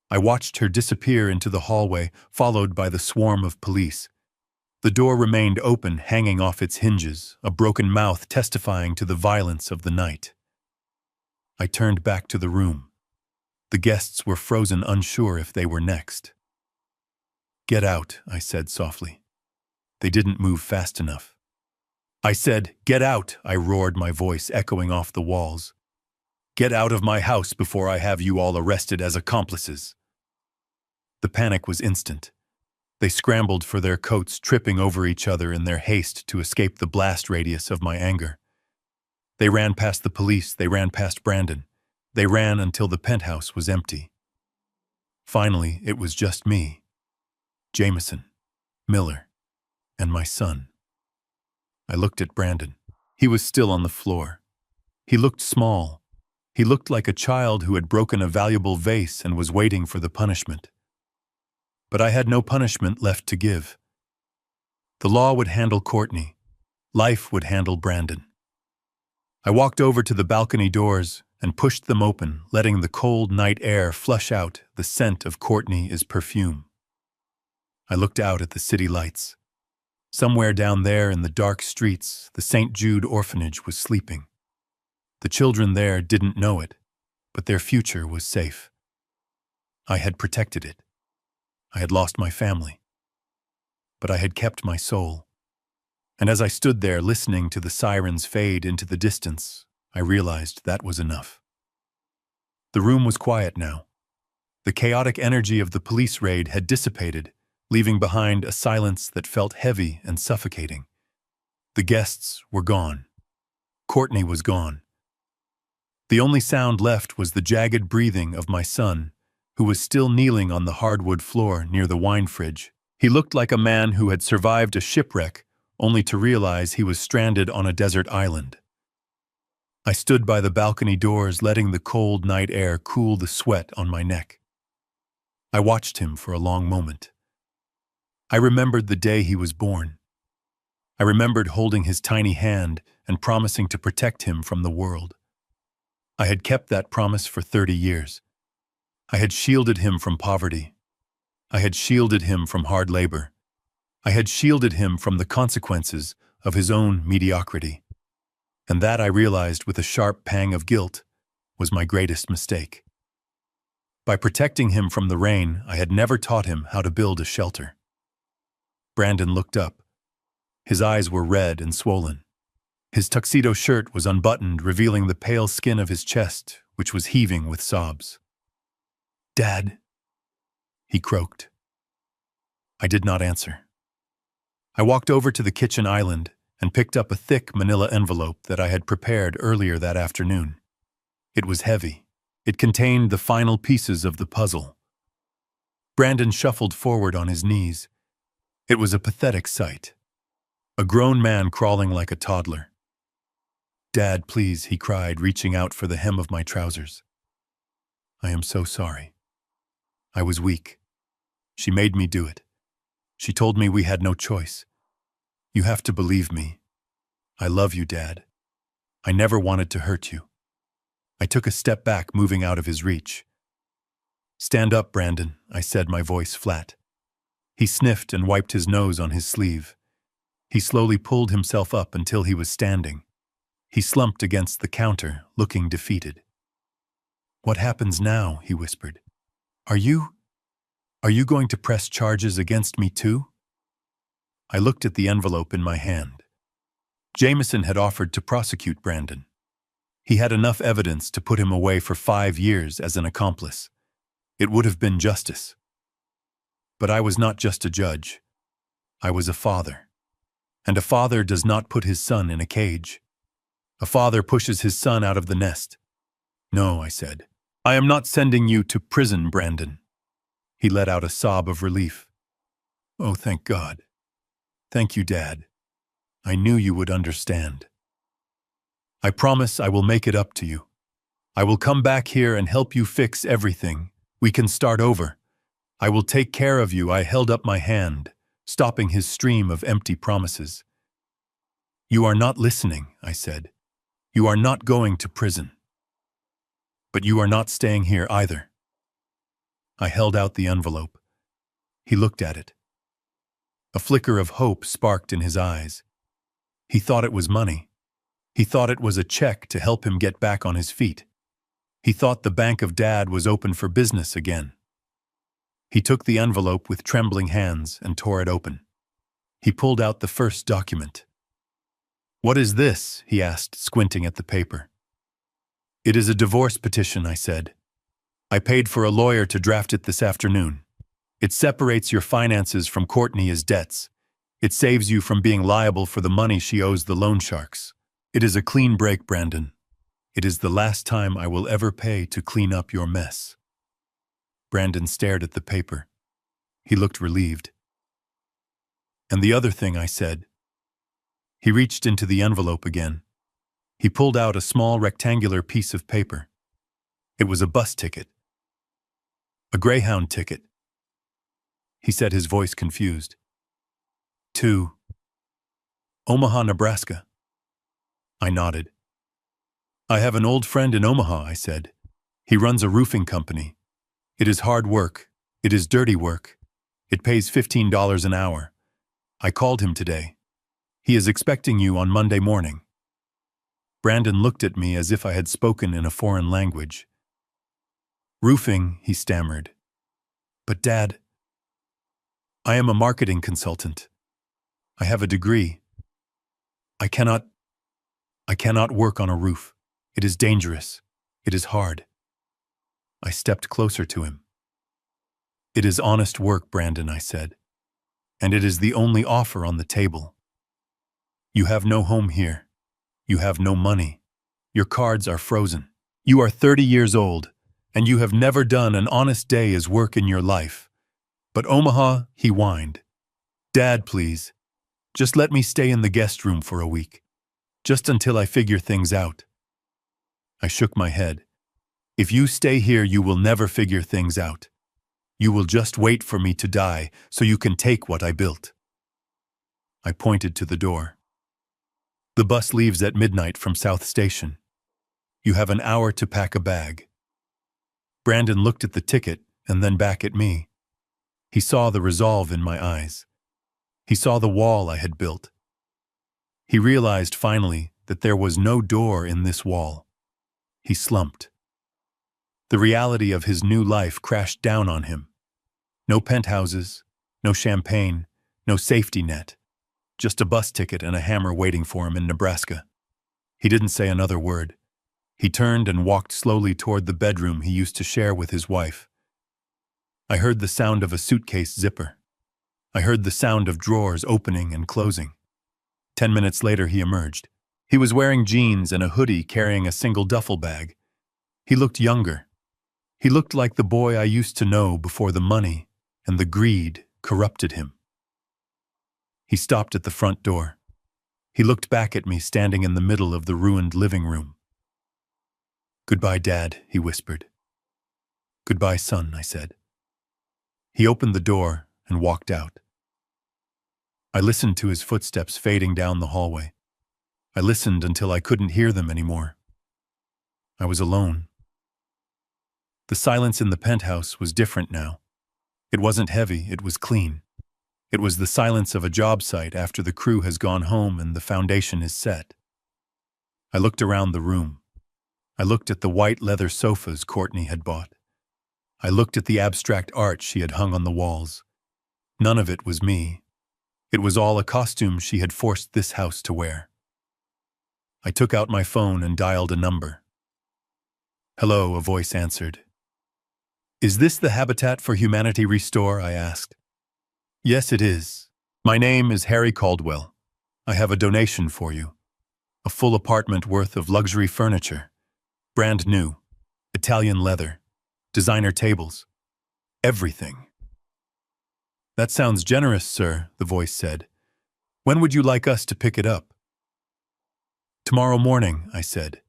I watched her disappear into the hallway, followed by the swarm of police. The door remained open, hanging off its hinges, a broken mouth testifying to the violence of the night. I turned back to the room. The guests were frozen, unsure if they were next. Get out, I said softly. They didn't move fast enough. I said, get out, I roared, my voice echoing off the walls. Get out of my house before I have you all arrested as accomplices. The panic was instant. They scrambled for their coats, tripping over each other in their haste to escape the blast radius of my anger. They ran past the police, they ran past Brandon. They ran until the penthouse was empty. Finally, it was just me, Jameson, Miller, and my son. I looked at Brandon. He was still on the floor. He looked small. He looked like a child who had broken a valuable vase and was waiting for the punishment. But I had no punishment left to give. The law would handle Courtney. Life would handle Brandon. I walked over to the balcony doors and pushed them open, letting the cold night air flush out the scent of Courtney's perfume. I looked out at the city lights. Somewhere down there in the dark streets, the St. Jude orphanage was sleeping. The children there didn't know it, but their future was safe. I had protected it. I had lost my family, but I had kept my soul. And as I stood there listening to the sirens fade into the distance, I realized that was enough. The room was quiet now. The chaotic energy of the police raid had dissipated, leaving behind a silence that felt heavy and suffocating. The guests were gone. Courtney was gone. The only sound left was the jagged breathing of my son, who was still kneeling on the hardwood floor near the wine fridge. He looked like a man who had survived a shipwreck, only to realize he was stranded on a desert island. I stood by the balcony doors, letting the cold night air cool the sweat on my neck. I watched him for a long moment. I remembered the day he was born. I remembered holding his tiny hand and promising to protect him from the world. I had kept that promise for 30 years. I had shielded him from poverty. I had shielded him from hard labor. I had shielded him from the consequences of his own mediocrity. And that, I realized with a sharp pang of guilt, was my greatest mistake. By protecting him from the rain, I had never taught him how to build a shelter. Brandon looked up. His eyes were red and swollen. His tuxedo shirt was unbuttoned, revealing the pale skin of his chest, which was heaving with sobs. "Dad," he croaked. I did not answer. I walked over to the kitchen island and picked up a thick manila envelope that I had prepared earlier that afternoon. It was heavy. It contained the final pieces of the puzzle. Brandon shuffled forward on his knees. It was a pathetic sight. A grown man crawling like a toddler. "Dad, please," he cried, reaching out for the hem of my trousers. "I am so sorry. I was weak. She made me do it. She told me we had no choice. You have to believe me. I love you, Dad. I never wanted to hurt you." I took a step back, moving out of his reach. "Stand up, Brandon," I said, my voice flat. He sniffed and wiped his nose on his sleeve. He slowly pulled himself up until he was standing. He slumped against the counter, looking defeated. "What happens now?" he whispered. Are you going to press charges against me too?" I looked at the envelope in my hand. Jameson had offered to prosecute Brandon. He had enough evidence to put him away for 5 years as an accomplice. It would have been justice. But I was not just a judge. I was a father. And a father does not put his son in a cage. A father pushes his son out of the nest. "No," I said. "I am not sending you to prison, Brandon." He let out a sob of relief. "Oh, thank God. Thank you, Dad. I knew you would understand. I promise I will make it up to you. I will come back here and help you fix everything. We can start over. I will take care of you." I held up my hand, stopping his stream of empty promises. "You are not listening," I said. "You are not going to prison. But you are not staying here either." I held out the envelope. He looked at it. A flicker of hope sparked in his eyes. He thought it was money. He thought it was a check to help him get back on his feet. He thought the bank of Dad was open for business again. He took the envelope with trembling hands and tore it open. He pulled out the first document. "What is this?" he asked, squinting at the paper. "It is a divorce petition," I said. "I paid for a lawyer to draft it this afternoon. It separates your finances from Courtney's debts. It saves you from being liable for the money she owes the loan sharks. It is a clean break, Brandon. It is the last time I will ever pay to clean up your mess." Brandon stared at the paper. He looked relieved. "And the other thing," I said. He reached into the envelope again. He pulled out a small rectangular piece of paper. It was a bus ticket. A Greyhound ticket. He said, his voice confused. "To Omaha, Nebraska." I nodded. "I have an old friend in Omaha," I said. "He runs a roofing company. It is hard work. It is dirty work. It pays $15 an hour. I called him today. He is expecting you on Monday morning." Brandon looked at me as if I had spoken in a foreign language. "Roofing," he stammered. "But Dad, I am a marketing consultant. I have a degree. I cannot work on a roof. It is dangerous. It is hard." I stepped closer to him. "It is honest work, Brandon," I said. "And it is the only offer on the table. You have no home here. You have no money. Your cards are frozen. You are 30 years old, and you have never done an honest day's work in your life. But Omaha," he whined. "Dad, please. Just let me stay in the guest room for a week. Just until I figure things out." I shook my head. "If you stay here, you will never figure things out. You will just wait for me to die so you can take what I built." I pointed to the door. "The bus leaves at midnight from South Station. You have an hour to pack a bag." Brandon looked at the ticket and then back at me. He saw the resolve in my eyes. He saw the wall I had built. He realized finally that there was no door in this wall. He slumped. The reality of his new life crashed down on him. No penthouses, no champagne, no safety net. Just a bus ticket and a hammer waiting for him in Nebraska. He didn't say another word. He turned and walked slowly toward the bedroom he used to share with his wife. I heard the sound of a suitcase zipper. I heard the sound of drawers opening and closing. 10 minutes later, he emerged. He was wearing jeans and a hoodie, carrying a single duffel bag. He looked younger, He looked like the boy I used to know before the money and the greed corrupted him. He stopped at the front door. He looked back at me standing in the middle of the ruined living room. "Goodbye, Dad," he whispered. "Goodbye, son," I said. He opened the door and walked out. I listened to his footsteps fading down the hallway. I listened until I couldn't hear them anymore. I was alone. The silence in the penthouse was different now. It wasn't heavy, it was clean. It was the silence of a job site after the crew has gone home and the foundation is set. I looked around the room. I looked at the white leather sofas Courtney had bought. I looked at the abstract art she had hung on the walls. None of it was me. It was all a costume she had forced this house to wear. I took out my phone and dialed a number. "Hello," a voice answered. "Is this the Habitat for Humanity Restore?" I asked. "Yes, it is. My name is Harry Caldwell. I have a donation for you. A full apartment worth of luxury furniture. Brand new. Italian leather. Designer tables. Everything." "That sounds generous, sir," the voice said. "When would you like us to pick it up?" "Tomorrow morning," I said.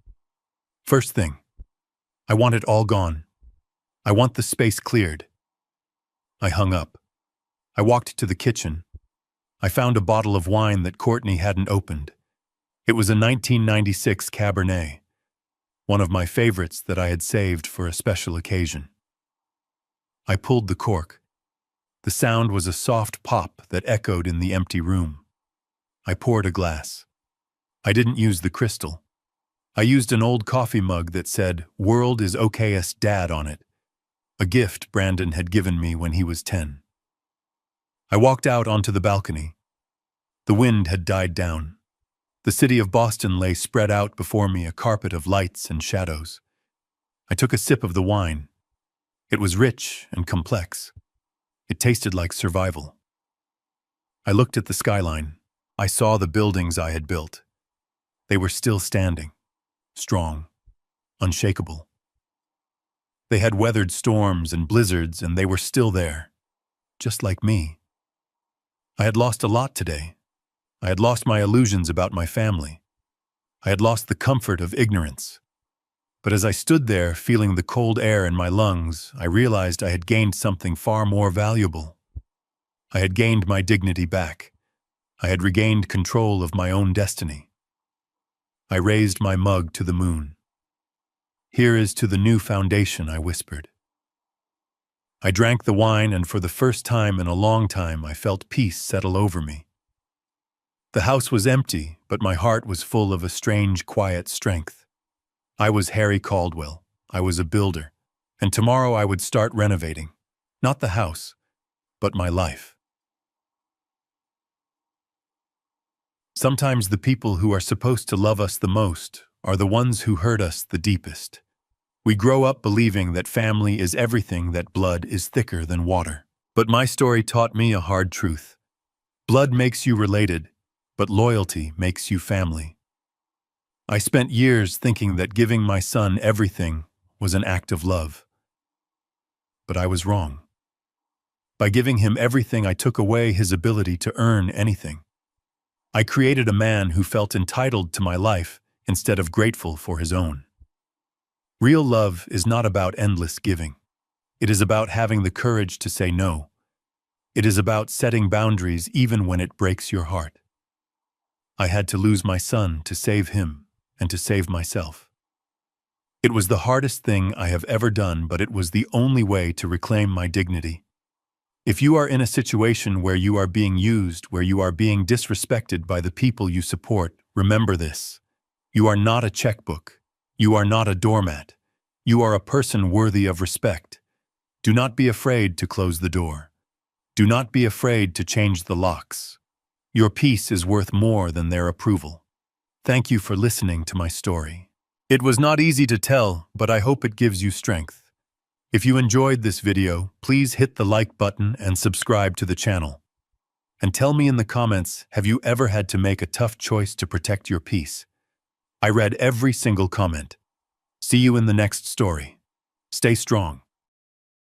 "First thing. I want it all gone. I want the space cleared." I hung up. I walked to the kitchen. I found a bottle of wine that Courtney hadn't opened. It was a 1996 Cabernet, one of my favorites that I had saved for a special occasion. I pulled the cork. The sound was a soft pop that echoed in the empty room. I poured a glass. I didn't use the crystal. I used an old coffee mug that said, "World is okayest Dad" on it, a gift Brandon had given me when he was 10. I walked out onto the balcony. The wind had died down. The city of Boston lay spread out before me, a carpet of lights and shadows. I took a sip of the wine. It was rich and complex. It tasted like survival. I looked at the skyline. I saw the buildings I had built. They were still standing, strong, unshakable. They had weathered storms and blizzards, and they were still there, just like me. I had lost a lot today. I had lost my illusions about my family. I had lost the comfort of ignorance. But as I stood there, feeling the cold air in my lungs, I realized I had gained something far more valuable. I had gained my dignity back. I had regained control of my own destiny. I raised my mug to the moon. "Here is to the new foundation," I whispered. I drank the wine, and for the first time in a long time, I felt peace settle over me. The house was empty, but my heart was full of a strange, quiet strength. I was Harry Caldwell. I was a builder, and tomorrow I would start renovating. Not the house, but my life. Sometimes the people who are supposed to love us the most are the ones who hurt us the deepest. We grow up believing that family is everything, that blood is thicker than water. But my story taught me a hard truth. Blood makes you related, but loyalty makes you family. I spent years thinking that giving my son everything was an act of love. But I was wrong. By giving him everything, I took away his ability to earn anything. I created a man who felt entitled to my life instead of grateful for his own. Real love is not about endless giving. It is about having the courage to say no. It is about setting boundaries even when it breaks your heart. I had to lose my son to save him and to save myself. It was the hardest thing I have ever done, but it was the only way to reclaim my dignity. If you are in a situation where you are being used, where you are being disrespected by the people you support, remember this. You are not a checkbook. You are not a doormat. You are a person worthy of respect. Do not be afraid to close the door. Do not be afraid to change the locks. Your peace is worth more than their approval. Thank you for listening to my story. It was not easy to tell, but I hope it gives you strength. If you enjoyed this video, please hit the like button and subscribe to the channel. And tell me in the comments, have you ever had to make a tough choice to protect your peace? I read every single comment. See you in the next story. Stay strong.